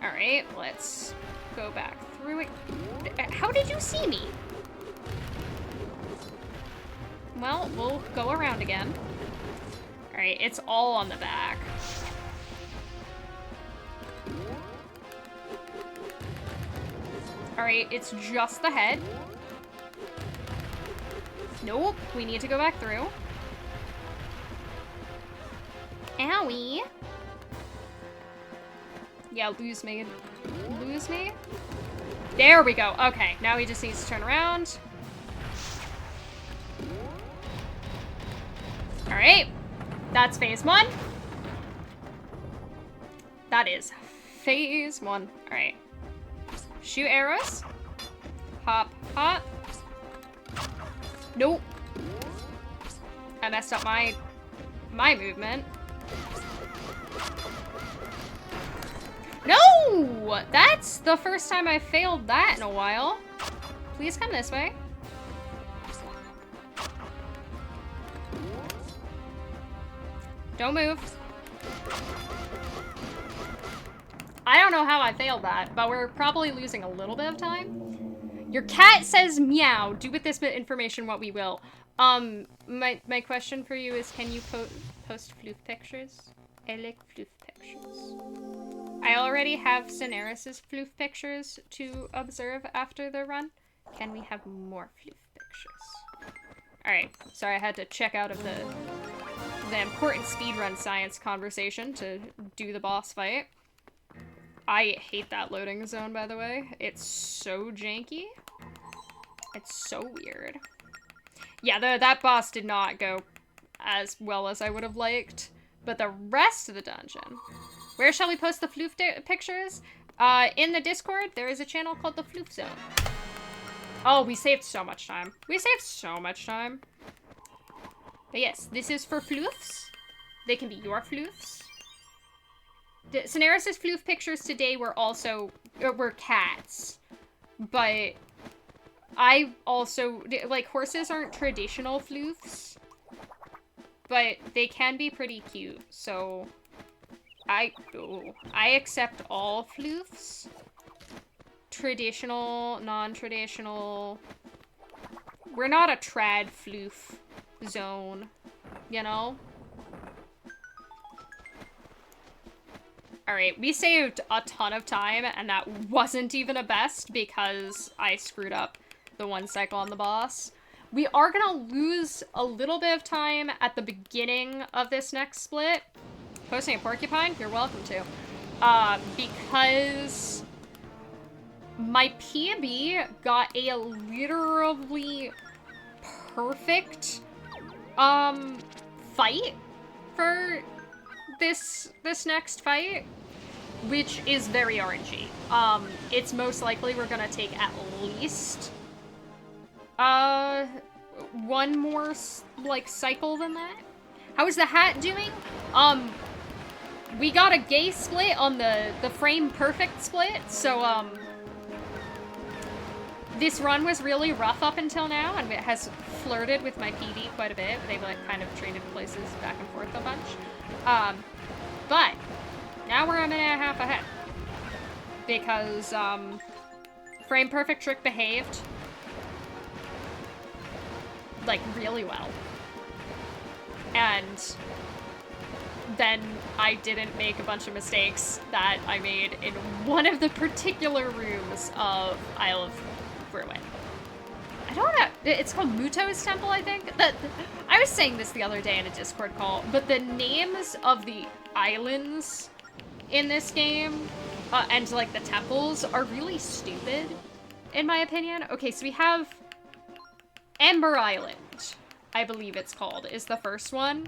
Alright, let's go back through it. How did you see me? Well, we'll go around again. Alright, it's all on the back. Alright, it's just the head. Nope, we need to go back through. Owie. Yeah, lose me. Lose me? There we go. Okay, now he just needs to turn around. Alright. That's phase 1. That is phase 1. Alright. Shoot arrows. Hop, hop. Nope. I messed up my movement. No! That's the first time I failed that in a while. Please come this way. Don't move. I don't know how I failed that, but we're probably losing a little bit of time. Your cat says meow. Do with this information what we will. My question for you is, can you post floof pictures? I like floof pictures. I already have Cineris's floof pictures to observe after the run. Can we have more floof pictures? Alright, sorry I had to check out of the important speedrun science conversation to do the boss fight. I hate that loading zone, by the way. It's so janky. It's so weird. Yeah, that boss did not go as well as I would have liked. But the rest of the dungeon... Where shall we post the floof pictures? In the Discord, there is a channel called the Floof Zone. Oh, we saved so much time. We saved so much time. But yes, this is for floofs. They can be your floofs. Cineris's floof pictures today were also... were cats. But... I also... like, horses aren't traditional floofs. But they can be pretty cute, so... I accept all floofs. Traditional, non-traditional. We're not a trad floof zone, you know? Alright, we saved a ton of time, and that wasn't even a best because I screwed up the one cycle on the boss. We are gonna lose a little bit of time at the beginning of this next split. Posting a porcupine? You're welcome to. Because my PB got a literally perfect fight for this next fight, which is very RNG. It's most likely we're gonna take at least one more like cycle than that. How is the hat doing? We got a gay split on the frame perfect split, so this run was really rough up until now, and it has flirted with my PD quite a bit. They've like kind of traded places back and forth a bunch. But now we're a minute and a half ahead because frame perfect trick behaved like really well, and then I didn't make a bunch of mistakes that I made in one of the particular rooms of Isle of Ruin. I don't know. It's called Muto's Temple, I think. I was saying this the other day in a Discord call, but the names of the islands in this game and like the temples are really stupid, in my opinion. Okay, so we have Ember Island, I believe it's called, is the first one.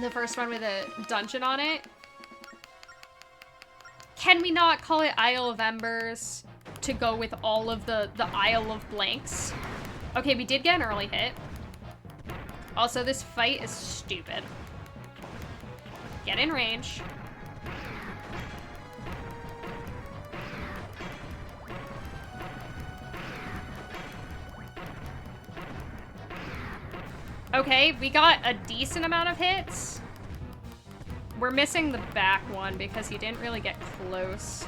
The first one with a dungeon on it. Can we not call it Isle of Embers to go with all of the Isle of Blanks? Okay, we did get an early hit. Also, this fight is stupid. Get in range. Okay, we got a decent amount of hits. We're missing the back one because he didn't really get close.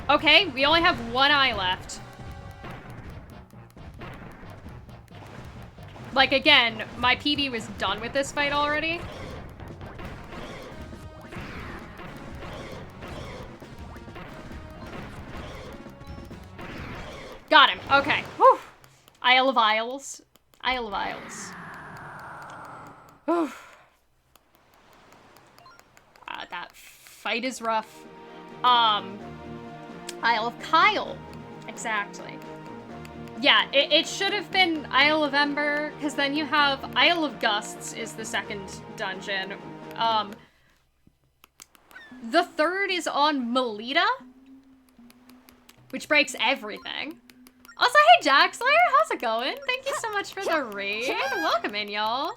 Okay, we only have one eye left. Like, again, my PB was done with this fight already. Got him. Okay. Whew. Isle of Isles. Isle of Isles. Whew. That fight is rough. Isle of Kyle. Exactly. Yeah, it should have been Isle of Ember, because then you have Isle of Gusts is the second dungeon. The third is on Melita, which breaks everything. Also, hey Jaxler, how's it going? Thank you so much for the raid. Welcome in, y'all.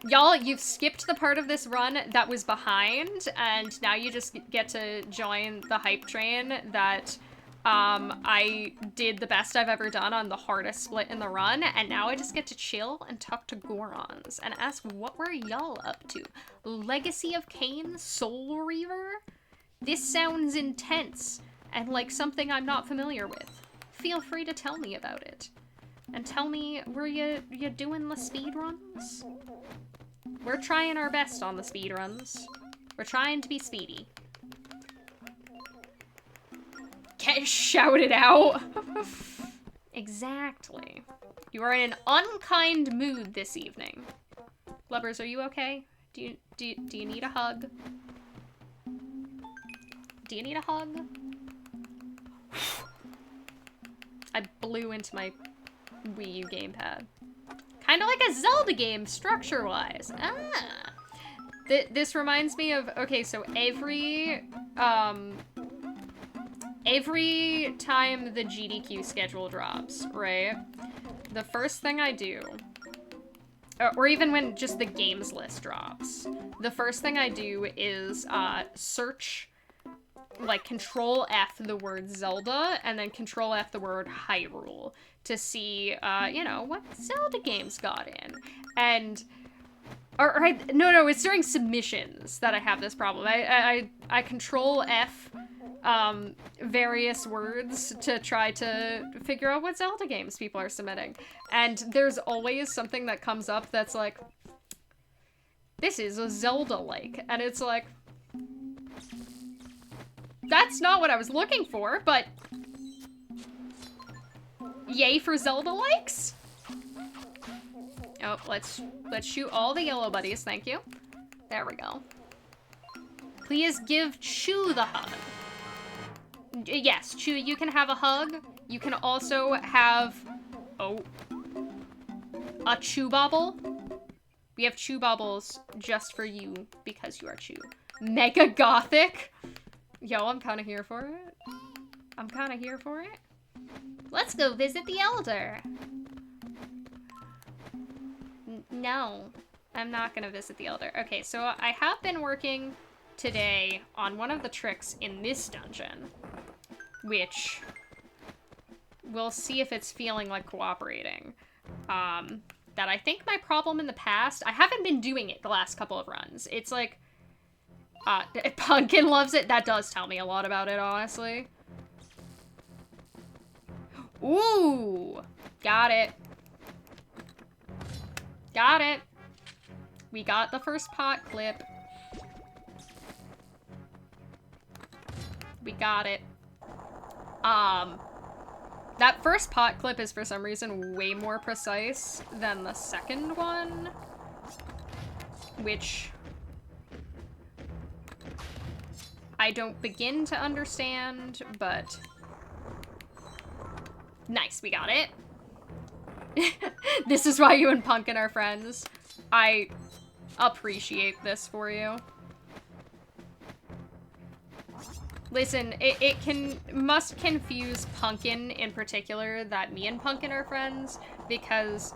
Y'all, you've skipped the part of this run that was behind, and now you just get to join the hype train that I did the best I've ever done on the hardest split in the run, and now I just get to chill and talk to Gorons and ask what were y'all up to? Legacy of Kain? Soul Reaver? This sounds intense and like something I'm not familiar with. Feel free to tell me about it. And tell me, were you doing the speedruns? We're trying our best on the speedruns. We're trying to be speedy. Get shouted out. Exactly. You are in an unkind mood this evening. Lubbers, are you okay? Do you need a hug? Do you need a hug? I blew into my Wii U gamepad. Kind of like a Zelda game, structure-wise. Ah. This reminds me of, okay, so every time the GDQ schedule drops, right? The first thing I do, or even when just the games list drops, the first thing I do is search, like, Control F the word Zelda, and then Control F the word Hyrule to see, you know, what Zelda games got in. And, no, it's during submissions that I have this problem. I Control F various words to try to figure out what Zelda games people are submitting. And there's always something that comes up that's like, this is a Zelda-like. And it's like, that's not what I was looking for, but yay for Zelda likes. Oh, let's shoot all the yellow buddies, thank you. There we go. Please give Chew the hug. Yes, Chew, you can have a hug. You can also have, a Chew Bobble. We have Chew Bobbles just for you because you are Chew. Mega Gothic. Yo, I'm kind of here for it. I'm kind of here for it. Let's go visit the Elder. No, I'm not gonna visit the Elder. Okay, so I have been working today on one of the tricks in this dungeon, which we'll see if it's feeling like cooperating. That I think my problem in the past, I haven't been doing it the last couple of runs. It's like, Pumpkin loves it. That does tell me a lot about it, honestly. Ooh, got it. Got it. We got the first pot clip. We got it. That first pot clip is for some reason way more precise than the second one, which I don't begin to understand, but nice, we got it. This is why you and Pumpkin are friends. I appreciate this for you. Listen, it must confuse Pumpkin in particular that me and Pumpkin are friends, because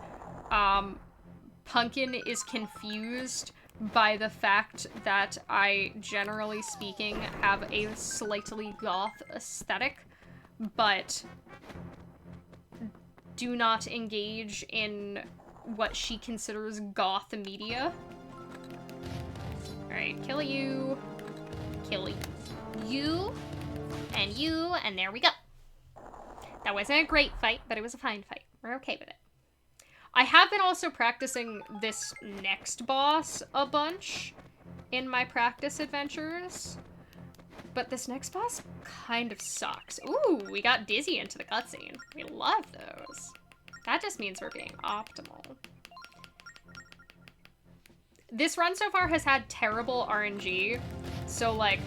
Pumpkin is confused by the fact that I, generally speaking, have a slightly goth aesthetic, but do not engage in what she considers goth media. Alright, kill you, and there we go. That wasn't a great fight, but it was a fine fight. We're okay with it. I have been also practicing this next boss a bunch in my practice adventures, but this next boss kind of sucks. Ooh, we got Dizzy into the cutscene. We love those. That just means we're being optimal. This run so far has had terrible RNG, so like,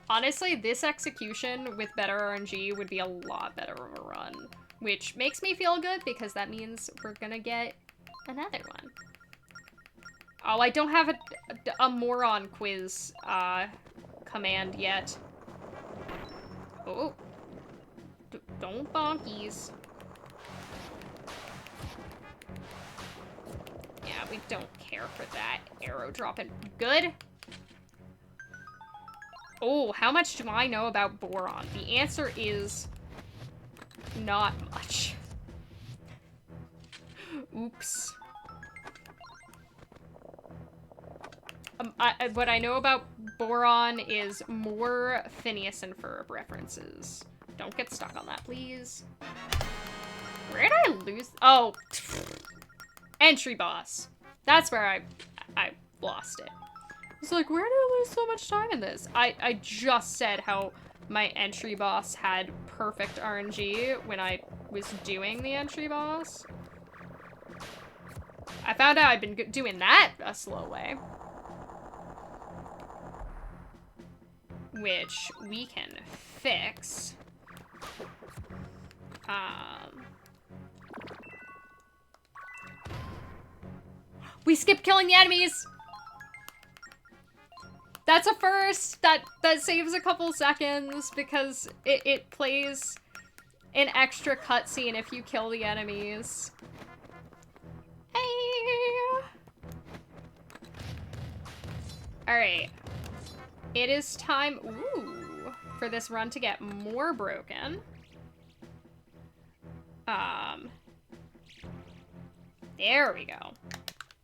honestly, this execution with better RNG would be a lot better of a run, which makes me feel good because that means we're gonna get another one. Oh, I don't have a moron quiz command yet. Oh. Don't bonkies. we don't care for that arrow dropping. Good. Oh, how much do I know about boron? The answer is not much. Oops. What I know about boron is more Phineas and Ferb references. Don't get stuck on that, please. Where did I lose? Oh, entry boss. That's where I lost it. I was like, where did I lose so much time in this? I just said how my entry boss had perfect RNG when I was doing the entry boss. I found out I'd been doing that a slow way. Which we can fix. We skipped killing the enemies! That's a first! That saves a couple seconds because it plays an extra cutscene if you kill the enemies. Hey! Alright. It is time, ooh, for this run to get more broken. There we go.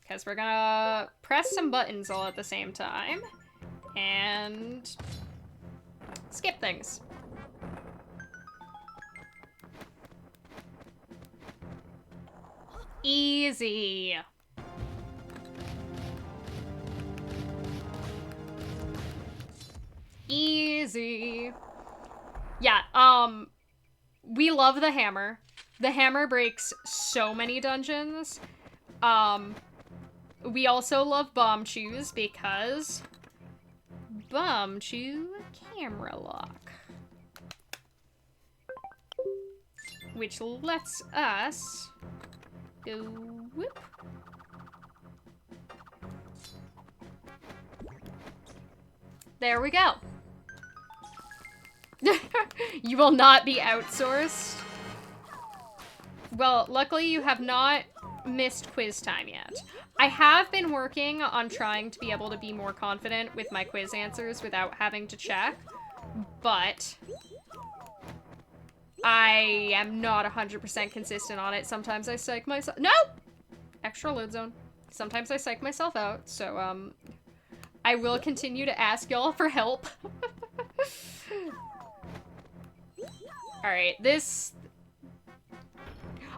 Because we're gonna press some buttons all at the same time. And skip things. Easy. Easy. Yeah, we love the hammer. The hammer breaks so many dungeons. We also love bomb chews because bomb chew camera lock. Which lets us go whoop. There we go. You will not be outsourced. Well, luckily you have not missed quiz time yet. I have been working on trying to be able to be more confident with my quiz answers without having to check, but I am not 100% consistent on it. Sometimes I psych myself— no! Extra load zone. Sometimes I psych myself out, so, I will continue to ask y'all for help. Alright, this—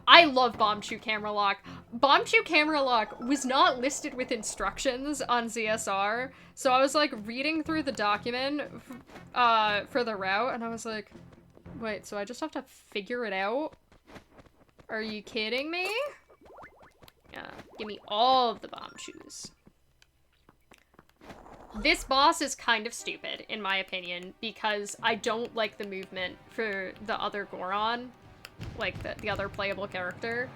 I love Bomb Chew Camera Lock. Bomb Chew Camera Lock was not listed with instructions on ZSR, so I was like reading through the document for the route, and I was like, wait, so I just have to figure it out? Are you kidding me? Yeah, give me all of the Bomb Chews. This boss is kind of stupid, in my opinion, because I don't like the movement for the other Goron, like the other playable character,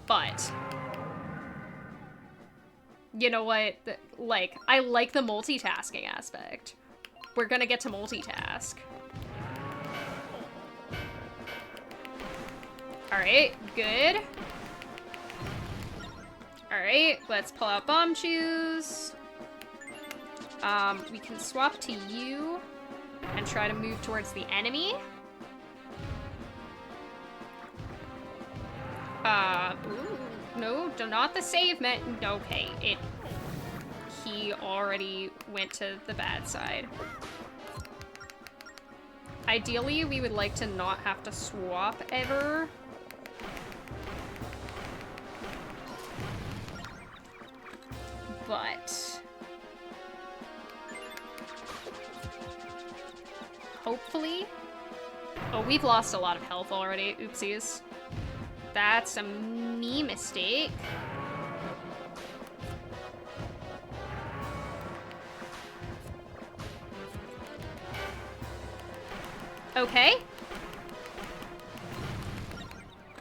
but you know what? Like, I like the multitasking aspect. We're gonna get to multitask. Alright, good. Alright, let's pull out Bomb Chews. We can swap to you and try to move towards the enemy. Ooh, no, not the save meant. Okay, he already went to the bad side. Ideally, we would like to not have to swap ever. But hopefully— oh, we've lost a lot of health already. Oopsies. That's a me mistake. Okay.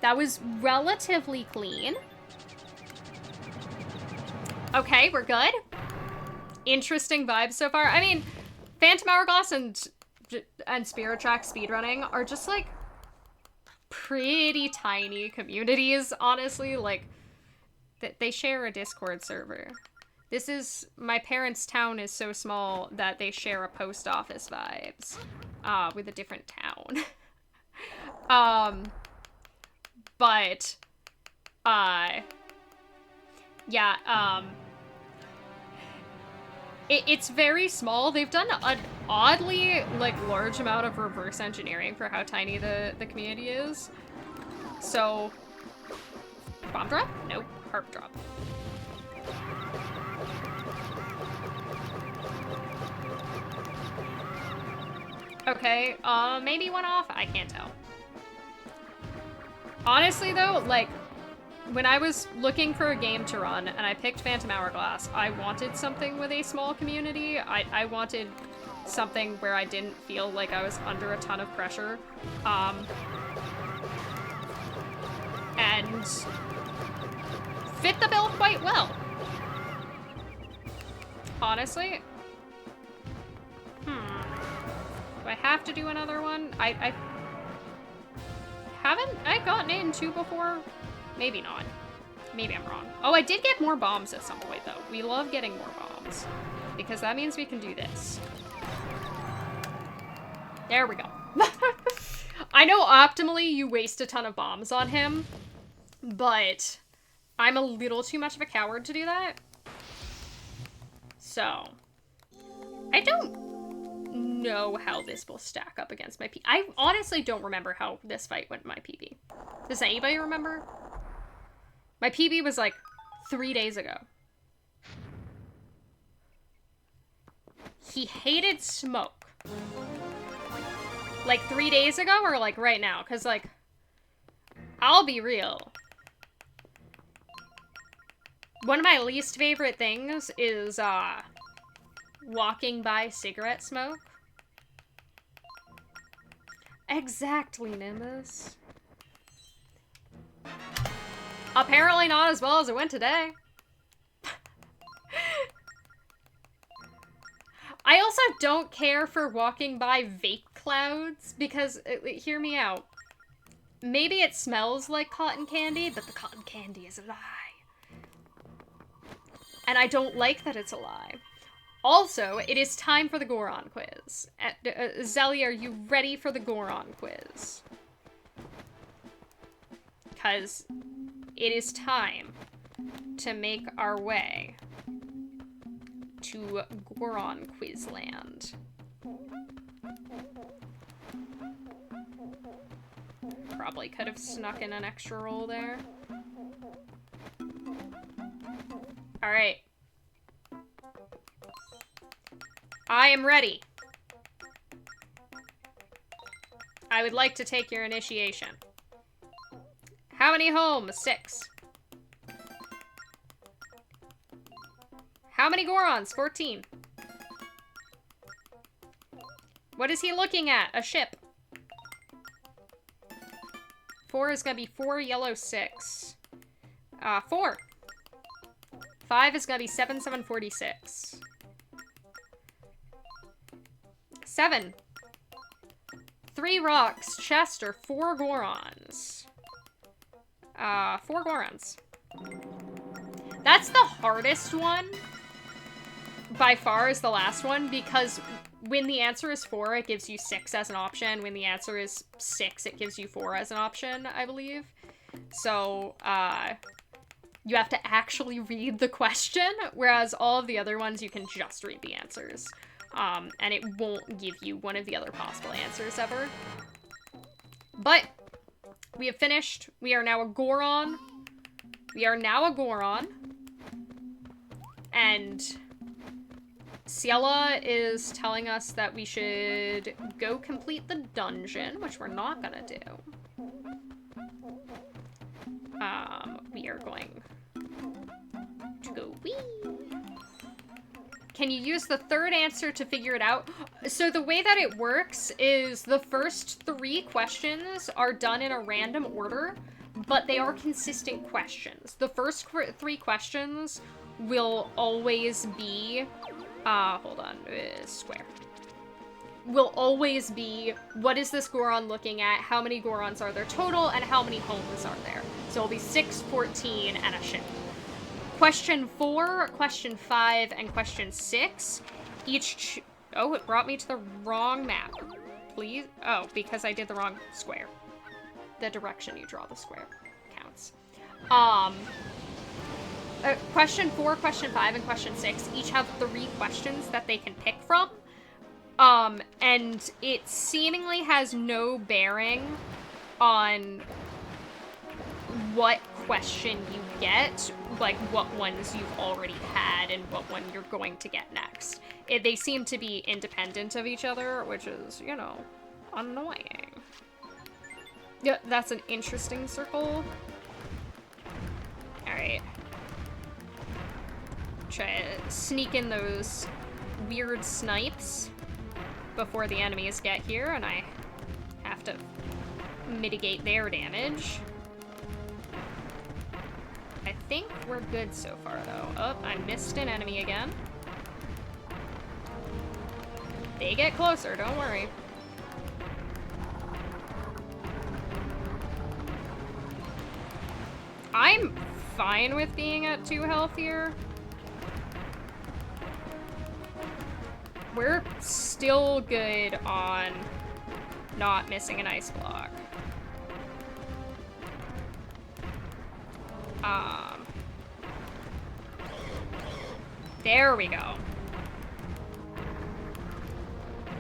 That was relatively clean. Okay, we're good. Interesting vibes so far. I mean, Phantom Hourglass and Spirit Track speedrunning are just like pretty tiny communities, honestly. Like, They share a Discord server. This is, my parents' town is so small that they share a post office vibes, with a different town. But, yeah, it's very small. They've done an oddly, like, large amount of reverse engineering for how tiny the community is. So, bomb drop? Nope. Harp drop. Okay, maybe one off? I can't tell. Honestly, though, like, when I was looking for a game to run and I picked Phantom Hourglass, I wanted something with a small community. I wanted something where I didn't feel like I was under a ton of pressure. And fit the bill quite well. Honestly. Do I have to do another one? I haven't I gotten it in 2 before? Maybe not. Maybe I'm wrong. Oh, I did get more bombs at some point, though. We love getting more bombs. Because that means we can do this. There we go. I know optimally you waste a ton of bombs on him, but I'm a little too much of a coward to do that. So, I don't know how this will stack up against my I honestly don't remember how this fight went in my PB. Does anybody remember? My PB was like 3 days ago. He hated smoke. Like 3 days ago or like right now? Because like, I'll be real. One of my least favorite things is walking by cigarette smoke. Exactly, Nimbus. Apparently not as well as it went today. I also don't care for walking by vape clouds because, hear me out. Maybe it smells like cotton candy, but the cotton candy is a lie. And I don't like that it's a lie. Also, it is time for the Goron quiz. Zelly, are you ready for the Goron quiz? Because it is time to make our way to Goron Quizland. Probably could have snuck in an extra roll there. Alright. I am ready. I would like to take your initiation. How many homes? 6. How many Gorons? 14. What is he looking at? A ship. 4 is gonna be 4, yellow 6. 4. 5 is gonna be 7, 7, 46. 7. 3 rocks, Chester, 4 Gorons. 4 Gorons. That's the hardest one. By far is the last one, because when the answer is 4, it gives you 6 as an option. When the answer is 6, it gives you 4 as an option, I believe. So, you have to actually read the question, whereas all of the other ones you can just read the answers. And it won't give you one of the other possible answers ever. But we have finished. We are now a Goron. We are now a Goron. And Ciela is telling us that we should go complete the dungeon, which we're not gonna do. We are going to go wee. Can you use the third answer to figure it out? So the way that it works is the first 3 questions are done in a random order, but they are consistent questions. The first 3 questions will always be, hold on, square. Will always be, what is this Goron looking at? How many Gorons are there total? And how many homes are there? So it'll be 6, 14, and a ship. Question 4, question 5, and question 6 each oh, it brought me to the wrong map. Please? Oh, because I did the wrong square. The direction you draw the square counts. Question 4, question 5, and question 6 each have 3 questions that they can pick from. And it seemingly has no bearing on what question you get, like what ones you've already had and what one you're going to get next. They seem to be independent of each other, which is, you know, annoying. Yeah, that's an interesting circle. Alright. Try to sneak in those weird snipes before the enemies get here, and I have to mitigate their damage. I think we're good so far, though. Oh, I missed an enemy again. They get closer, don't worry. I'm fine with being at 2 health here. We're still good on not missing an ice block. There we go.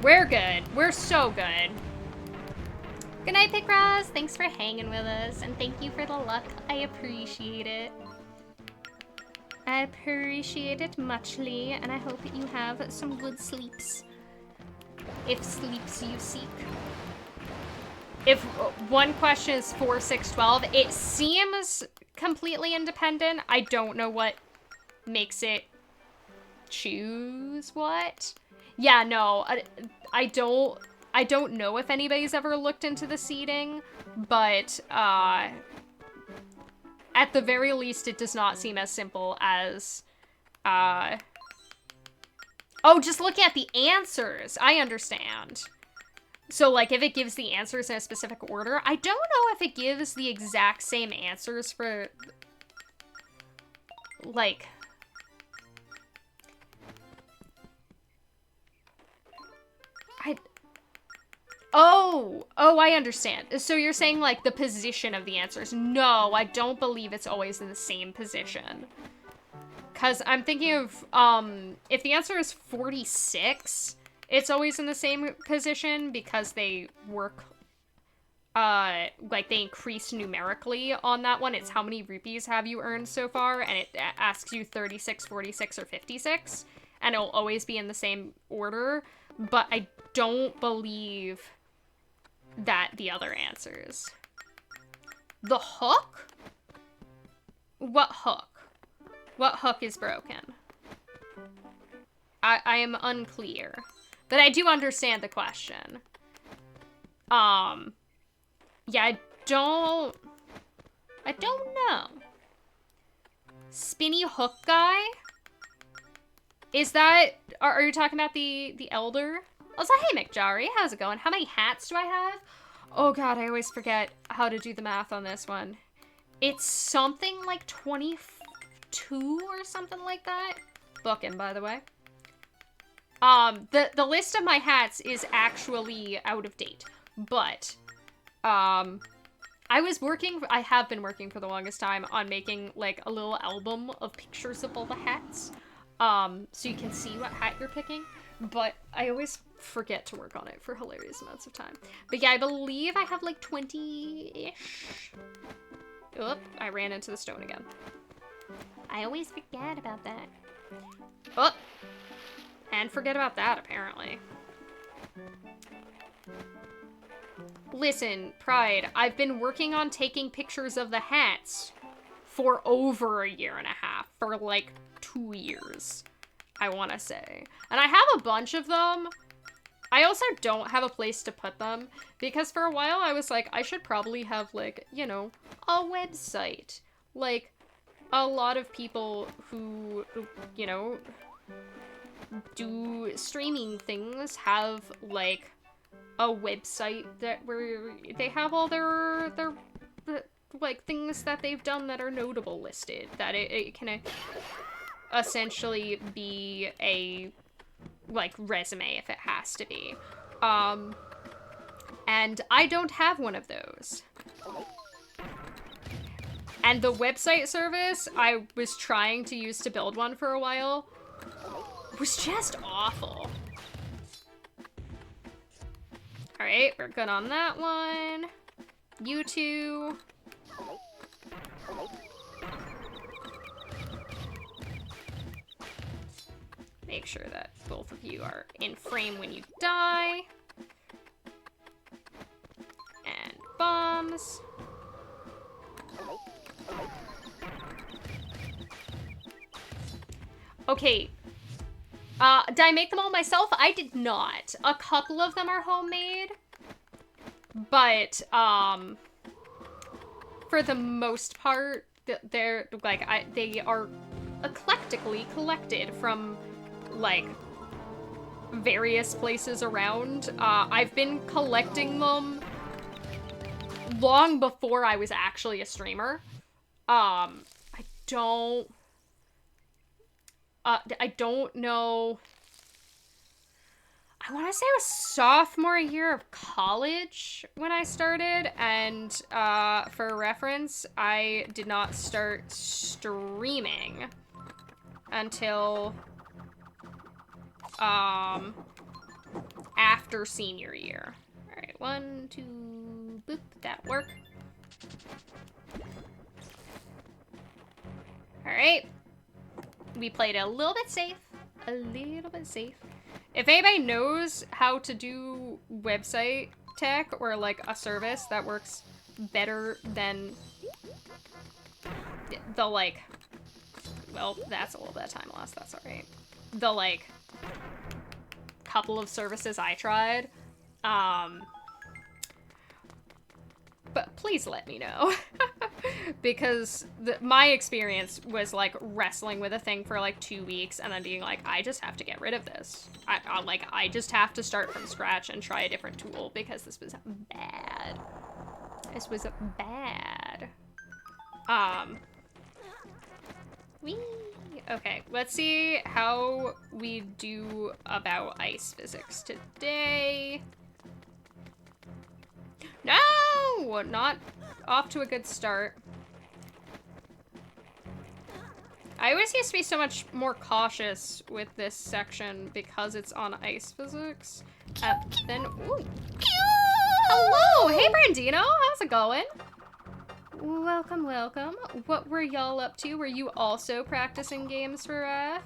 We're good. We're so good. Good night, Picross. Thanks for hanging with us, and thank you for the luck. I appreciate it. I appreciate it muchly, and I hope that you have some good sleeps. If sleeps you seek. If one question is 4, 6, 12, it seems completely independent. I don't know what makes it choose what. Yeah, no, I don't know if anybody's ever looked into the seating, but at the very least, it does not seem as simple as oh, just look at the answers. I understand. So, like, if it gives the answers in a specific order, I don't know if it gives the exact same answers for, like, oh, I understand. So you're saying, like, the position of the answers. No, I don't believe it's always in the same position. Because I'm thinking of, if the answer is 46, it's always in the same position because they work, like, they increase numerically on that one. It's how many rupees have you earned so far, and it asks you 36, 46, or 56, and it'll always be in the same order, but I don't believe that the other answers. The hook? What hook? What hook is broken? I am unclear. But I do understand the question. Yeah, I don't know. Spinny hook guy? Is that, are you talking about the elder? Also, hey McJari, how's it going? How many hats do I have? Oh god, I always forget how to do the math on this one. It's something like 22 or something like that. Booking, by the way. The list of my hats is actually out of date, but, I have been working for the longest time on making, like, a little album of pictures of all the hats, so you can see what hat you're picking, but I always forget to work on it for hilarious amounts of time. But yeah, I believe I have, like, 20-ish. Oop, I ran into the stone again. I always forget about that. Oh! And forget about that, apparently. Listen, Pride, I've been working on taking pictures of the hats for over 1.5 years. For, like, 2 years, I want to say. And I have a bunch of them. I also don't have a place to put them, because for a while I was like, I should probably have, like, you know, a website. Like, a lot of people who, you know, do streaming things have, like, a website that where they have all their like, things that they've done that are notable listed. That it can essentially be a, like, resume if it has to be. And I don't have one of those. And the website service I was trying to use to build one for a while was just awful. Alright, we're good on that one. You two. Make sure that both of you are in frame when you die. And bombs. Okay. Did I make them all myself? I did not. A couple of them are homemade. But, for the most part, they're, like, they are eclectically collected from, like, various places around. I've been collecting them long before I was actually a streamer. I don't know. I want to say it was sophomore year of college when I started, and for reference, I did not start streaming until after senior year. All right, 1, 2, boop, that work. All right, we played a little bit safe, If anybody knows how to do website tech or, like, a service that works better than the, like, well, that's a little bit of time lost, that's alright. The, like, couple of services I tried, but please let me know. Because my experience was, like, wrestling with a thing for, like, 2 weeks and then being like, I just have to get rid of this. I just have to start from scratch and try a different tool because this was bad. This was bad. Whee! Okay, let's see how we do about ice physics today. No! Not off to a good start. I always used to be so much more cautious with this section because it's on ice physics. Then, ooh. Hello! Hey, Brandino! How's it going? Welcome, welcome. What were y'all up to? Were you also practicing games for Wrath?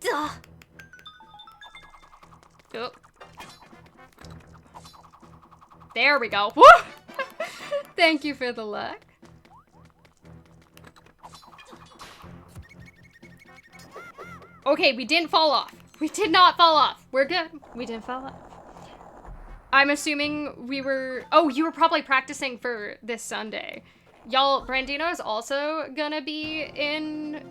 Duh! Oh. There we go. Woo! Thank you for the luck. Okay, we didn't fall off. We did not fall off. We're good. We didn't fall off. I'm assuming we were... Oh, you were probably practicing for this Sunday. Y'all, Brandino is also gonna be in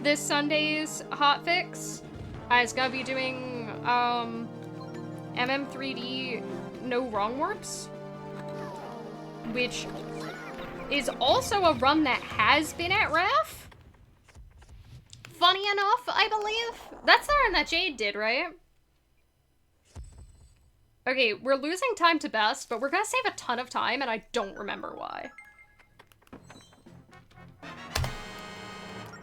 this Sunday's hotfix. He's gonna be doing MM3D No Wrong Warps, which is also a run that has been at Ref. Funny enough, I believe. That's the run that Jade did, right? Okay, we're losing time to best, but we're gonna save a ton of time, and I don't remember why.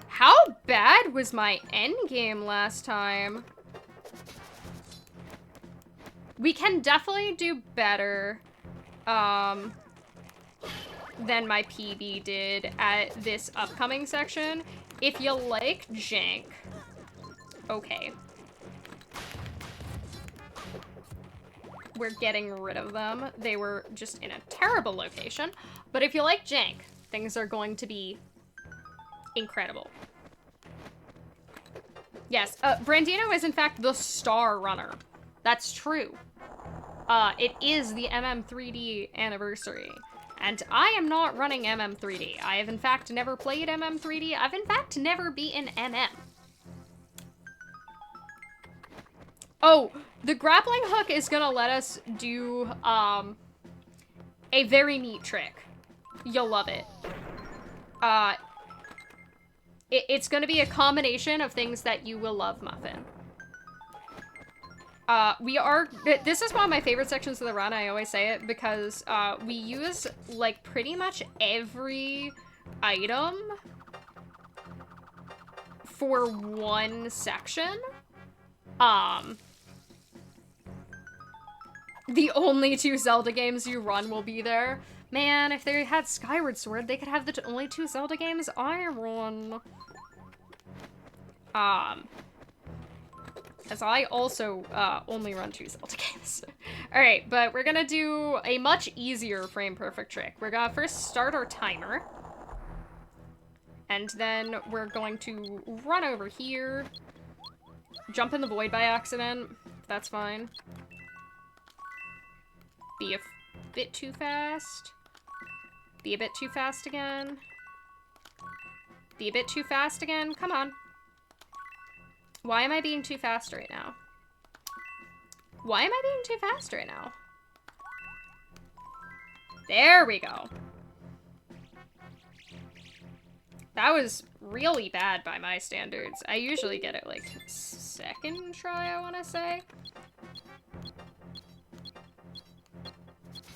How bad was my endgame last time? We can definitely do better, than my PB did at this upcoming section. If you like jank, okay. We're getting rid of them. They were just in a terrible location. But if you like jank, things are going to be incredible. Yes, Brandino is in fact the star runner. That's true. It is the MM3D anniversary. And I am not running MM3D. I have in fact never played MM3D. I've in fact never beaten MM. Oh, the grappling hook is gonna let us do, a very neat trick. You'll love it. It's gonna be a combination of things that you will love, Muffin. This is one of my favorite sections of the run, I always say it, because we use, like, pretty much every item for one section. The only 2 Zelda games you run will be there. Man, if they had Skyward Sword, they could have the only 2 Zelda games I run. As I also only run 2 Zelda games. Alright, but we're gonna do a much easier frame perfect trick. We're gonna first start our timer. And then we're going to run over here. Jump in the void by accident. That's fine. Be a bit too fast. Be a bit too fast again. Be a bit too fast again. Come on. Why am I being too fast right now? Why am I being too fast right now? There we go. That was really bad by my standards. I usually get it like second try, I want to say.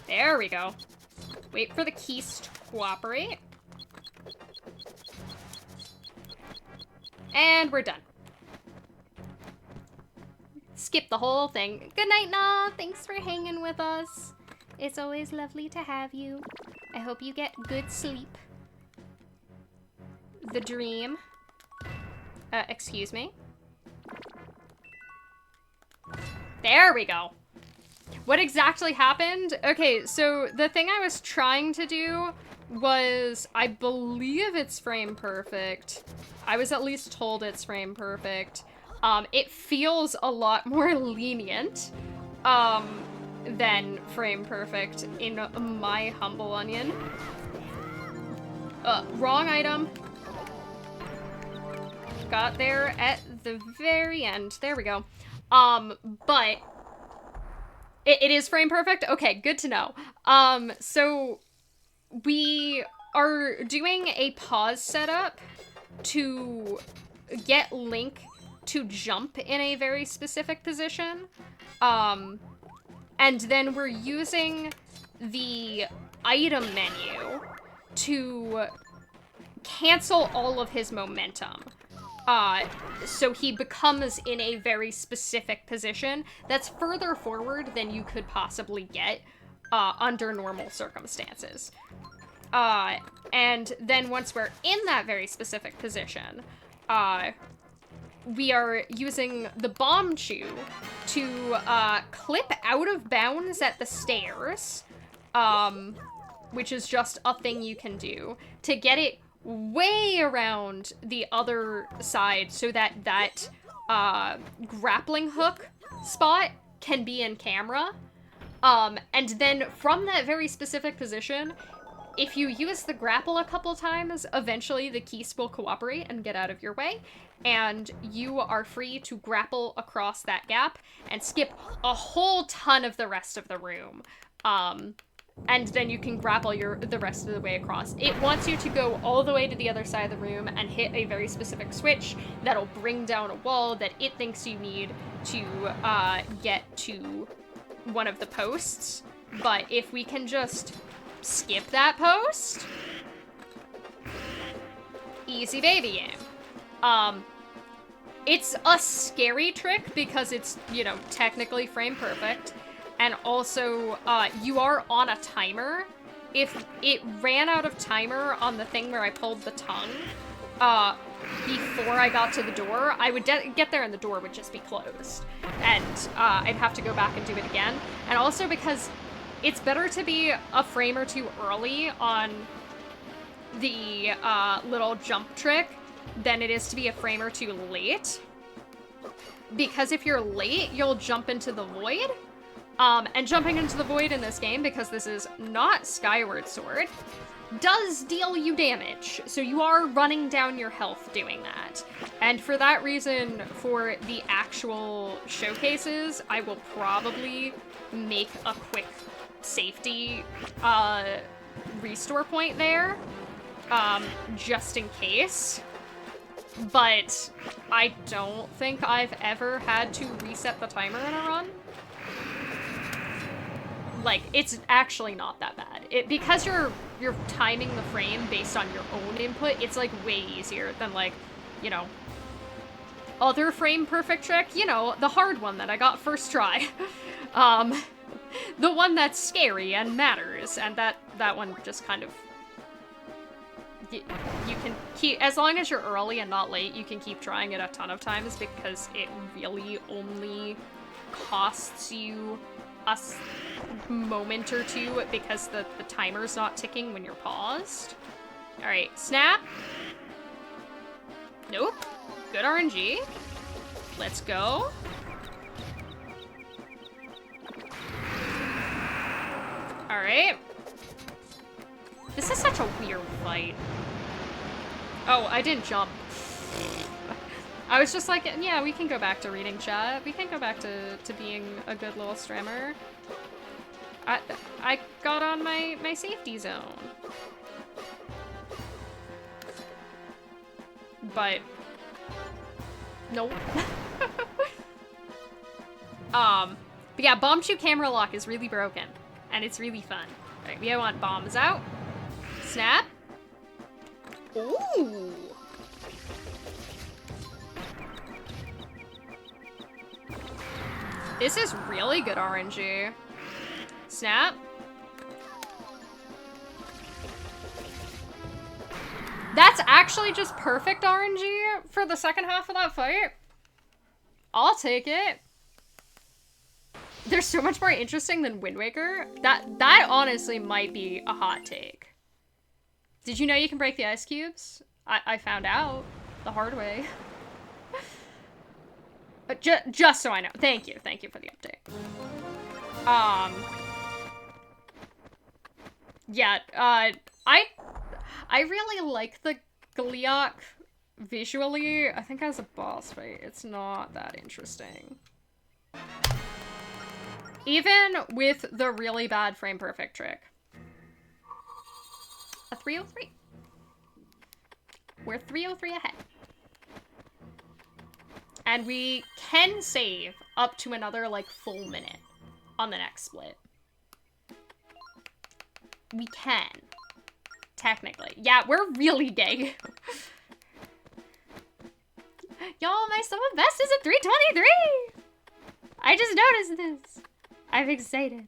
There we go. Wait for the keys to cooperate. And we're done. Skip the whole thing. Good night, Nah. Thanks for hanging with us. It's always lovely to have you. I hope you get good sleep. The dream. Excuse me. There we go. What exactly happened? Okay, so the thing I was trying to do was, I believe it's frame perfect. I was at least told it's frame perfect. It feels a lot more lenient than frame perfect, in my humble onion. Wrong item. Got there at the very end. There we go. But it is frame perfect? Okay, good to know. So we are doing a pause setup to get Link to jump in a very specific position. And then we're using the item menu to cancel all of his momentum. So he becomes in a very specific position that's further forward than you could possibly get under normal circumstances. And then once we're in that very specific position, we are using the bomb chew to clip out of bounds at the stairs, which is just a thing you can do, to get it way around the other side so that that grappling hook spot can be in camera. And then from that very specific position, if you use the grapple a couple times, eventually the keys will cooperate and get out of your way, and you are free to grapple across that gap and skip a whole ton of the rest of the room. And then you can grapple the rest of the way across. It wants you to go all the way to the other side of the room and hit a very specific switch that'll bring down a wall that it thinks you need to get to one of the posts. But if we can just skip that post, easy baby game. It's a scary trick because it's, you know, technically frame perfect. And also, you are on a timer. If it ran out of timer on the thing where I pulled the tongue, before I got to the door, I would get there and the door would just be closed. And I'd have to go back and do it again. And also because it's better to be a frame or two early on the little jump trick than it is to be a frame or two late. Because if you're late, you'll jump into the void. And jumping into the void in this game, because this is not Skyward Sword, does deal you damage. So you are running down your health doing that. And for that reason, for the actual showcases, I will probably make a quick safety restore point there, just in case. But I don't think I've ever had to reset the timer in a run. Like, it's actually not that bad. Because you're timing the frame based on your own input, it's like way easier than like, you know, other frame perfect trick, you know, the hard one that I got first try. The one that's scary and matters, and that one just kind of, you can keep, as long as you're early and not late, you can keep trying it a ton of times because it really only costs you a moment or two because the timer's not ticking when you're paused. Alright, snap. Nope. Good RNG. Let's go. Alright. This is such a weird fight. Oh, I didn't jump. I was just like, yeah, we can go back to reading chat. We can go back to being a good little strammer. I got on my safety zone. But nope. But yeah, bomb shoot camera lock is really broken. And it's really fun. Alright, we want bombs out. Snap. Ooh. This is really good RNG. Snap. That's actually just perfect RNG for the second half of that fight. I'll take it. They're so much more interesting than Wind Waker. That honestly might be a hot take. Did you know you can break the ice cubes? I found out the hard way. Just so I know. Thank you for the update. Yeah, I really like the Gliok visually. I think as a boss fight, it's not that interesting. Even with the really bad frame perfect trick. A 303. We're 303 ahead. And we can save up to another, like, full minute on the next split. We can. Technically. Yeah, we're really gay. Y'all, my summer best is at 323! I just noticed this. I'm excited.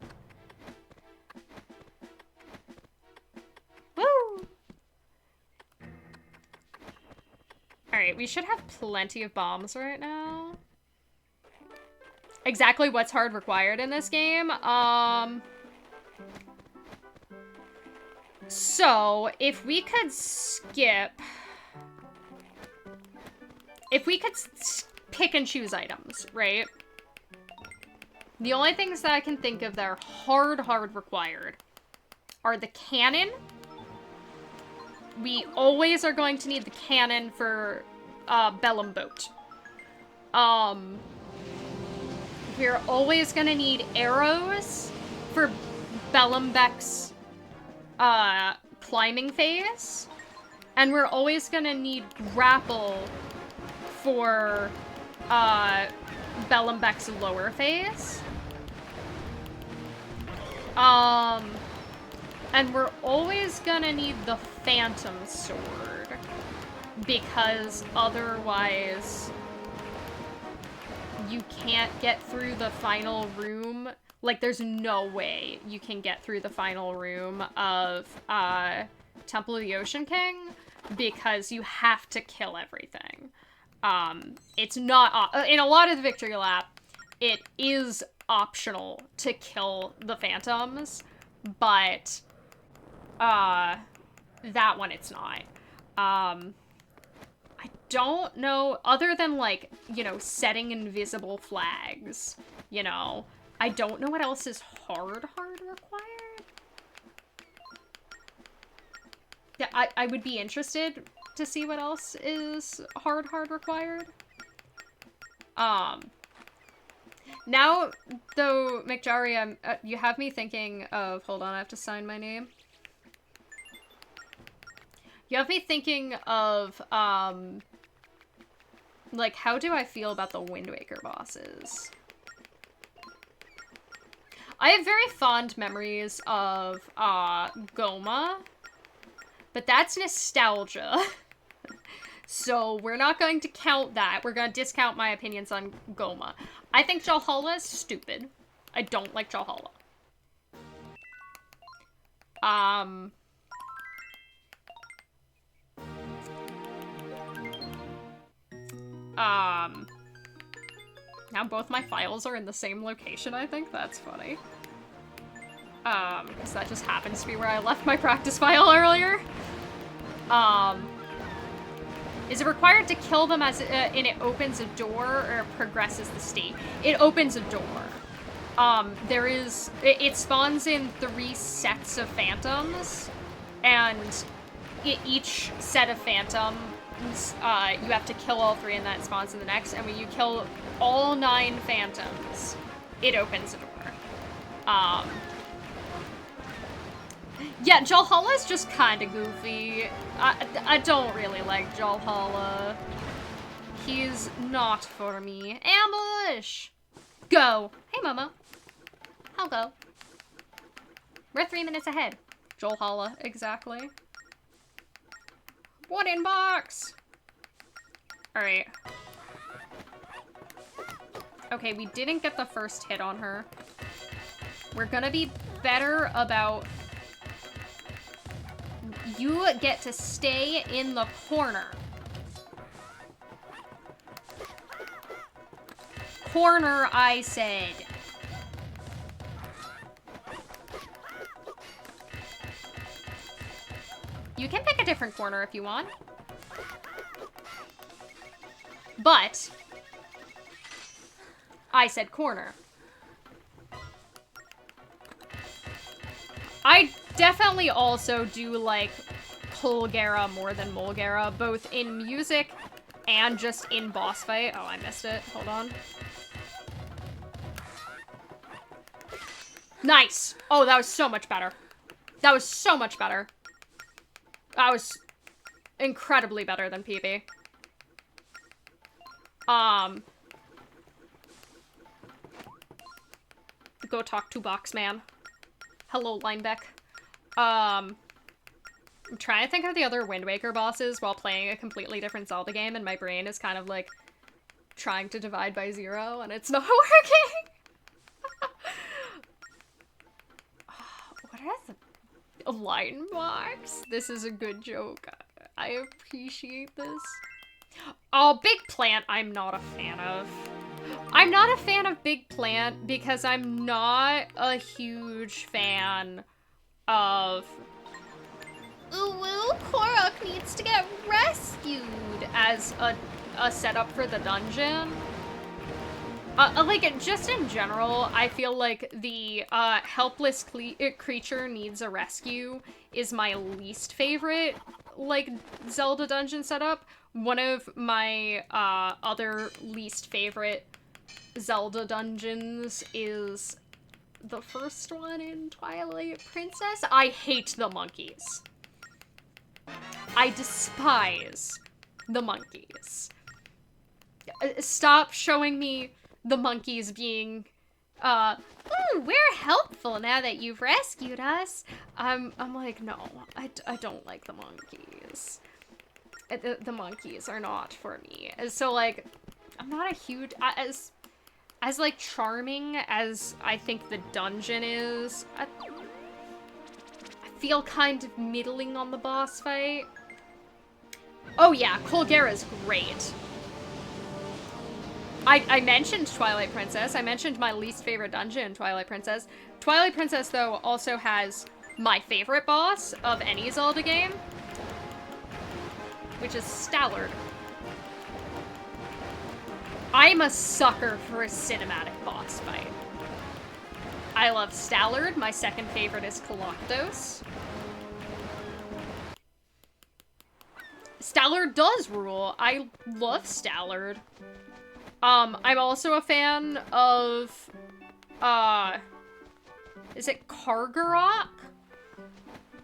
Woo! Alright, we should have plenty of bombs right now. Exactly what's hard required in this game. So, if we could skip... If we could pick and choose items, right? The only things that I can think of that are hard required are the cannon. We always are going to need the cannon for Bellum Boat. We're always gonna need arrows for Bellumbeck's climbing phase. And we're always gonna need grapple for Bellumbeck's lower phase. And we're always gonna need the Phantom Sword, because otherwise you can't get through the final room. Like, there's no way you can get through the final room of Temple of the Ocean King, because you have to kill everything. It's not, in a lot of the Victory Lap, it is optional to kill the Phantoms, but that one it's not. I don't know, other than, like, you know, setting invisible flags, you know, I don't know what else is hard required. Yeah, I would be interested to see what else is hard required. Now, though, McJari, you have me thinking of... Hold on, I have to sign my name. You have me thinking of, like, how do I feel about the Wind Waker bosses? I have very fond memories of, Goma, but that's nostalgia. So we're not going to count that. We're going to discount my opinions on Goma. I think Jalhalla is stupid. I don't like Jalhalla. Now both my files are in the same location, I think. That's funny. Because that just happens to be where I left my practice file earlier. Is it required to kill them as and it opens a door or progresses the state? It opens a door. It spawns in 3 sets of phantoms, and each set of phantoms, you have to kill all 3 and that spawns in the next, and when you kill all 9 phantoms, it opens a door. Yeah, Jalhalla's just kinda goofy. I don't really like Jalhalla. He's not for me. Ambush! Go! Hey, Momo. I'll go. We're 3 minutes ahead. Jalhalla, exactly. Wooden box! Alright. Okay, we didn't get the first hit on her. We're gonna be better about... You get to stay in the corner. Corner, I said. You can pick a different corner if you want. But I said corner. I definitely also do like Colgera more than Mulgera, both in music and just in boss fight. Oh, I missed it. Hold on. Nice! Oh, that was so much better. That was so much better. That was incredibly better than PB. Go talk to Boxman. Hello, Linebeck. I'm trying to think of the other Wind Waker bosses while playing a completely different Zelda game, and my brain is kind of like trying to divide by 0, and it's not working. What is a line box? This is a good joke. I appreciate this. Oh, Big Plant, I'm not a fan of. I'm not a fan of Big Plant because I'm not a huge fan of... Ooh, Korok needs to get rescued as a setup for the dungeon. Like, just in general, I feel like the helpless creature needs a rescue is my least favorite, like, Zelda dungeon setup. One of my other least favorite Zelda dungeons is the first one in Twilight Princess. I hate the monkeys. I despise the monkeys. Stop showing me the monkeys being, ooh, we're helpful now that you've rescued us. I'm like, no, I don't like the monkeys. The monkeys are not for me. So, like, I'm not a huge, as like, charming as I think the dungeon is, I feel kind of middling on the boss fight. Oh yeah, Colgera's great. I mentioned Twilight Princess. I mentioned my least favorite dungeon in Twilight Princess. Twilight Princess, though, also has my favorite boss of any Zelda game, which is Stallard. I'm a sucker for a cinematic boss fight. I love Stallard. My second favorite is Koloktos. Stallard does rule. I love Stallard. I'm also a fan of, is it Kargarok?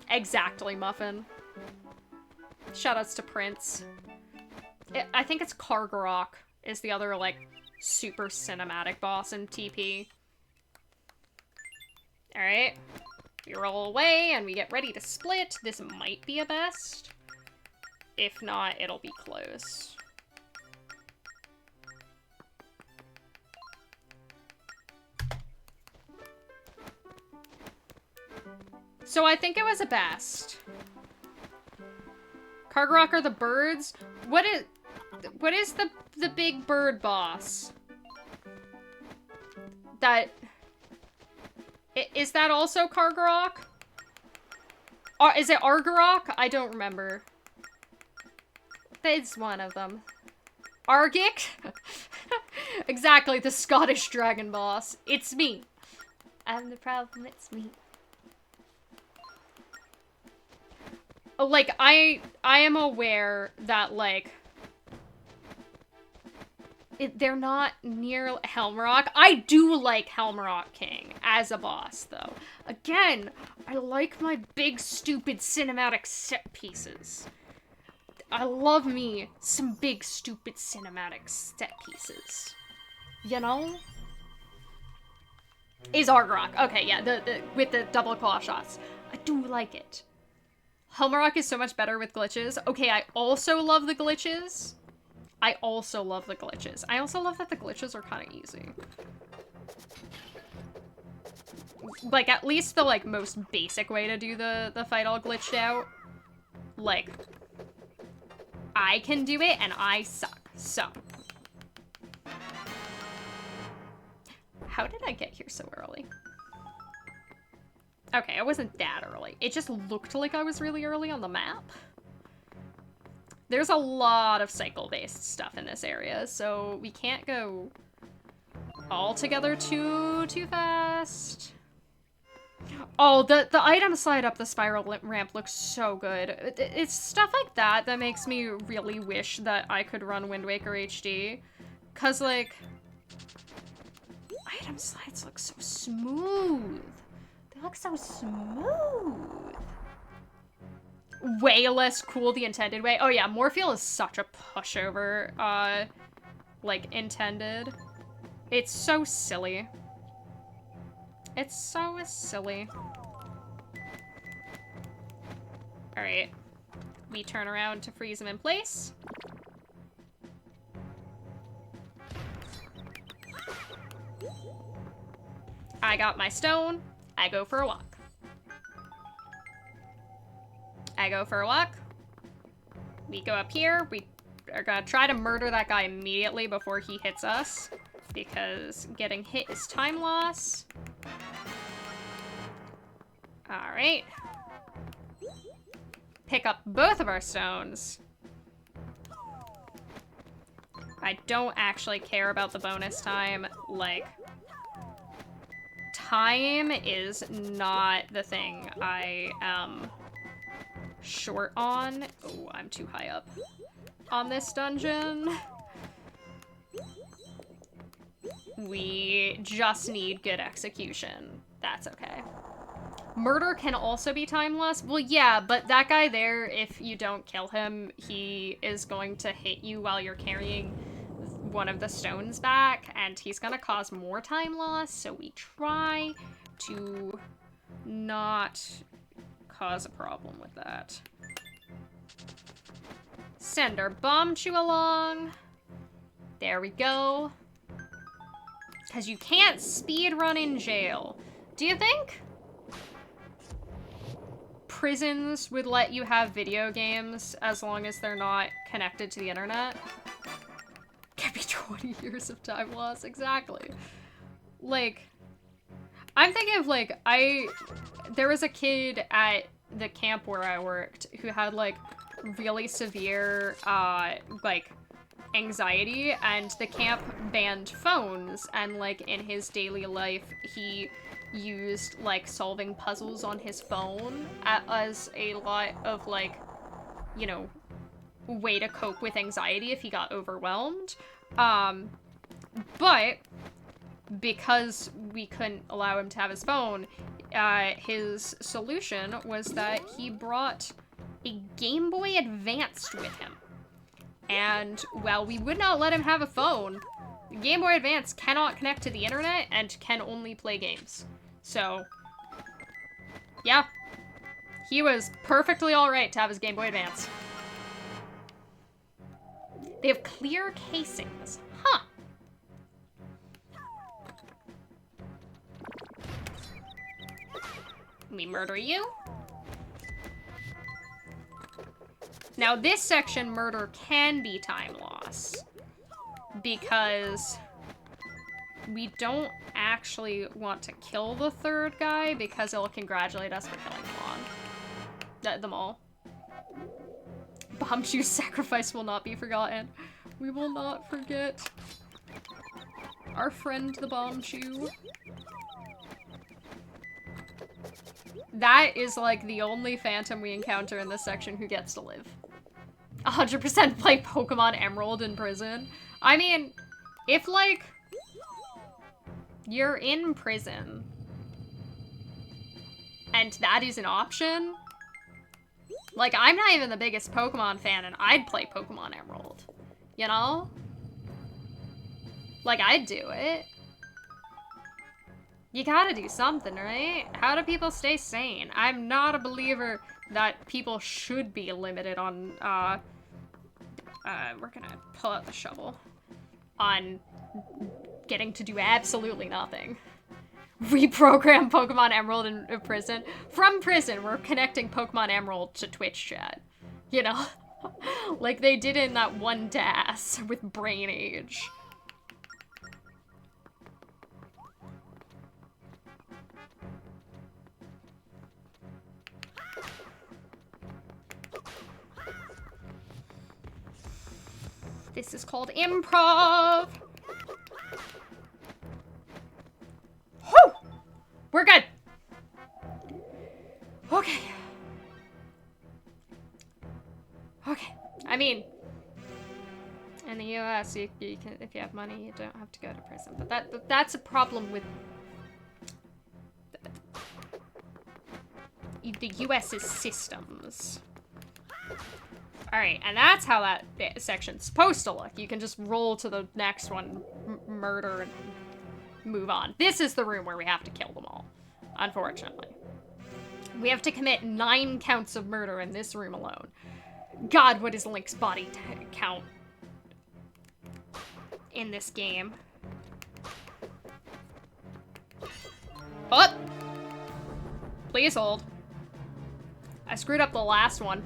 Exactly, Muffin. Shoutouts to Prince. I think it's Kargarok is the other, like, super cinematic boss in TP. Alright. We roll away and we get ready to split. This might be a best. If not, it'll be close. So I think it was a best. Kargarok are the birds? What is the big bird boss? That... Is that also Kargarok? Or is it Argarok? I don't remember. It's one of them. Argic? Exactly, the Scottish dragon boss. It's me. I'm the problem, it's me. Like, I am aware that, like, they're not near Helmrock. I do like Helmrock King as a boss, though. Again, I like my big, stupid cinematic set pieces. I love me some big, stupid cinematic set pieces. You know? Is Argarok. Okay, yeah, with the double claw shots. I do like it. Helmrock is so much better with glitches. Okay, I also love the glitches. I also love that the glitches are kind of easy. Like, at least the, like, most basic way to do the fight all glitched out. Like, I can do it, and I suck. So. How did I get here so early? Okay, I wasn't that early. It just looked like I was really early on the map. There's a lot of cycle-based stuff in this area, so we can't go all together too fast. Oh, the item slide up the spiral ramp looks so good. It's stuff like that that makes me really wish that I could run Wind Waker HD. 'Cause, like, item slides look so smooth. They look so smooth. Way less cool the intended way. Oh yeah, Morpheal is such a pushover, like, intended. It's so silly. It's so silly. Alright. We turn around to freeze him in place. I got my stone. I go for a walk. We go up here. We are gonna try to murder that guy immediately before he hits us, because getting hit is time loss. All right. Pick up both of our stones. I don't actually care about the bonus time. Like, time is not the thing I am short on. Oh, I'm too high up on this dungeon. We just need good execution. That's okay. Murder can also be timeless. Well, yeah, but that guy there, if you don't kill him, he is going to hit you while you're carrying one of the stones back, and he's gonna cause more time loss, so we try to not cause a problem with that. Send our bomb chew along. There we go. Because you can't speed run in jail. Do you think prisons would let you have video games as long as they're not connected to the internet? Could be 20 years of time loss, exactly. Like, I'm thinking of, like, there was a kid at the camp where I worked who had, like, really severe, like, anxiety, and the camp banned phones, and, like, in his daily life, he used, like, solving puzzles on his phone as a lot of, like, you know, way to cope with anxiety if he got overwhelmed. But because we couldn't allow him to have his phone, his solution was that he brought a Game Boy Advance with him. And while we would not let him have a phone, the Game Boy Advance cannot connect to the internet and can only play games. So, yeah. He was perfectly alright to have his Game Boy Advance. They have clear casings. Huh. Let me murder you. Now this section, murder can be time loss. Because we don't actually want to kill the third guy because it'll congratulate us for killing them all. Bombshoe's sacrifice will not be forgotten. We will not forget our friend the Bombshoe. That is like the only phantom we encounter in this section who gets to live. 100% play Pokemon Emerald in prison. I mean, if like you're in prison and that is an option, like I'm not even the biggest Pokemon fan and I'd play Pokemon Emerald, you know? Like I'd do it. You gotta do something, right? How do people stay sane? I'm not a believer that people should be limited on, we're gonna pull out the shovel, on getting to do absolutely nothing. Reprogram Pokemon Emerald in prison. From prison, we're connecting Pokemon Emerald to Twitch chat. You know? Like they did in that one DAS with Brain Age. This is called improv. Whew! We're good. Okay. Okay. I mean, in the US, you can, if you have money, you don't have to go to prison. But that's a problem with the US's systems. Alright, and that's how that section's supposed to look. You can just roll to the next one, murder, and move on. This is the room where we have to kill them all, unfortunately. We have to commit 9 counts of murder in this room alone. God, what is Link's body count in this game? Oh! Please hold. I screwed up the last one.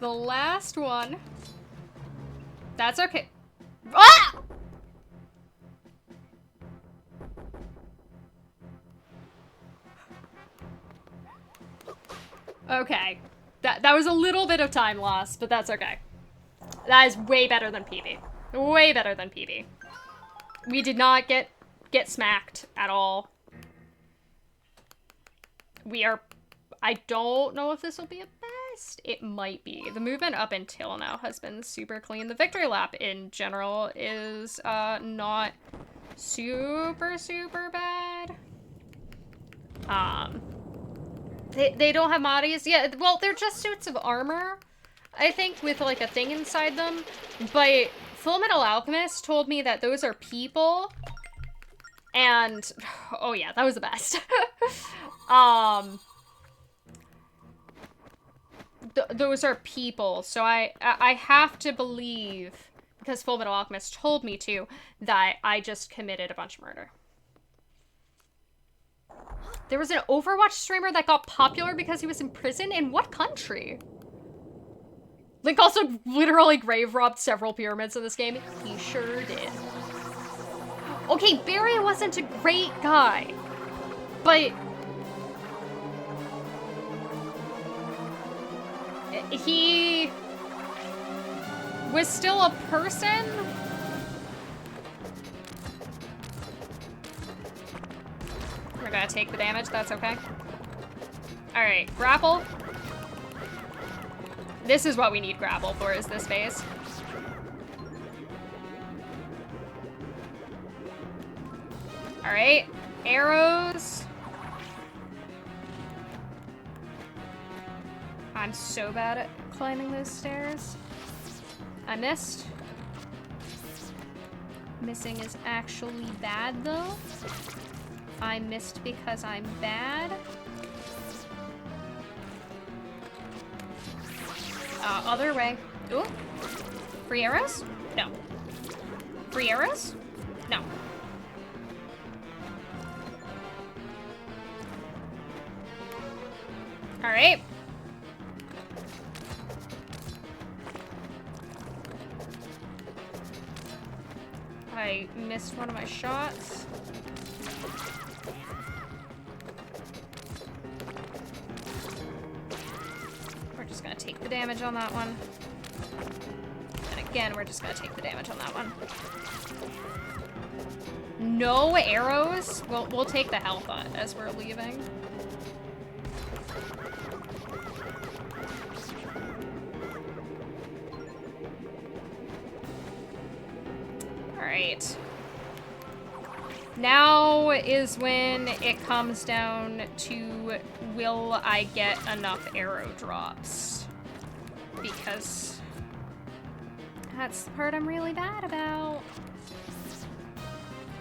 The last one. That's okay. Ah! Okay. That was a little bit of time loss, but that's okay. That is way better than PB. Way better than PB. We did not get smacked at all. We are... I don't know if this will be a best. It might be. The movement up until now has been super clean. The victory lap in general is not super bad. They don't have moddies. Yeah, well, they're just suits of armor, I think, with like a thing inside them. But Full Metal Alchemist told me that those are people. And oh yeah, that was the best. Those are people, so I have to believe, because Full Metal Alchemist told me to, that I just committed a bunch of murder. There was an Overwatch streamer that got popular because he was in prison? In what country? Link also literally grave robbed several pyramids in this game. He sure did. Okay, Barry wasn't a great guy, but he was still a person? We're gonna take the damage, that's okay. Alright, grapple. This is what we need grapple for, is this phase. Alright, arrows. I'm so bad at climbing those stairs. I missed. Missing is actually bad, though. I missed because I'm bad. Other way. Ooh. Free arrows? No. Free arrows? No. Alright. I missed one of my shots. We're just gonna take the damage on that one. And again, we're just gonna take the damage on that one. No arrows? We'll take the health on as we're leaving. Alright. Now is when it comes down to, will I get enough arrow drops? Because that's the part I'm really bad about.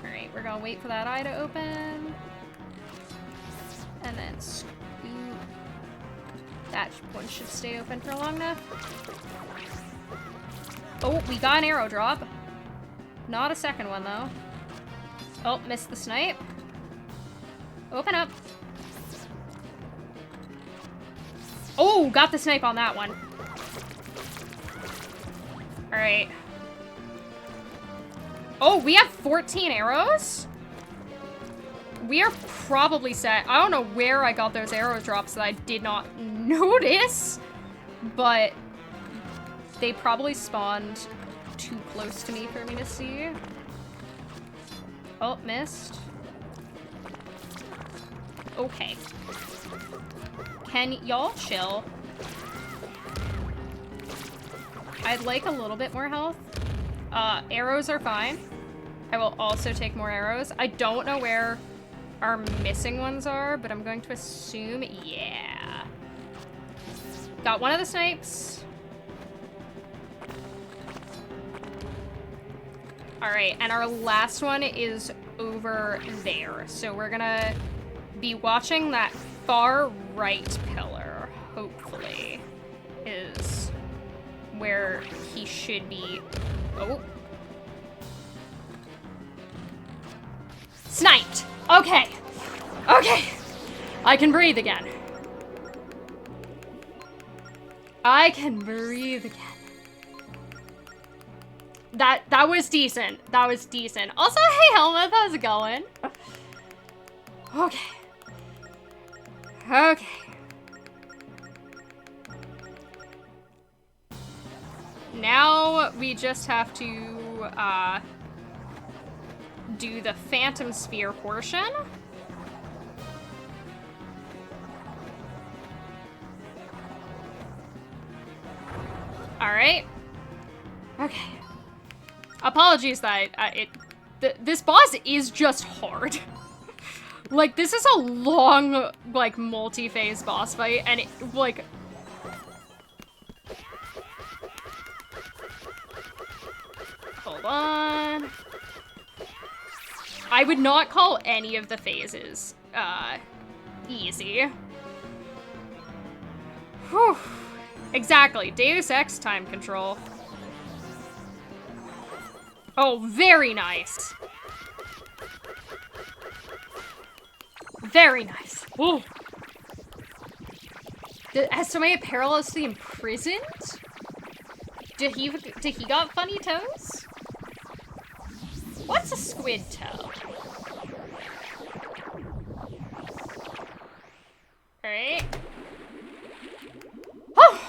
Alright, we're gonna wait for that eye to open. And then scoop. That one should stay open for long enough. Oh, we got an arrow drop. Not a second one, though. Oh, missed the snipe. Open up. Oh, got the snipe on that one. Alright. Oh, we have 14 arrows? We are probably set. I don't know where I got those arrow drops that I did not notice, but they probably spawned too close to me for me to see. Oh, missed. Okay. Can y'all chill? I'd like a little bit more health. Arrows are fine. I will also take more arrows. I don't know where our missing ones are, but I'm going to assume, yeah. Got one of the snipes. All right, and our last one is over there. So we're gonna be watching that far right pillar, hopefully, is where he should be. Oh. Sniped! Okay. Okay. I can breathe again. I can breathe again. That was decent. That was decent. Also, hey Helmut, how's it going? Okay. Okay. Now we just have to do the Phantom Spear portion. Alright. Okay. Apologies that this boss is just hard. Like, this is a long, like, multi-phase boss fight, and it, like... Hold on. I would not call any of the phases, easy. Whew. Exactly. Deus Ex time control. Oh, very nice. Very nice. Ooh. Has somebody perilously imprisoned? Did he got funny toes? What's a squid toe? Alright. Oh!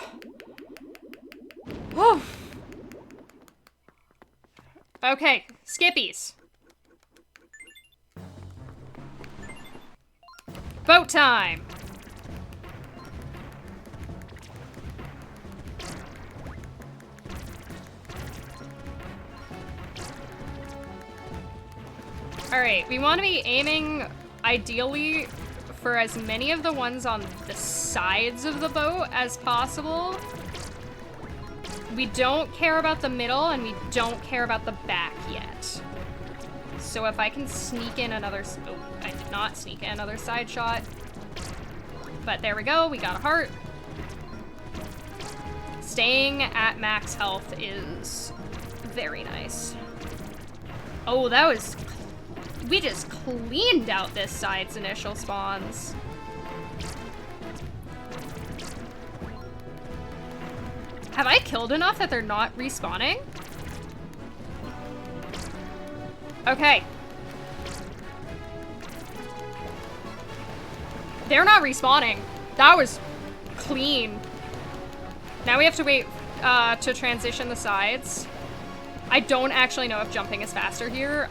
Oh! Okay, skippies. Boat time! Alright, we want to be aiming, ideally, for as many of the ones on the sides of the boat as possible. We don't care about the middle, and we don't care about the back yet. So if I can sneak in another... Oh, I did not sneak in another side shot. But there we go, we got a heart. Staying at max health is very nice. Oh, that was... We just cleaned out this side's initial spawns. Have I killed enough that they're not respawning? Okay. They're not respawning. That was clean. Now we have to wait to transition the sides. I don't actually know if jumping is faster here.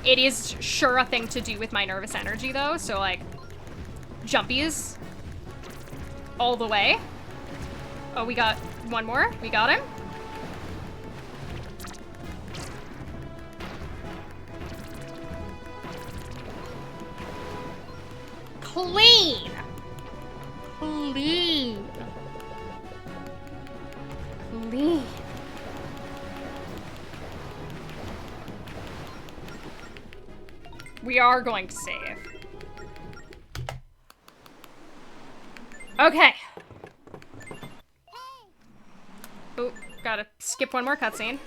It is sure a thing to do with my nervous energy though, so like, jumpies all the way. Oh, we got one more. We got him. Clean. Clean. Clean. We are going to save. Okay. Oh, gotta skip one more cutscene.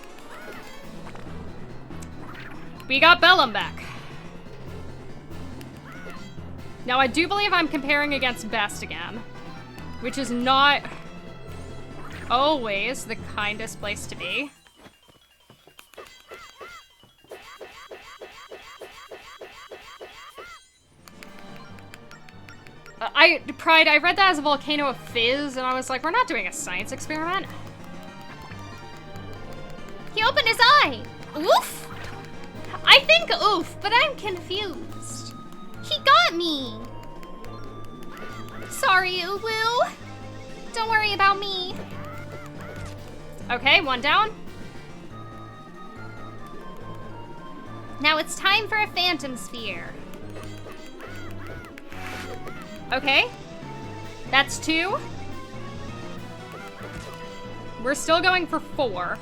We got Bellum back. Now, I do believe I'm comparing against Best again, which is not always the kindest place to be. Pride, I read that as a volcano of fizz, and I was like, we're not doing a science experiment. He opened his eye. Oof. I think oof, but I'm confused. He got me. Sorry, Uwu. Don't worry about me. Okay, one down. Now it's time for a phantom sphere. Okay. That's 2. We're still going for 4.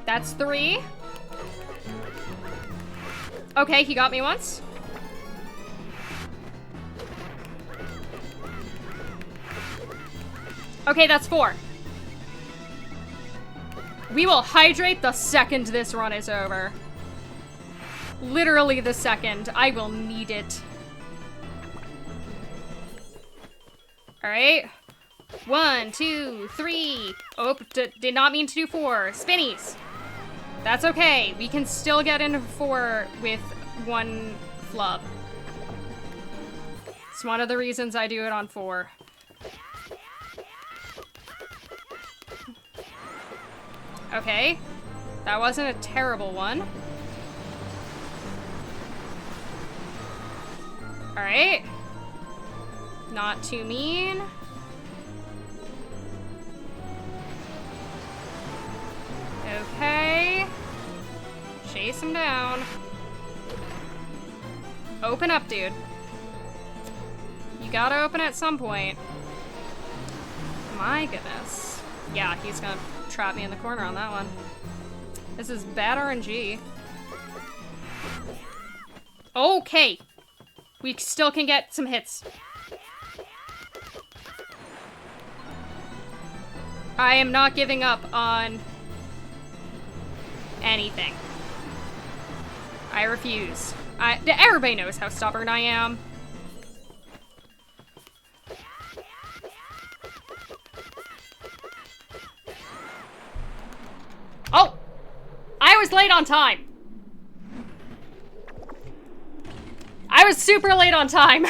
That's 3. Okay, he got me once. Okay, that's 4. We will hydrate the second this run is over. Literally the second. I will need it. Alright. 1, 2, 3. Oh, did not mean to do 4. Spinnies. That's okay. We can still get into 4 with 1 flub. It's one of the reasons I do it on 4. Okay. That wasn't a terrible one. Alright. Not too mean. Okay. Chase him down. Open up, dude. You gotta open at some point. My goodness. Yeah, he's gonna trap me in the corner on that one. This is bad RNG. Okay. We still can get some hits. I am not giving up on anything. I refuse. Everybody knows how stubborn I am. Oh! I was late on time. I was super late on time.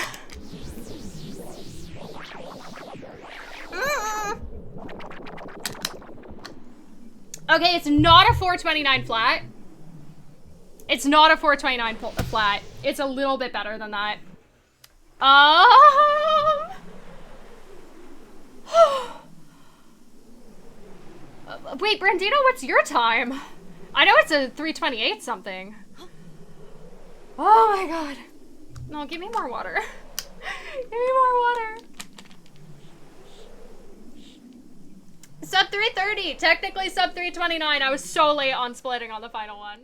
Okay, it's not a 429 flat. It's not a 429 flat. It's a little bit better than that. Wait, Brandino, what's your time? I know it's a 3:28 something. Oh my god. No, give me more water. Give me more water. Sub 3:30. Technically sub 3:29. I was so late on splitting on the final one.